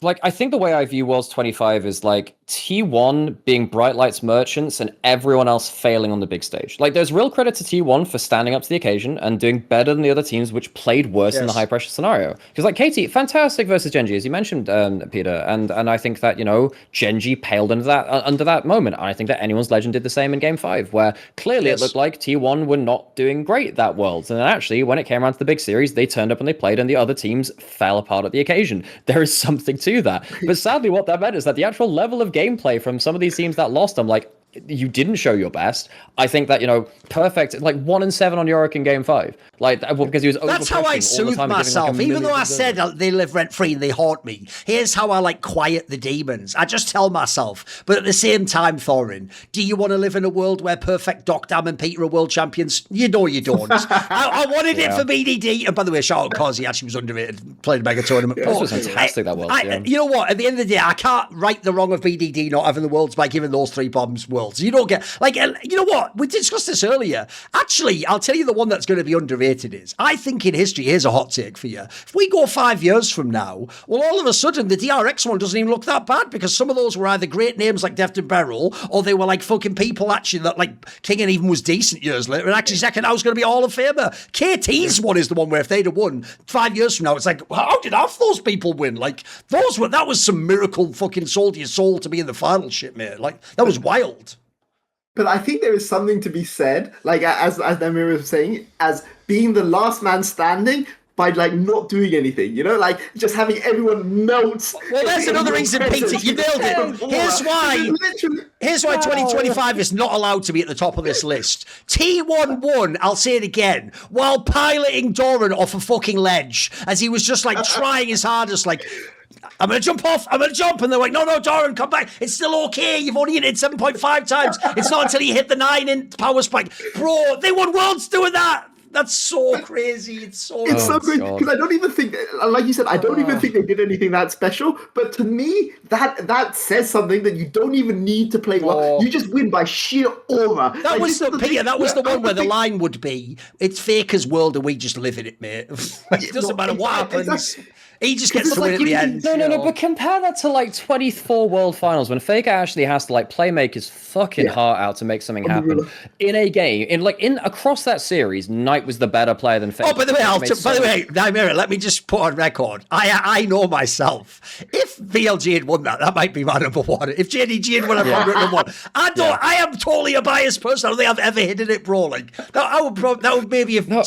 Like, I think the way I view Worlds 25 is like T1 being Bright Lights merchants and everyone else failing on the big stage. Like, there's real credit to T1 for standing up to the occasion and doing better than the other teams which played worse in the high pressure scenario. Because like KT, fantastic versus Genji, as you mentioned, Peter, and I think that, you know, Genji paled under that moment. I think that Anyone's Legend did the same in Game 5, where clearly it looked like T1 were not doing great that Worlds. And then actually, when it came around to the big series, they turned up and they played, and the other teams fell apart at the occasion. There is something to that. But sadly, what that meant is that the actual level of gameplay from some of these teams that lost, I'm like, you didn't show your best. I think that, you know, Perfect, like 1-7 on Yorick in Game 5. Like, because he was that's how I soothe myself. Even though I said they live rent free and they haunt me, here's how I like quiet the demons. I just tell myself, but at the same time, Thorin, do you want to live in a world where Perfect, Docdam, and Peter are world champions? You know you don't. I wanted it for BDD. And by the way, shout out Cause, he actually was underrated, played Mega Tournament. This was fantastic, that world. You know what? At the end of the day, I can't right the wrong of BDD not having the worlds by giving those three bombs worlds. You don't get, like, you know what? We discussed this earlier. Actually, I'll tell you the one that's going to be underrated is, I think in history, here's a hot take for you. If we go 5 years from now, well, all of a sudden, the DRX one doesn't even look that bad because some of those were either great names like Deft and Beryl, or they were like fucking people actually that like King and even was decent years later. And actually, second, I was going to be Hall of Famer. KT's one is the one where if they'd have won 5 years from now, it's like, how did half those people win? Like, that was some miracle fucking sold your soul to be in the final shit, mate. Like, that was wild. But I think there is something to be said, like as Nymaera was saying, as being the last man standing, by like not doing anything, you know, like just having everyone melt. Well, there's another reason, Peter. You nailed it. Here's why 2025 is not allowed to be at the top of this list. T1 won, I'll say it again, while piloting Thorin off a fucking ledge as he was just like trying his hardest, like, I'm going to jump off. I'm going to jump. And they're like, no, Thorin, come back. It's still okay. You've only hit it 7.5 times. It's not until you hit the 9 in power spike. Bro, they won worlds doing that. That's so crazy. It's so great because I don't even think, like you said, I don't even think they did anything that special. But to me, that says something that you don't even need to play well. You just win by sheer aura. That was the one where the line would be, it's Faker's world and we just live in it, mate. It doesn't matter what happens. Exactly. He just gets to win at the end. No, but compare that to like 24 World Finals when Faker actually has to like make his fucking heart out to make something happen in a game. Across that series, Knight was the better player than Faker. Oh, by the way, Nymaera, let me just put on record. I know myself. If VLG had won that might be my number one. If JDG had won, number one. I am totally a biased person. I don't think I've ever hidden it, bro. Like that would maybe have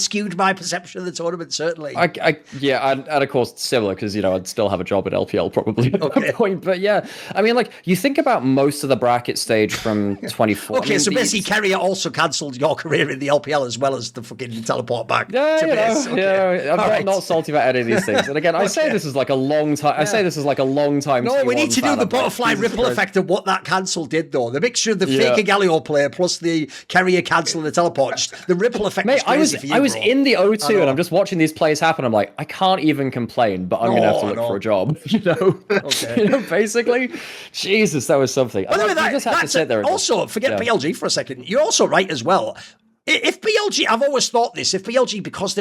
skewed my perception of the tournament. Certainly. Of course, similar because I'd still have a job at LPL probably at that point. But yeah, I mean, like you think about most of the bracket stage from 24. Okay, so basically, Carrier also cancelled your career in the LPL as well as the fucking teleport back. I'm not salty about any of these things. And again, I say this is like a long time. I say this is like a long time. No, we need to do the butterfly ripple effect of what that cancel did, though. The mixture of the fake Galio player plus the Carrier cancel and the teleport. Just the ripple effect. Mate, I was in the O2 and I'm just watching these plays happen. I'm like, I can't even complain, but I'm going to have to look for a job, basically. Jesus, that was something. You just have to sit there. Also, forget BLG for a second. You're also right as well. If BLG, I've always thought this, if BLG, because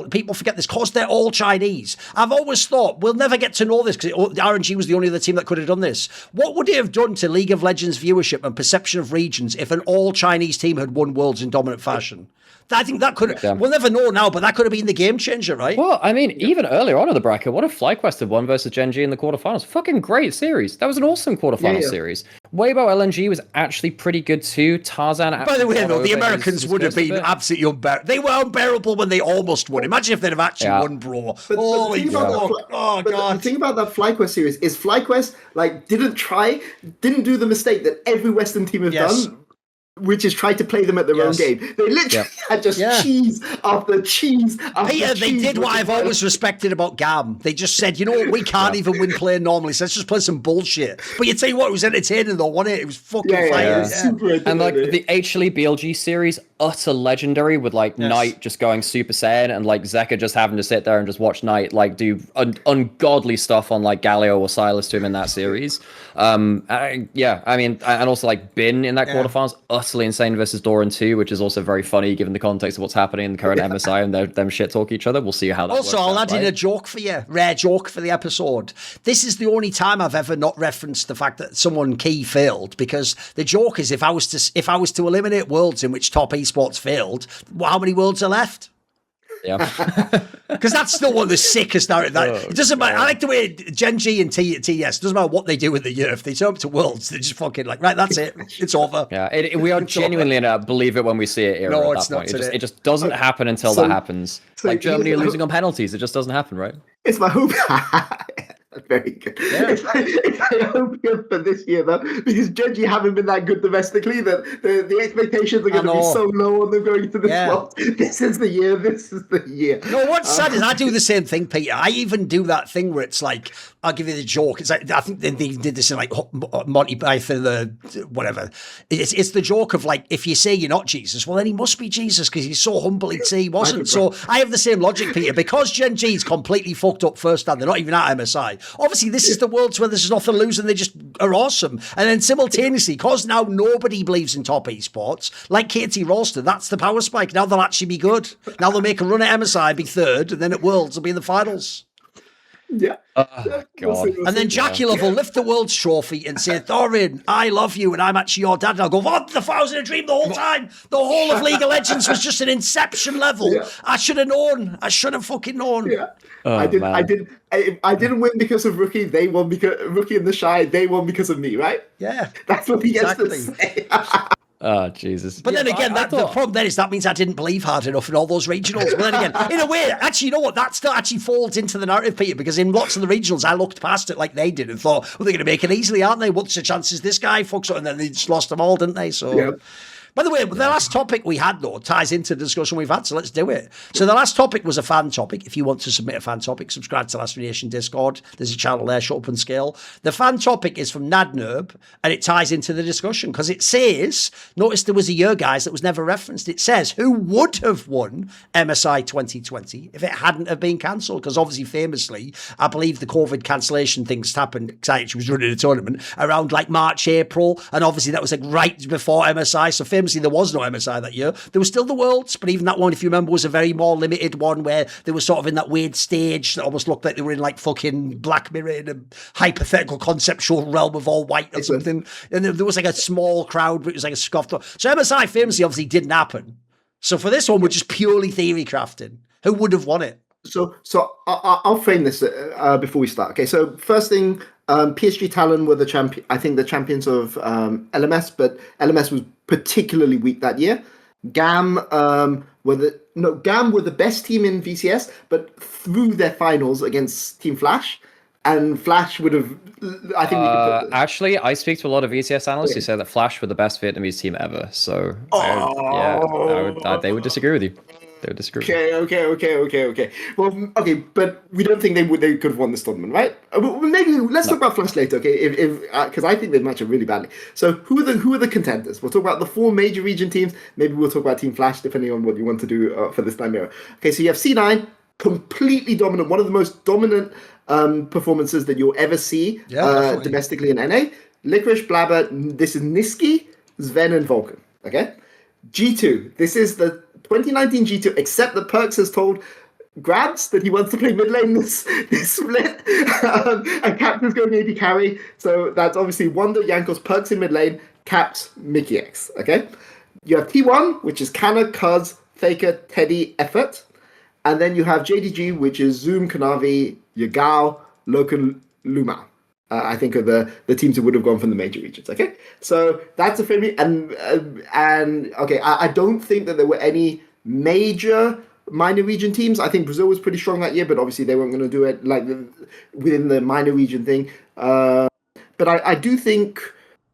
people forget this, because they're all Chinese, I've always thought, we'll never get to know this, because RNG was the only other team that could have done this. What would it have done to League of Legends viewership and perception of regions if an all-Chinese team had won Worlds in dominant fashion? I think that could have, we'll never know now, but that could have been the game changer, right? Well, I mean, even earlier on in the bracket, what if FlyQuest had won versus Gen G in the quarterfinals? Fucking great series. That was an awesome quarterfinal series. Weibo LNG was actually pretty good too. Tarzan. By the way, though, the Americans would have been absolutely unbearable. They were unbearable when they almost won. Imagine if they'd have actually won, bro. The thing about that FlyQuest series is FlyQuest didn't do the mistake that every Western team have done. Which is try to play them at their own game. They literally had just cheese after cheese after Peter, cheese. they did what I've always respected about GAM. They just said, you know what, we can't even win playing normally, so let's just play some bullshit. But you tell you what, it was entertaining though, wasn't it? It was fucking fire. And like the HLE BLG series, utter legendary with like Knight just going Super Saiyan and like Zeka just having to sit there and just watch Knight like do ungodly stuff on like Galio or Silas to him in that series. I mean, and also like Bin in that quarterfinals, utterly insane versus Doran 2, which is also very funny given the context of what's happening in the current MSI and them shit talk each other. We'll see how that also, works I'll add in a joke for you, rare joke for the episode. This is the only time I've ever not referenced the fact that someone key failed, because the joke is if I was to eliminate worlds in which top esports failed, how many worlds are left? Yeah, because that's still one of the sickest. It doesn't matter. I like the way Gen G and TS. Doesn't matter what they do in the year. If they turn up to Worlds, they're just fucking like, right, that's it. It's over. Yeah, we are genuinely in a believe it when we see it era. No, at it's that point. not. It just doesn't happen until that happens. Like Germany are losing on penalties. It just doesn't happen, right? It's my hope. Very good. Yeah. It's my hope for this year, though, because Gen G haven't been that good domestically. That the expectations are going to be so low on them going to this world. This is the year. No, what's sad is I do the same thing, Peter. I even do that thing where it's like, I'll give you the joke. It's like, I think they did this in like Monty Python, whatever. It's the joke of like, if you say you're not Jesus, well then he must be Jesus because he's so humble he'd say he wasn't. So I have the same logic, Peter. Because Gen G's completely fucked up first time, they're not even at MSI. Obviously, this is the worlds where there's nothing to lose and they just are awesome. And then simultaneously, because now nobody believes in top esports, like KT Rolster, that's the power spike. Now they'll actually be good. Now they'll make a run at MSI, be third, and then at Worlds they'll be in the finals. Yeah. God. And then Jackulov will lift the World's trophy and say, Thorin, I love you and I'm actually your dad. And I'll go, what? The Thousand a Dream the whole time? The whole of League of Legends was just an inception level. Yeah. I should have known. I should have fucking known. Yeah. I didn't win because of Rookie. They won because Rookie and the Shy. They won because of me, right? Yeah. That's what he gets to say. Oh, Jesus. But Yeah, then again, I the thought- problem then is that means I didn't believe hard enough in all those regionals. But then again, in a way, actually, you know what? That still actually falls into the narrative, Peter, because in lots of the regionals, I looked past it like they did and thought, well, they're going to make it easily, aren't they? What's the chances this guy fucks up? And then they just lost them all, didn't they? So. Yeah. By the way, the last topic we had, though, ties into the discussion we've had, so let's do it. So the last topic was a fan topic. If you want to submit a fan topic, subscribe to Last Nation Discord. There's a channel there, Shut Up and Scale. The fan topic is from Nadnerb, and it ties into the discussion, because it says, notice there was a year, guys, that was never referenced. It says, who would have won MSI 2020 if it hadn't have been cancelled? Because obviously, famously, I believe the COVID cancellation things happened, because I actually was running a tournament, around like March, April, and obviously that was like right before MSI, so famously there was no MSI that year. There was still the Worlds, but even that one, if you remember, was a very more limited one where they were sort of in that weird stage that almost looked like they were in like fucking Black Mirror in a hypothetical conceptual realm of all white or something. And there was like a small crowd, but it was like a scoffed up. So MSI famously obviously didn't happen. So for this one, we're just purely theory crafting. Who would have won it? So I'll frame this before we start. Okay, so first thing, PSG Talon were the champion. I think the champions of LMS, but LMS was particularly weak that year. GAM were the best team in VCS, but through their finals against Team Flash, and Flash would have. I think we could put actually, I speak to a lot of VCS analysts who say that Flash were the best Vietnamese team ever. So they would disagree with you. They would disagree. Okay. Well, okay, but we don't think they could have won this tournament, right? Maybe let's talk about Flash later, okay? If because I think they match up really badly. So who are the contenders? We'll talk about the 4 major region teams. Maybe we'll talk about Team Flash, depending on what you want to do for this Nymaera. Okay, so you have C9, completely dominant, one of the most dominant performances that you'll ever see domestically in NA. Licorice, Blabber, this is Niski, Sven, and Vulcan. Okay, G2. This is the 2019 G2, except that Perks has told Grabs that he wants to play mid lane this split, and Captain's going AD carry. So that's obviously Wonder, Yankos, Perks in mid lane, Caps, Mickey X. Okay, you have T1, which is Canna, Cuz, Faker, Teddy, Effort, and then you have JDG, which is Zoom, Kanavi, Yagao, Loken, Luma. I think are the teams who would have gone from the major regions. Okay, so that's a family, and okay, I don't think that there were any major minor region teams. I think Brazil was pretty strong that year, but obviously they weren't going to do it like within the minor region thing. But I do think,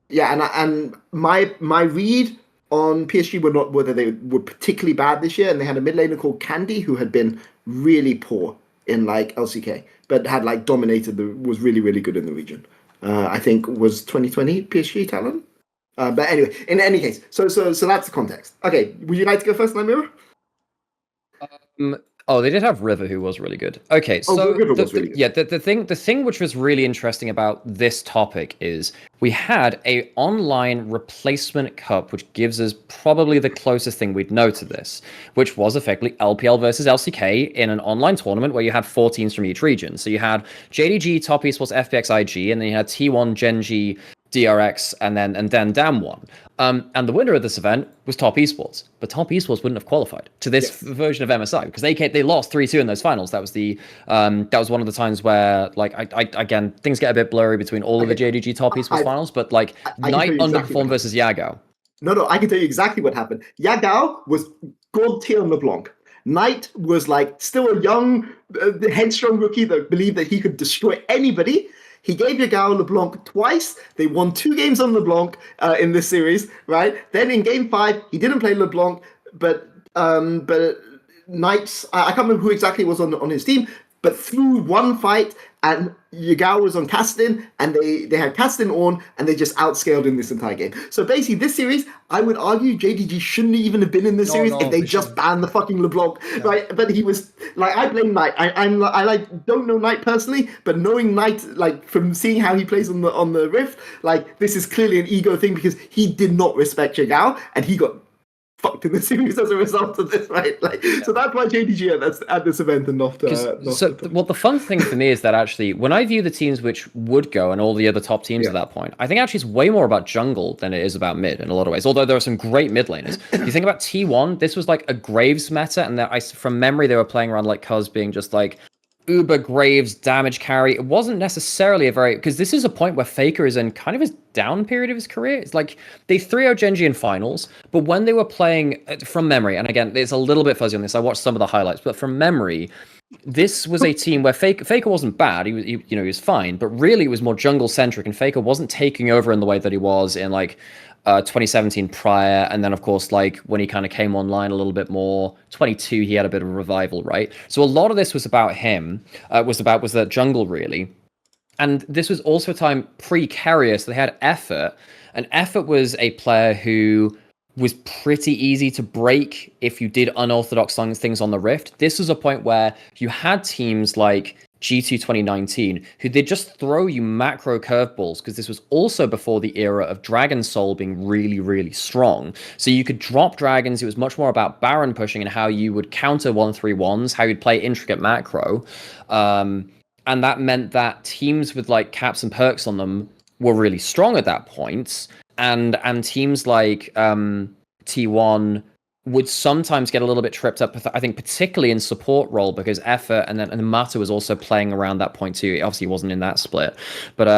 yeah, and my read on PSG were not whether they were particularly bad this year, and they had a mid laner called Candy who had been really poor in like LCK, but had like dominated was really, really good in the region. I think was 2020 PSG talent. But anyway, in any case, so that's the context. Okay, would you like to go first, Nymaera? They did have River, who was really good. Okay, so River was really good. Yeah, the thing which was really interesting about this topic is we had a online replacement cup, which gives us probably the closest thing we'd know to this, which was effectively LPL versus LCK in an online tournament where you had 4 teams from each region. So you had JDG, Top Esports, FPX, IG, and then you had T1, Genji, DRX, and then Damwon. And the winner of this event was Top Esports, but Top Esports wouldn't have qualified to this version of MSI because they lost 3-2 in those finals. That was one of the times where like I again things get a bit blurry between all of the JDG Top Esports finals, but like Knight underperformed versus Yagao. No, I can tell you exactly what happened. Yagao was god tier on LeBlanc. Knight was like still a young, headstrong rookie that believed that he could destroy anybody. He gave Yagao LeBlanc twice. They won 2 games on LeBlanc in this series, right? Then in game 5, he didn't play LeBlanc, but Knights, I can't remember who exactly was on his team, but through one fight, and Yagao was on Castin, and they had Castin on, and they just outscaled in this entire game. So basically, this series, I would argue JDG shouldn't even have been in this series if they just banned the fucking LeBlanc, right? But he was like, I blame Knight. I like don't know Knight personally, but knowing Knight, like from seeing how he plays on the Rift, like this is clearly an ego thing because he did not respect Yagao, and he got fucked in the series as a result of this, right? Like, so that's why JDG at this event and not. Well, the fun thing for me is that actually, when I view the teams which would go and all the other top teams at that point, I think actually it's way more about jungle than it is about mid in a lot of ways. Although there are some great mid laners. If you think about T1, this was like a Graves meta, and from memory they were playing around like Cuz being just like Uber Graves damage carry. It wasn't necessarily a very, because this is a point where Faker is in kind of his down period of his career. It's like they 3-0 Genji in finals, but when they were playing from memory, and again, it's a little bit fuzzy on this. I watched some of the highlights, but from memory, this was a team where Faker wasn't bad. He was fine, but really it was more jungle centric, and Faker wasn't taking over in the way that he was in like 2017 prior, and then of course like when he kind of came online a little bit more 22, he had a bit of a revival, right? So a lot of this was about him, was the jungle really. And this was also a time pre-Carrier, so they had Effort, and Effort was a player who was pretty easy to break if you did unorthodox things on the Rift. This was a point where you had teams like G2 2019, who did just throw you macro curveballs, because this was also before the era of Dragon Soul being really, really strong. So you could drop dragons. It was much more about Baron pushing and how you would counter 1-3-1s, how you'd play intricate macro. And that meant that teams with like caps and perks on them were really strong at that point. And teams like T1 would sometimes get a little bit tripped up, I think, particularly in support role, because Effort and Mata was also playing around that point too. Obviously, he wasn't in that split, but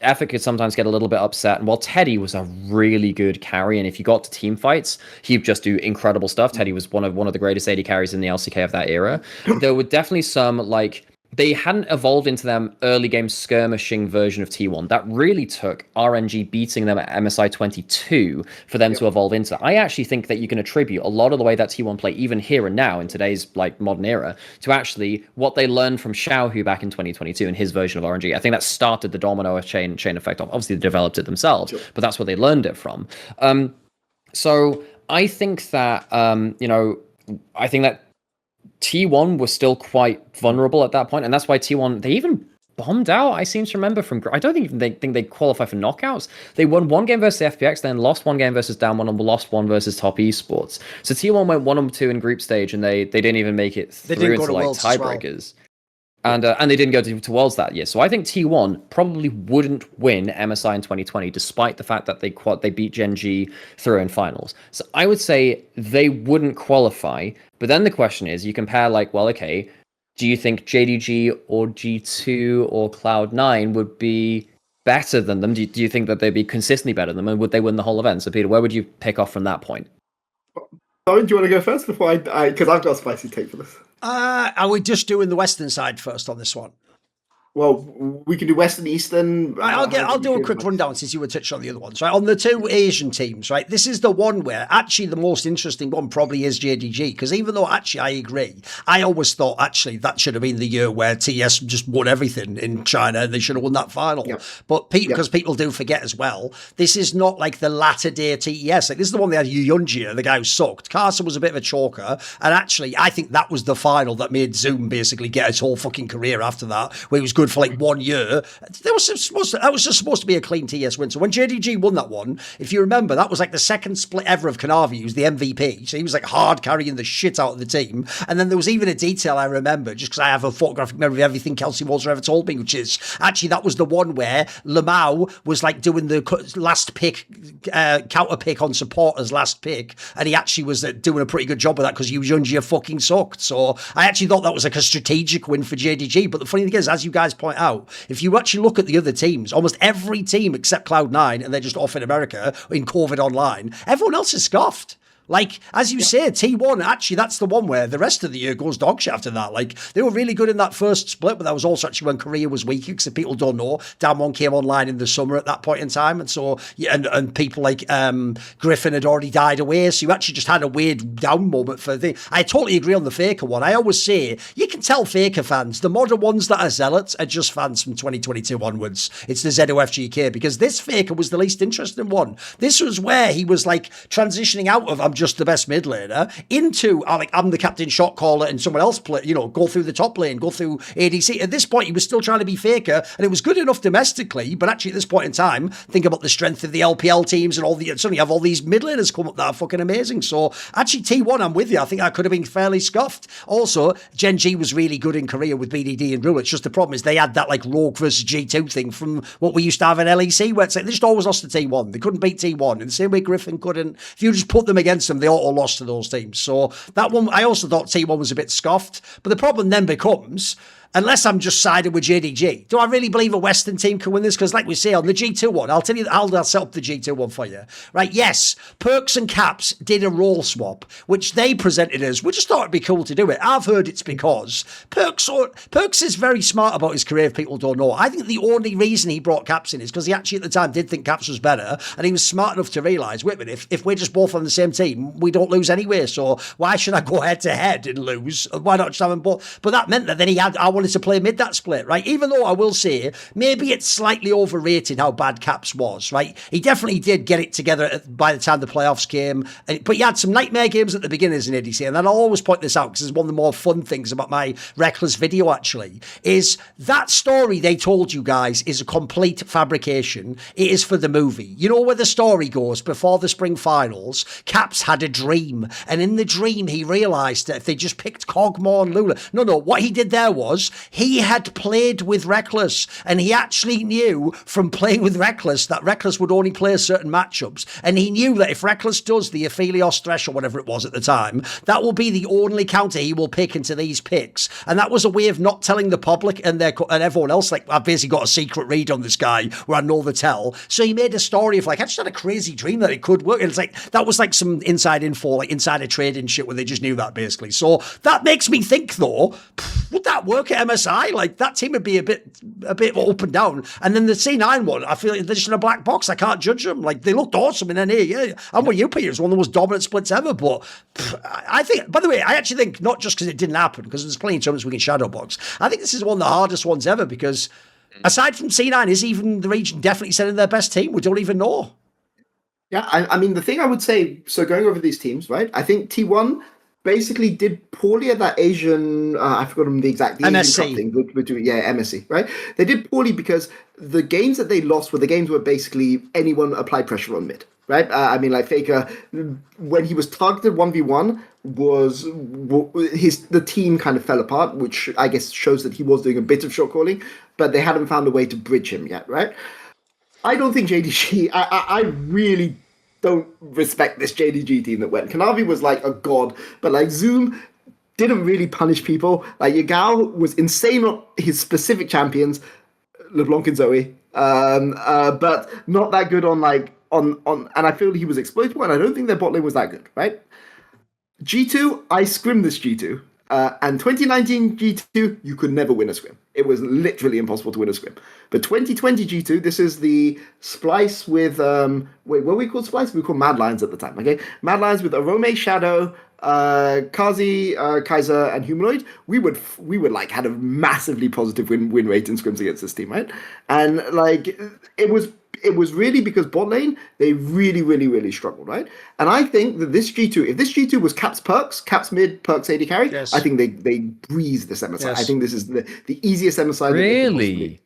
Effort could sometimes get a little bit upset. And while Teddy was a really good carry, and if you got to team fights, he'd just do incredible stuff. Teddy was one of the greatest AD carries in the LCK of that era. There were definitely some like, they hadn't evolved into them early game skirmishing version of T1. That really took RNG beating them at MSI 22 for them to evolve into. I actually think that you can attribute a lot of the way that T1 play, even here and now in today's like modern era, to actually what they learned from Xiaohu back in 2022 and his version of RNG. I think that started the domino chain effect. Obviously, they developed it themselves, but that's where they learned it from. So I think that I think that T1 was still quite vulnerable at that point, and that's why T1, they even bombed out, I seem to remember, from... I don't even think they qualify for knockouts. They won one game versus the FPX, then lost one game versus Down1, and lost one versus Top Esports. So T1 went 1-2 in group stage, and they didn't even make it through into like tiebreakers. And they didn't go to Worlds that year. So I think T1 probably wouldn't win MSI in 2020, despite the fact that they beat Gen G through in finals. So I would say they wouldn't qualify. But then the question is, you compare like, well, okay, do you think JDG or G2 or Cloud9 would be better than them? Do you think that they'd be consistently better than them? And would they win the whole event? So Peter, where would you pick off from that point? Thorin, do you want to go first before I because I've got a spicy take for this. Are we just doing the Western side first on this one? Well, we can do Western, Eastern. Right, I'll do a quick rundown since you were touched on the other ones. Right, on the two Asian teams, right, this is the one where actually the most interesting one probably is JDG, because even though actually I agree, I always thought actually that should have been the year where TS just won everything in China and they should have won that final. Yep. But because people do forget as well, this is not like the latter day TES. Like, this is the one they had Yunjia, the guy who sucked. Carson was a bit of a choker, and actually I think that was the final that made Zoom basically get his whole fucking career after that, where he was good for like 1 year. That was just supposed to be a clean TS win. So when JDG won that one, if you remember, that was like the second split ever of Kanavi. He was the MVP. So he was like hard carrying the shit out of the team. And then there was even a detail I remember, just because I have a photographic memory of everything Kelsey Walter ever told me, which is actually that was the one where Lamau was like doing the last pick, counter pick on supporters last pick. And he actually was doing a pretty good job of that because Yunjia fucking sucked. So I actually thought that was like a strategic win for JDG. But the funny thing is, as you guys point out, if you actually look at the other teams, almost every team except Cloud9, and they're just off in America in COVID online, everyone else is scoffed. Like, as you say, T1, actually, that's the one where the rest of the year goes dog shit after that. Like, they were really good in that first split, but that was also actually when Korea was weak, because people don't know, Damwon came online in the summer at that point in time, and so, and people like Griffin had already died away, so you actually just had a weird down moment for the... I totally agree on the Faker one. I always say, you can tell Faker fans, the modern ones that are zealots are just fans from 2022 onwards. It's the ZOFGK, because this Faker was the least interesting one. This was where he was, like, transitioning out of, I'm just the best mid laner, into like I'm the captain shot caller and someone else play, go through the top lane, go through ADC. At this point, he was still trying to be Faker, and it was good enough domestically, but actually at this point in time, think about the strength of the LPL teams and suddenly you have all these mid laners come up that are fucking amazing. So actually T1, I'm with you. I think that could have been fairly scuffed. Also, Gen G was really good in Korea with BDD and Rule. It's just the problem is they had that like Rogue versus G2 thing from what we used to have in LEC, where it's like they just always lost to T1. They couldn't beat T1 in the same way Griffin couldn't. If you just put them against them, they all lost to those teams. So that one, I also thought T1 was a bit scoffed. But the problem then becomes, Unless I'm just siding with JDG. Do I really believe a Western team can win this? Because like we say on the G2 one, I'll tell you, I'll set up the G2 one for you. Right, yes, Perks and Caps did a role swap, which they presented as, we just thought it'd be cool to do it. I've heard it's because Perks is very smart about his career if people don't know. I think the only reason he brought Caps in is because he actually at the time did think Caps was better, and he was smart enough to realise, wait a minute, if we're just both on the same team, we don't lose anyway, so why should I go head to head and lose? Why not just have them both? But that meant that then I wanted to play mid that split, right? Even though I will say, maybe it's slightly overrated how bad Caps was, right? He definitely did get it together by the time the playoffs came, but he had some nightmare games at the beginning as an ADC, and I'll always point this out because it's one of the more fun things about my Reckless video actually, is that story they told you guys is a complete fabrication. It is for the movie. You know where the story goes before the spring finals, Caps had a dream, and in the dream he realised that if they just picked Cogmore and Lula, no, what he did there was he had played with Reckless, and he actually knew from playing with Reckless that Reckless would only play certain matchups, and he knew that if Reckless does the Aphelios Thresh or whatever it was at the time, that will be the only counter he will pick into these picks, and that was a way of not telling the public and everyone else, like, I've basically got a secret read on this guy where I know the tell. So he made a story of like, I just had a crazy dream that it could work, and it's like, that was like some inside info, like insider trading shit where they just knew that basically. So that makes me think though, would that work at MSI? Like that team would be a bit up and down. And then the C9 one, I feel like they're just in a black box. I can't judge them. Like they looked awesome in NA. Yeah, I'm with you, Peter. It's one of the most dominant splits ever. But I think, by the way, I actually think not just because it didn't happen, because there's plenty of tournaments we can shadow box. I think this is one of the hardest ones ever because aside from C9, is even the region definitely sending their best team? We don't even know. Yeah, I mean, the thing I would say, so going over these teams, right? I think T1 basically did poorly at that Asian, I've forgotten the exact MSC. Asian Cup thing, MSC, right? They did poorly because the games that they lost were the games where basically anyone applied pressure on mid, right? I mean, like Faker, when he was targeted 1v1, the team kind of fell apart, which I guess shows that he was doing a bit of short calling, but they hadn't found a way to bridge him yet, right? I don't think JDG, I really don't respect this JDG team that went. Kanavi was like a god, but like Zoom didn't really punish people. Like Yagao was insane on his specific champions, LeBlanc and Zoe, but not that good on and I feel he was exploitable, and I don't think their bot lane was that good, right? G2, I scrimmed this G2. And 2019 G2, you could never win a scrim. It was literally impossible to win a scrim. But 2020 G2, this is the splice with, what were we called splice? We were called Mad Lions at the time, okay? Mad Lions with Arome, Shadow, Kazi, Kaiser, and Humanoid. We would like had a massively positive win rate in scrims against this team, right? And like, it was really because bot lane, they really struggled, right? And I think that this G2, if this G2 was Caps Perks, Caps mid, Perks AD carry, yes. I think they breeze this MSI. Yes. I think this is the easiest MSI. Really?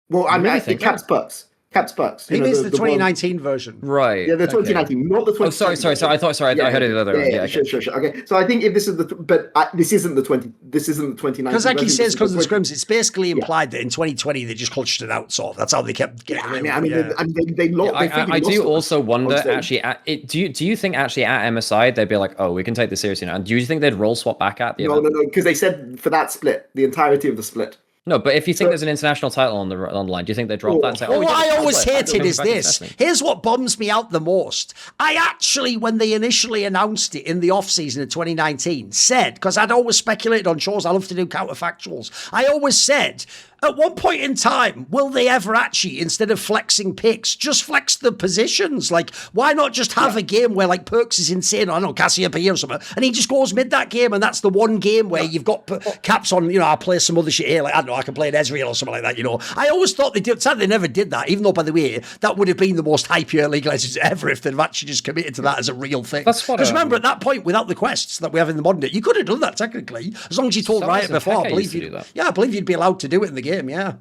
Well, I mean, I think Caps Perks. Caps Perks. He means the 2019 version. Right. Yeah, the 2019, not the 2020. Oh, sorry. I heard it the other way. Yeah, sure. Okay, so I think if this is this isn't the 2019. Because like he says, because of the scrims, it's basically implied that in 2020 they just clutched it out, sort of. That's how they kept getting they lost. I do also wonder, actually, do you think actually at MSI they'd be like, oh, we can take this seriously now? And do you think they'd roll swap back at the event? No, because they said for that split, the entirety of the split. No, but if you think there's an international title on the line, do you think they drop that and say, what I always hated is this. Here's what bums me out the most. I actually, when they initially announced it in the off-season of 2019, said, because I'd always speculated on shows, I love to do counterfactuals, I always said, at one point in time, will they ever actually, instead of flexing picks, just flex the positions? Like, why not just have a game where, like, Perks is insane, I don't know, Cassiopeia or something, and he just goes mid that game, and that's the one game where you've got Caps on, I'll play some other shit here, like, I don't know, I can play an Ezreal or something like that, I always thought they did, sadly they never did that, even though, by the way, that would have been the most hype-year League of Legends ever if they'd have actually just committed to that as a real thing. Because remember, at that point, without the quests that we have in the modern day, you could have done that, technically, as long as you told Riot before, I believe you'd be allowed to do it in the game, yeah.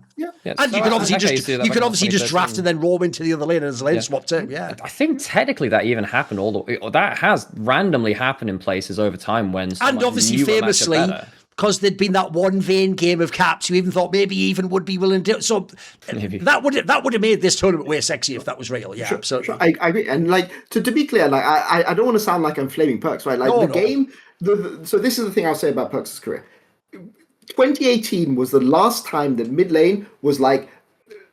And you can obviously just draft and then roam into the other lane as a lane swap too. Yeah, I think technically that even happened that has randomly happened in places over time when and obviously famously because there'd been that one Vayne game of Caps, you even thought maybe even would be willing to do it. So that would have made this tournament way sexy if that was real. Yeah, absolutely. Sure. I agree. And like to be clear, like I don't want to sound like I'm flaming Perks, right? Like game. So this is the thing I'll say about Perks' career. 2018 was the last time that mid lane was like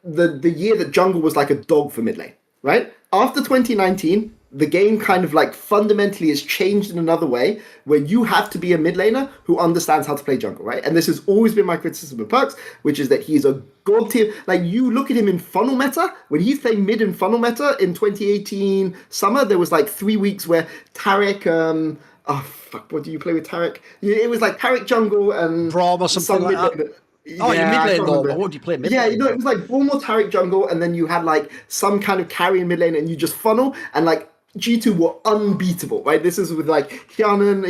the year that jungle was like a dog for mid lane, right? After 2019, the game kind of like fundamentally has changed in another way where you have to be a mid laner who understands how to play jungle, right? And this has always been my criticism of Perks, which is that he's a god tier. Like, you look at him in funnel meta, when he's playing mid in funnel meta in 2018 summer, there was like 3 weeks where Tarek, what do you play with Tarek? It was like Tarek jungle and Braum or something like that. Oh, yeah, your mid lane though. What do you play mid lane? Yeah, you know, it was like Braum or Tarek jungle, and then you had like some kind of carry in mid lane, and you just funnel, and like G2 were unbeatable, right? This is with like Hyanin,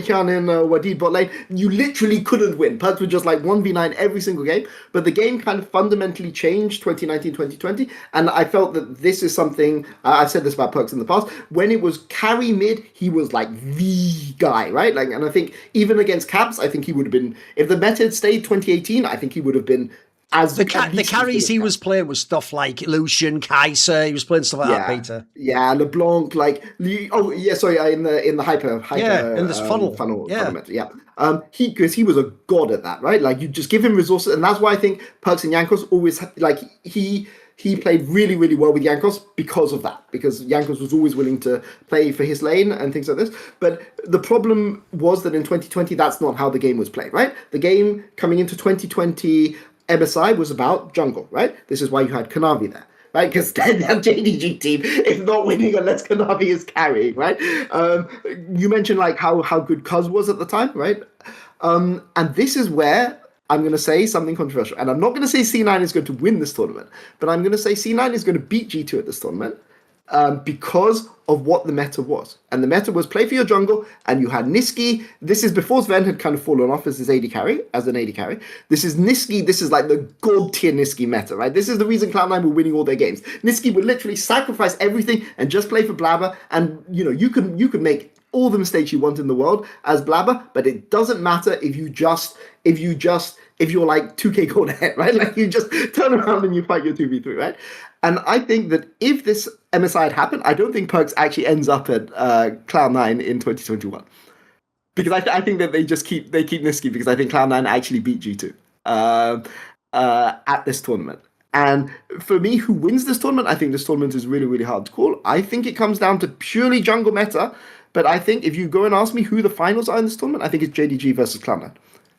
Wadid bot lane. You literally couldn't win. Perks were just like 1v9 every single game. But the game kind of fundamentally changed 2019, 2020. And I felt that this is something, I've said this about Perks in the past, when it was carry mid, he was like the guy, right? Like, and I think even against Caps, I think he would have been, if the meta had stayed 2018, I think he would have been as the carries he was playing was stuff like Lucian, Kaiser. He was playing stuff like that, Peter. Yeah, LeBlanc, like in the hyper in this funnel. Because he was a god at that, right? Like, you just give him resources, and that's why I think Perks and Jankos always like he played really, really well with Jankos because of that. Because Jankos was always willing to play for his lane and things like this. But the problem was that in 2020, that's not how the game was played, right? The game coming into 2020. MSI was about jungle, right? This is why you had Kanavi there, right? Because that JDG team is not winning unless Kanavi is carrying, right? You mentioned like how good Cuz was at the time, right? And this is where I'm going to say something controversial. And I'm not going to say C9 is going to win this tournament, but I'm going to say C9 is going to beat G2 at this tournament because of what the meta was. And the meta was play for your jungle, and you had Niski. This is before Sven had kind of fallen off as an AD carry. This is Niski. This is like the god tier Niski meta, right? This is the reason Cloud9 were winning all their games. Niski would literally sacrifice everything and just play for Blabber. And, you know, you could make all the mistakes you want in the world as Blabber, but it doesn't matter if you're like 2k gold ahead, right? Like, you just turn around and you fight your 2v3, right? And I think that if this MSI had happened, I don't think Perks actually ends up at Cloud9 in 2021. Because I think that they keep Niski, because I think Cloud9 actually beat G2 at this tournament. And for me, who wins this tournament, I think this tournament is really, really hard to call. I think it comes down to purely jungle meta. But I think if you go and ask me who the finals are in this tournament, I think it's JDG versus Cloud9.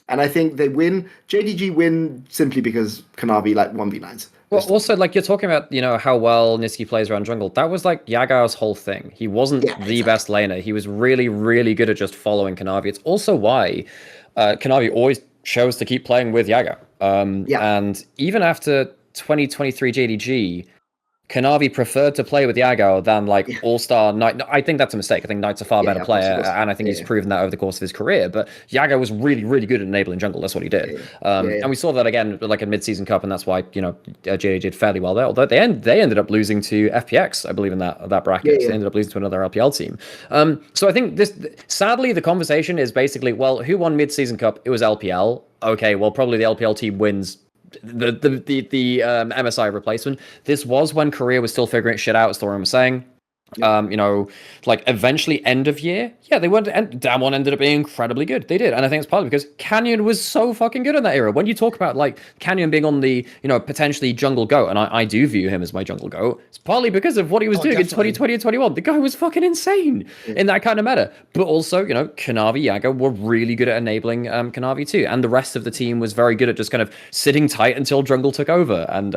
And I think they win. JDG win simply because Kanavi like 1v9s. Well, also, like, you're talking about, you know, how well Niski plays around jungle. That was like Yagao's whole thing. He wasn't the best laner. He was really, really good at just following Kanavi. It's also why Kanavi always chose to keep playing with Yagao. And even after 2023 JDG, Kanavi preferred to play with Yagao than like All-Star Knight. I think that's a mistake. I think Knight's a far better player, and I think he's proven that over the course of his career. But Yagao was really, really good at enabling jungle. That's what he did. And we saw that again, like in mid-season cup, and that's why, you know, JD did fairly well there. Although they ended up losing to FPX, I believe, in that bracket. So they ended up losing to another LPL team. So I think sadly, the conversation is basically, well, who won mid-season cup? It was LPL. Okay, well, probably the LPL team wins the MSI replacement. This was when Korea was still figuring shit out, as Thorin was saying. You know, like eventually end of year, they weren't. And Damwon ended up being incredibly good. They did, and I think it's partly because Canyon was so fucking good in that era. When you talk about like Canyon being on the, you know, potentially jungle GOAT, and I do view him as my jungle GOAT, it's partly because of what he was doing in 2020 and 21. The guy was fucking insane in that kind of meta. But also, you know, Kanavi, Yagao were really good at enabling Kanavi too, and the rest of the team was very good at just kind of sitting tight until jungle took over. And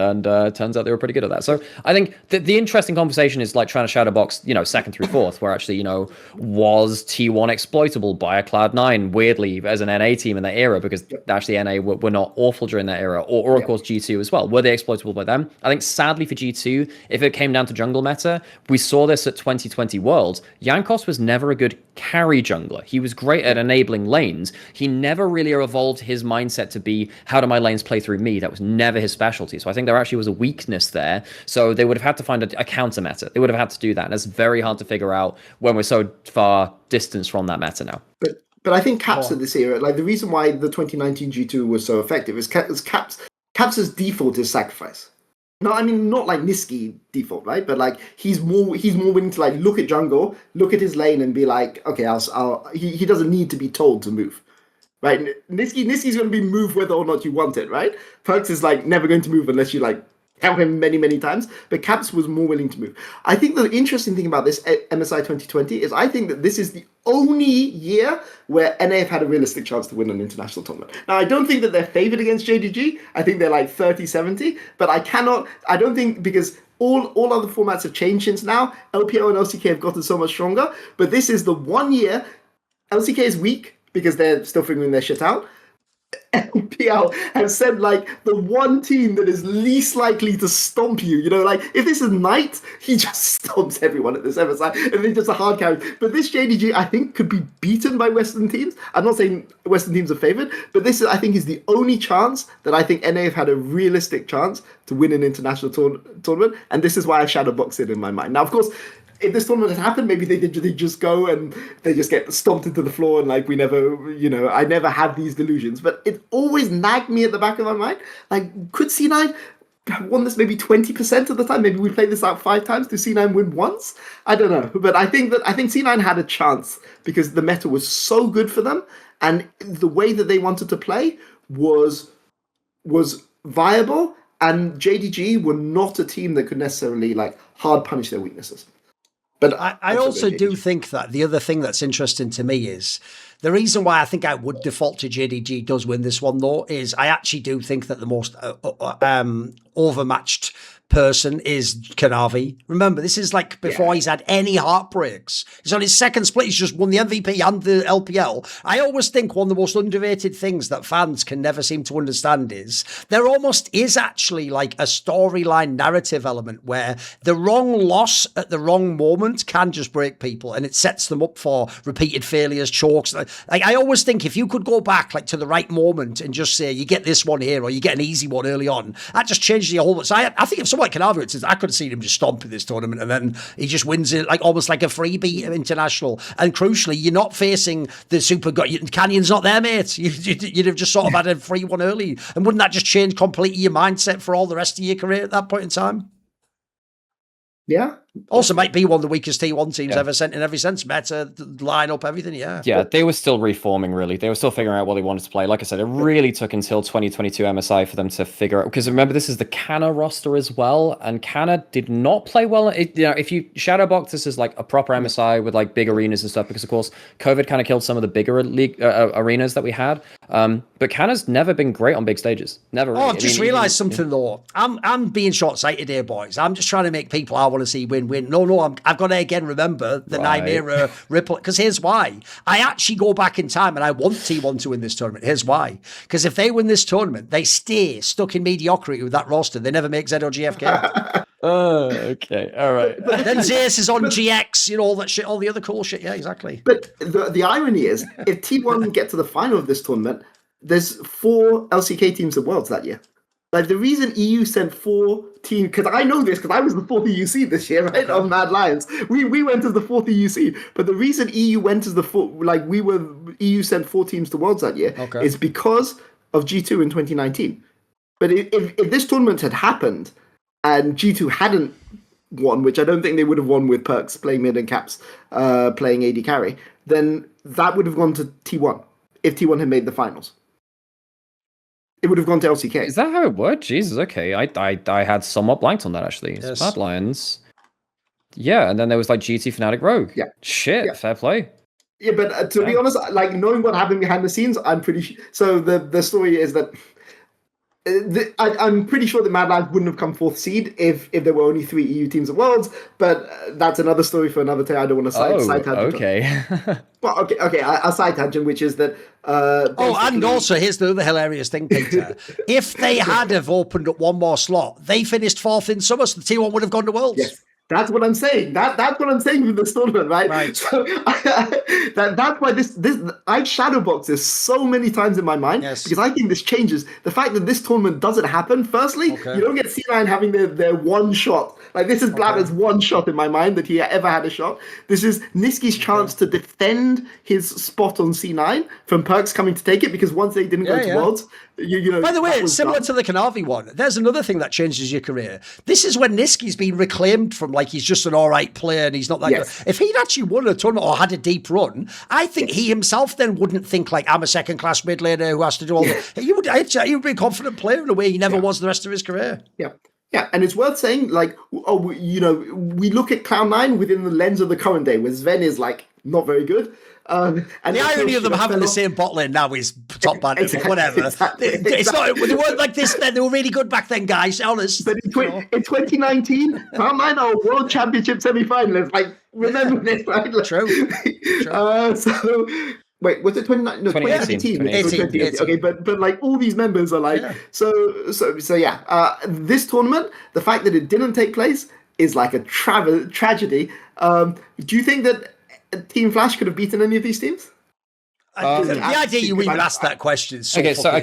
turns out they were pretty good at that. So I think the interesting conversation is like trying to shadow box, you know, second through fourth, where actually, you know, was T1 exploitable by a Cloud9 weirdly as an NA team in that era, because actually NA were not awful during that era, or of course G2 as well. Were they exploitable by them? I think sadly for G2, if it came down to jungle meta, we saw this at 2020 Worlds. Jankos was never a good carry jungler. He was great at enabling lanes. He never really evolved his mindset to be, how do my lanes play through me? That was never his specialty. So I think there actually was a weakness there. So they would have had to find a counter meta. They would have had to do that. And it's very hard to figure out when we're so far distance from that meta now. But I think Caps at this era, like the reason why the 2019 G2 was so effective is Caps' default is sacrifice. No, I mean, not like Niski default, right? But like he's more willing to like look at jungle, look at his lane, and be like, okay, he doesn't need to be told to move. right? Niski's going to be moved whether or not you want it, right? Perks is like never going to move unless you like count him many, many times, but Caps was more willing to move. I think the interesting thing about this MSI 2020 is I think that this is the only year where NA have had a realistic chance to win an international tournament. Now, I don't think that they're favored against JDG. I think they're like 30-70, but I don't think, because all other formats have changed since now. LPL and LCK have gotten so much stronger, but this is the one year. LCK is weak because they're still figuring their shit out. LPL have said like the one team that is least likely to stomp you. You know, like if this is Knight, he just stomps everyone at this MSI, and he's just a hard carry. But this JDG, I think, could be beaten by Western teams. I'm not saying Western teams are favored, but this is, I think, is the only chance that I think NA have had a realistic chance to win an international tournament, and this is why I shadow box it in my mind. Now, of course, if this tournament had happened, maybe they just go and they just get stomped into the floor, and like we never, you know, I never had these delusions. But it always nagged me at the back of my mind. Like, could C9 have won this maybe 20% of the time? Maybe we played this out 5 times. Do C9 win once? I don't know. But I think C9 had a chance because the meta was so good for them, and the way that they wanted to play was viable. And JDG were not a team that could necessarily like hard punish their weaknesses. But I also do think that the other thing that's interesting to me is the reason why I think I would default to JDG does win this one, though, is I actually do think that the most overmatched person is Kanavi. Remember, this is like before he's had any heartbreaks. He's on his second split. He's just won the MVP and the LPL. I always think one of the most underrated things that fans can never seem to understand is there almost is actually like a storyline narrative element where the wrong loss at the wrong moment can just break people, and it sets them up for repeated failures, chokes. Like I always think if you could go back like to the right moment and just say you get this one here or you get an easy one early on, that just changes the whole. So I think if someone like Canaveral, I could have seen him just stomp in this tournament, and then he just wins it like almost like a freebie international. And crucially, you're not facing the super god. Canyon's not there, mate. You'd have just sort of had a free one early, and wouldn't that just change completely your mindset for all the rest of your career at that point in time? Yeah. Also might be one of the weakest T1 teams ever sent in every sense. Better line up, everything, Yeah, they were still reforming, really. They were still figuring out what they wanted to play. Like I said, it really took until 2022 MSI for them to figure out. Because remember, this is the Canna roster as well, and Canna did not play well. If you shadowbox this as like a proper MSI with like big arenas and stuff, because of course COVID kind of killed some of the bigger league arenas that we had. But Canna's never been great on big stages. Never. Really. I've just realised something though. I'm being short-sighted here, boys. I'm just trying to make people I want to see win. No, I've got to again remember the Nymaera ripple. Because here's why. I actually go back in time and I want T1 to win this tournament. Here's why. Because if they win this tournament, they stay stuck in mediocrity with that roster. They never make ZOGFK. Oh, okay. All right. But then Zeus is on GX, you know, all that shit, all the other cool shit. Yeah, exactly. But the irony is, if T1 get to the final of this tournament, there's 4 LCK teams at Worlds that year. Like, the reason EU sent 4 teams, because I know this, because I was the 4th EU seed this year, right, on Mad Lions. We went as the 4th EU seed, but the reason EU went as the 4th, like, EU sent 4 teams to Worlds that year, is because of G2 in 2019. But if this tournament had happened, and G2 hadn't won, which I don't think they would have won with Perks playing mid and Caps playing AD carry, then that would have gone to T1, if T1 had made the finals. It would have gone to LCK. Is that how it worked? Jesus, okay. I had somewhat blanked on that, actually. Yes. Mad Lions. Yeah, and then there was like GT Fnatic Rogue. Yeah. Shit, fair play. Yeah, but to be honest, like, knowing what happened behind the scenes, I'm pretty so the story is that I'm pretty sure that Mad Lions wouldn't have come 4th seed if there were only 3 EU teams at Worlds, but that's another story for another day. I don't want to side tangent. Okay. Well, okay. A side tangent, which is that. And also here's the other hilarious thing, Peter. If they had have opened up one more slot, they finished 4th in summer, so the T1 would have gone to Worlds. Yes. That's what I'm saying. That's what I'm saying with this tournament, right? So that's why this I've shadowboxed this so many times in my mind because I think this changes the fact that this tournament doesn't happen. Firstly, you don't get C9 having their one shot. Like, this is Blabber's one shot in my mind that he ever had a shot. This is Niski's chance to defend his spot on C9 from Perks coming to take it, because once they didn't go to Worlds, You know, By the way, that it's was similar done. to the Kanavi one. There's another thing that changes your career. This is when Niski's been reclaimed from like he's just an all right player and he's not that Yes. good. If he'd actually won a tournament or had a deep run, I think he himself then wouldn't think like I'm a second class mid laner who has to do all the. He would be a confident player in a way he never was the rest of his career. Yeah. Yeah, and it's worth saying, like, we look at Cloud9 within the lens of the current day, where Sven is, like, not very good. And the irony of them having the same bot lane now is top bad, exactly, whatever. Exactly. It's not, they weren't like this then. They were really good back then, guys, honest. But in 2019, Cloud9 are World Championship semi-finalists. Like, remember this, right? Like, True. So... Wait, was it 2019? No, 2018. 2018. Okay, but like all these members are like so yeah. This tournament, the fact that it didn't take place is like a tragedy. Do you think that Team Flash could have beaten any of these teams? The idea you even asked that question. So whatever.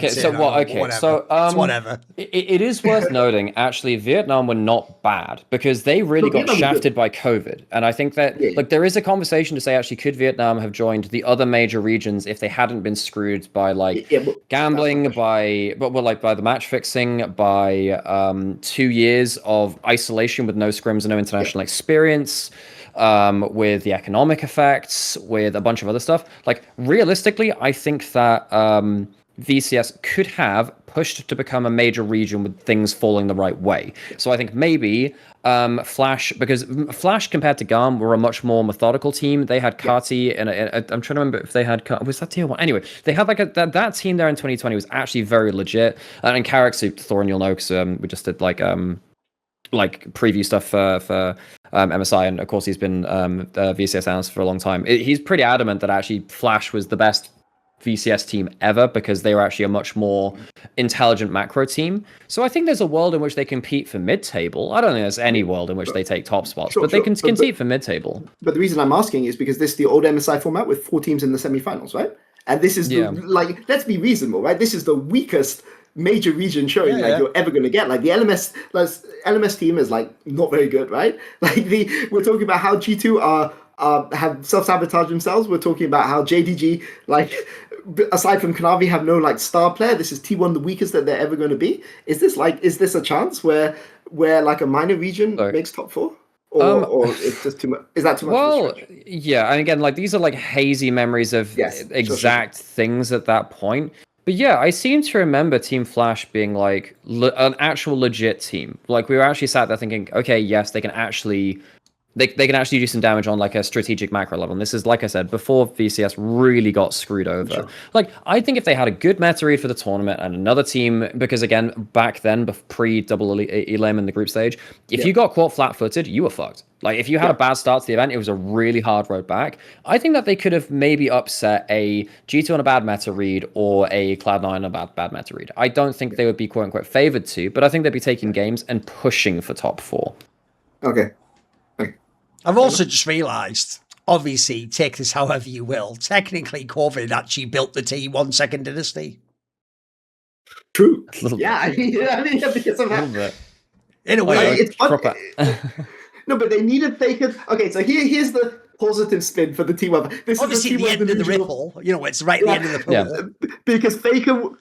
It is worth noting, actually, Vietnam were not bad because they really got shafted by COVID, and I think that like there is a conversation to say actually could Vietnam have joined the other major regions if they hadn't been screwed by like gambling, by the match fixing, by 2 years of isolation with no scrims and no international experience. With the economic effects, with a bunch of other stuff. Like, realistically, I think that VCS could have pushed to become a major region with things falling the right way. So I think maybe Flash, because Flash compared to GARM were a much more methodical team. They had Kati, and I'm trying to remember if they had, was that tier 1? Anyway, they had like that team there in 2020 was actually very legit. And Carrick's, Thorin, you'll know, because we just did like preview stuff for MSI, and of course he's been VCS analyst for a long time. He's pretty adamant that actually Flash was the best VCS team ever because they were actually a much more intelligent macro team. So I think there's a world in which they compete for mid-table. I don't think there's any world in which they take top spots, but they can compete for mid-table. But the reason I'm asking is because this is the old MSI format with 4 teams in the semi-finals, right? And this is let's be reasonable, right? This is the weakest major region showing you're ever going to get. Like the LMS team is like not very good, right? Like we're talking about how G2 have self-sabotaged themselves. We're talking about how JDG, like aside from Kanavi, have no like star player. This is T1 the weakest that they're ever going to be. Is this a chance where like a minor region makes top 4? Or it's just too much? Is that too much? Well, yeah, and again, like these are like hazy memories of exact things at that point. But yeah, I seem to remember Team Flash being like an actual legit team. Like we were actually sat there thinking, okay, yes, they can actually do some damage on like a strategic macro level. And this is, like I said, before VCS really got screwed over. Sure. Like I think if they had a good meta read for the tournament and another team, because again, back then, pre-double-elim in the group stage, if you got caught flat-footed, you were fucked. Like if you had a bad start to the event, it was a really hard road back. I think that they could have maybe upset a G2 on a bad meta read or a Cloud9 on a bad meta read. I don't think they would be quote unquote favored to, but I think they'd be taking games and pushing for top 4. Okay. I've also just realised, obviously, take this however you will, technically COVID actually built the T1 second dynasty. True. Yeah, because of that. In a way. It's proper. No, but they needed Faker. Okay, so here's the positive spin for the T1. This obviously is the end of the ripple. It's right at the end of the pool. Yeah. Because Faker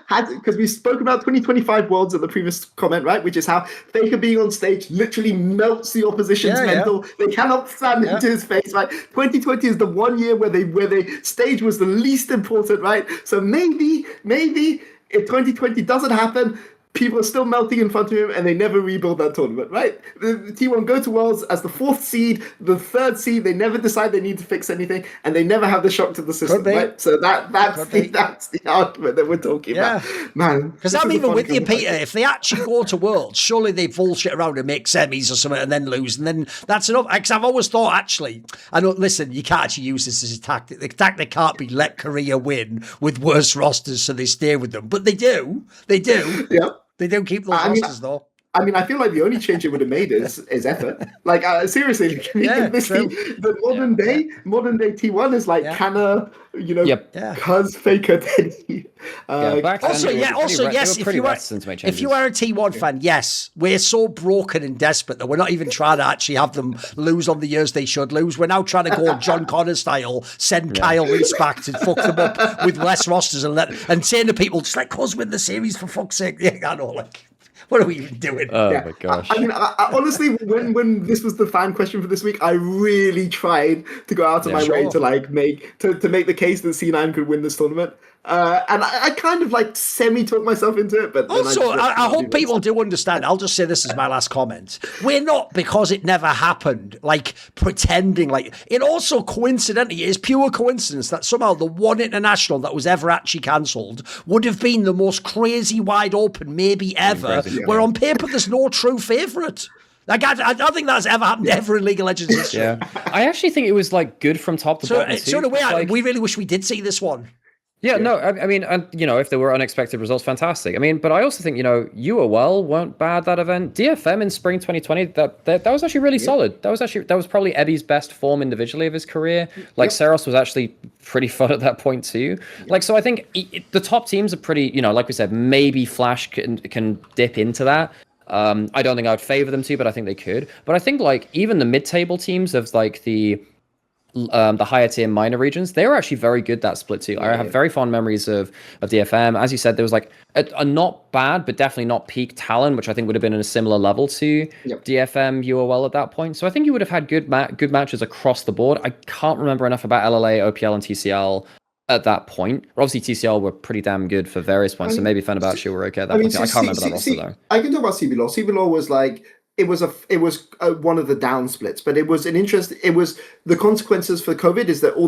had, because we spoke about 2025 Worlds in the previous comment, right? Which is how Faker being on stage literally melts the opposition's mental. They cannot stand into his face, right? 2020 is the one year where they stage was the least important, right? So maybe if 2020 doesn't happen, people are still melting in front of him and they never rebuild that tournament, right? The T1 go to Worlds as the 4th seed, the 3rd seed, they never decide they need to fix anything and they never have the shock to the system, right? So that's the argument that we're talking about. Man. Because I'm even with you, Peter. If they actually go to Worlds, surely they bullshit around and make semis or something and then lose, and then that's enough. Because I've always thought, actually, listen, you can't actually use this as a tactic. The tactic can't be let Korea win with worse rosters so they stay with them. But they do. Yeah. They don't keep those rosters, though. I mean, I feel like the only change it would have made is effort. Like seriously, the modern day T1 is like Canna, Cuz, Faker, Teddy. Also, yes, if you are a T1 fan, yes, we're so broken and desperate that we're not even trying to actually have them lose on the years they should lose. We're now trying to go John Connor style, send Kyle Reese back to fuck them up with less rosters and saying to people, just let Cuz win the series for fuck's sake. Yeah, I know, like. What are we even doing? Oh my gosh! I mean, I honestly, when this was the fan question for this week, I really tried to go out of my way to like make the case that C9 could win this tournament. And I kind of like semi-talked myself into it, but also I hope people do understand. I'll just say this as my last comment. We're not, because it never happened, like pretending like it. Also, coincidentally, it is pure coincidence that somehow the one international that was ever actually cancelled would have been the most crazy wide open maybe ever. Where on paper there's no true favourite. Like, I don't think that's ever happened ever in League of Legends history. Yeah, I actually think it was like good from top to bottom. So in a way, we really wish we did see this one. Yeah, no, I mean, and if there were unexpected results, fantastic. I mean, but I also think, UOL weren't bad that event. DFM in spring 2020, that was actually really solid. That was probably Ebby's best form individually of his career. Like, Seros was actually pretty fun at that point too. Like, so I think the top teams are pretty, like we said, maybe Flash can dip into that. I don't think I would favor them to, but I think they could. But I think like even the mid-table teams of like the higher tier minor regions, they were actually very good that split too. I have very fond memories of DFM. As you said, there was like a not bad but definitely not peak talent, which I think would have been in a similar level to DFM UOL at that point. So I think you would have had good matches across the board. I can't remember enough about LLA, OPL, and TCL at that point. Obviously TCL were pretty damn good for various points, so maybe Fenerbahce were okay at that point. I can't remember that roster though. I can talk about CBLOL. CBLOL was like it was one of the down splits, but it was an interest. It was the consequences for COVID is that a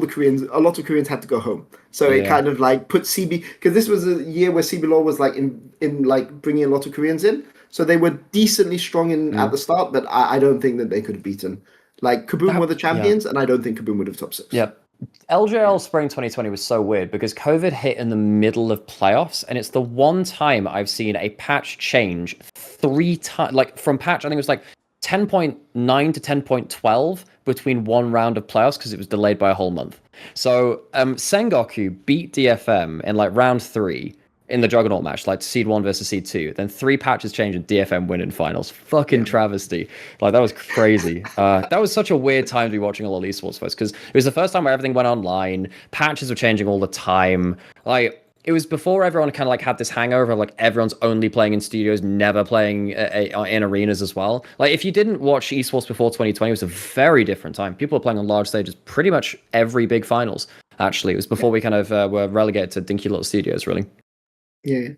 lot of Koreans had to go home. So it kind of like put CB, because this was a year where CBLOL was like in like bringing a lot of Koreans in. So they were decently strong at the start, but I don't think that they could have beaten. Like Kaboom were the champions, and I don't think Kaboom would have top 6. Yep. LJL Spring 2020 was so weird because COVID hit in the middle of playoffs, and it's the one time I've seen a patch change 3 times. Like from patch, I think it was like 10.9 to 10.12 between one round of playoffs because it was delayed by a whole month. So Sengoku beat DFM in like round 3 in the Juggernaut match, like Seed 1 versus Seed 2. Then 3 patches change and DFM win in finals. Fucking travesty. Like, that was crazy. That was such a weird time to be watching a lot of esports first, because it was the first time where everything went online. Patches were changing all the time. Like, it was before everyone kind of like had this hangover of like everyone's only playing in studios, never playing in arenas as well. Like, if you didn't watch esports before 2020, it was a very different time. People were playing on large stages pretty much every big finals, actually. It was before we kind of were relegated to dinky little studios, really. Yeah.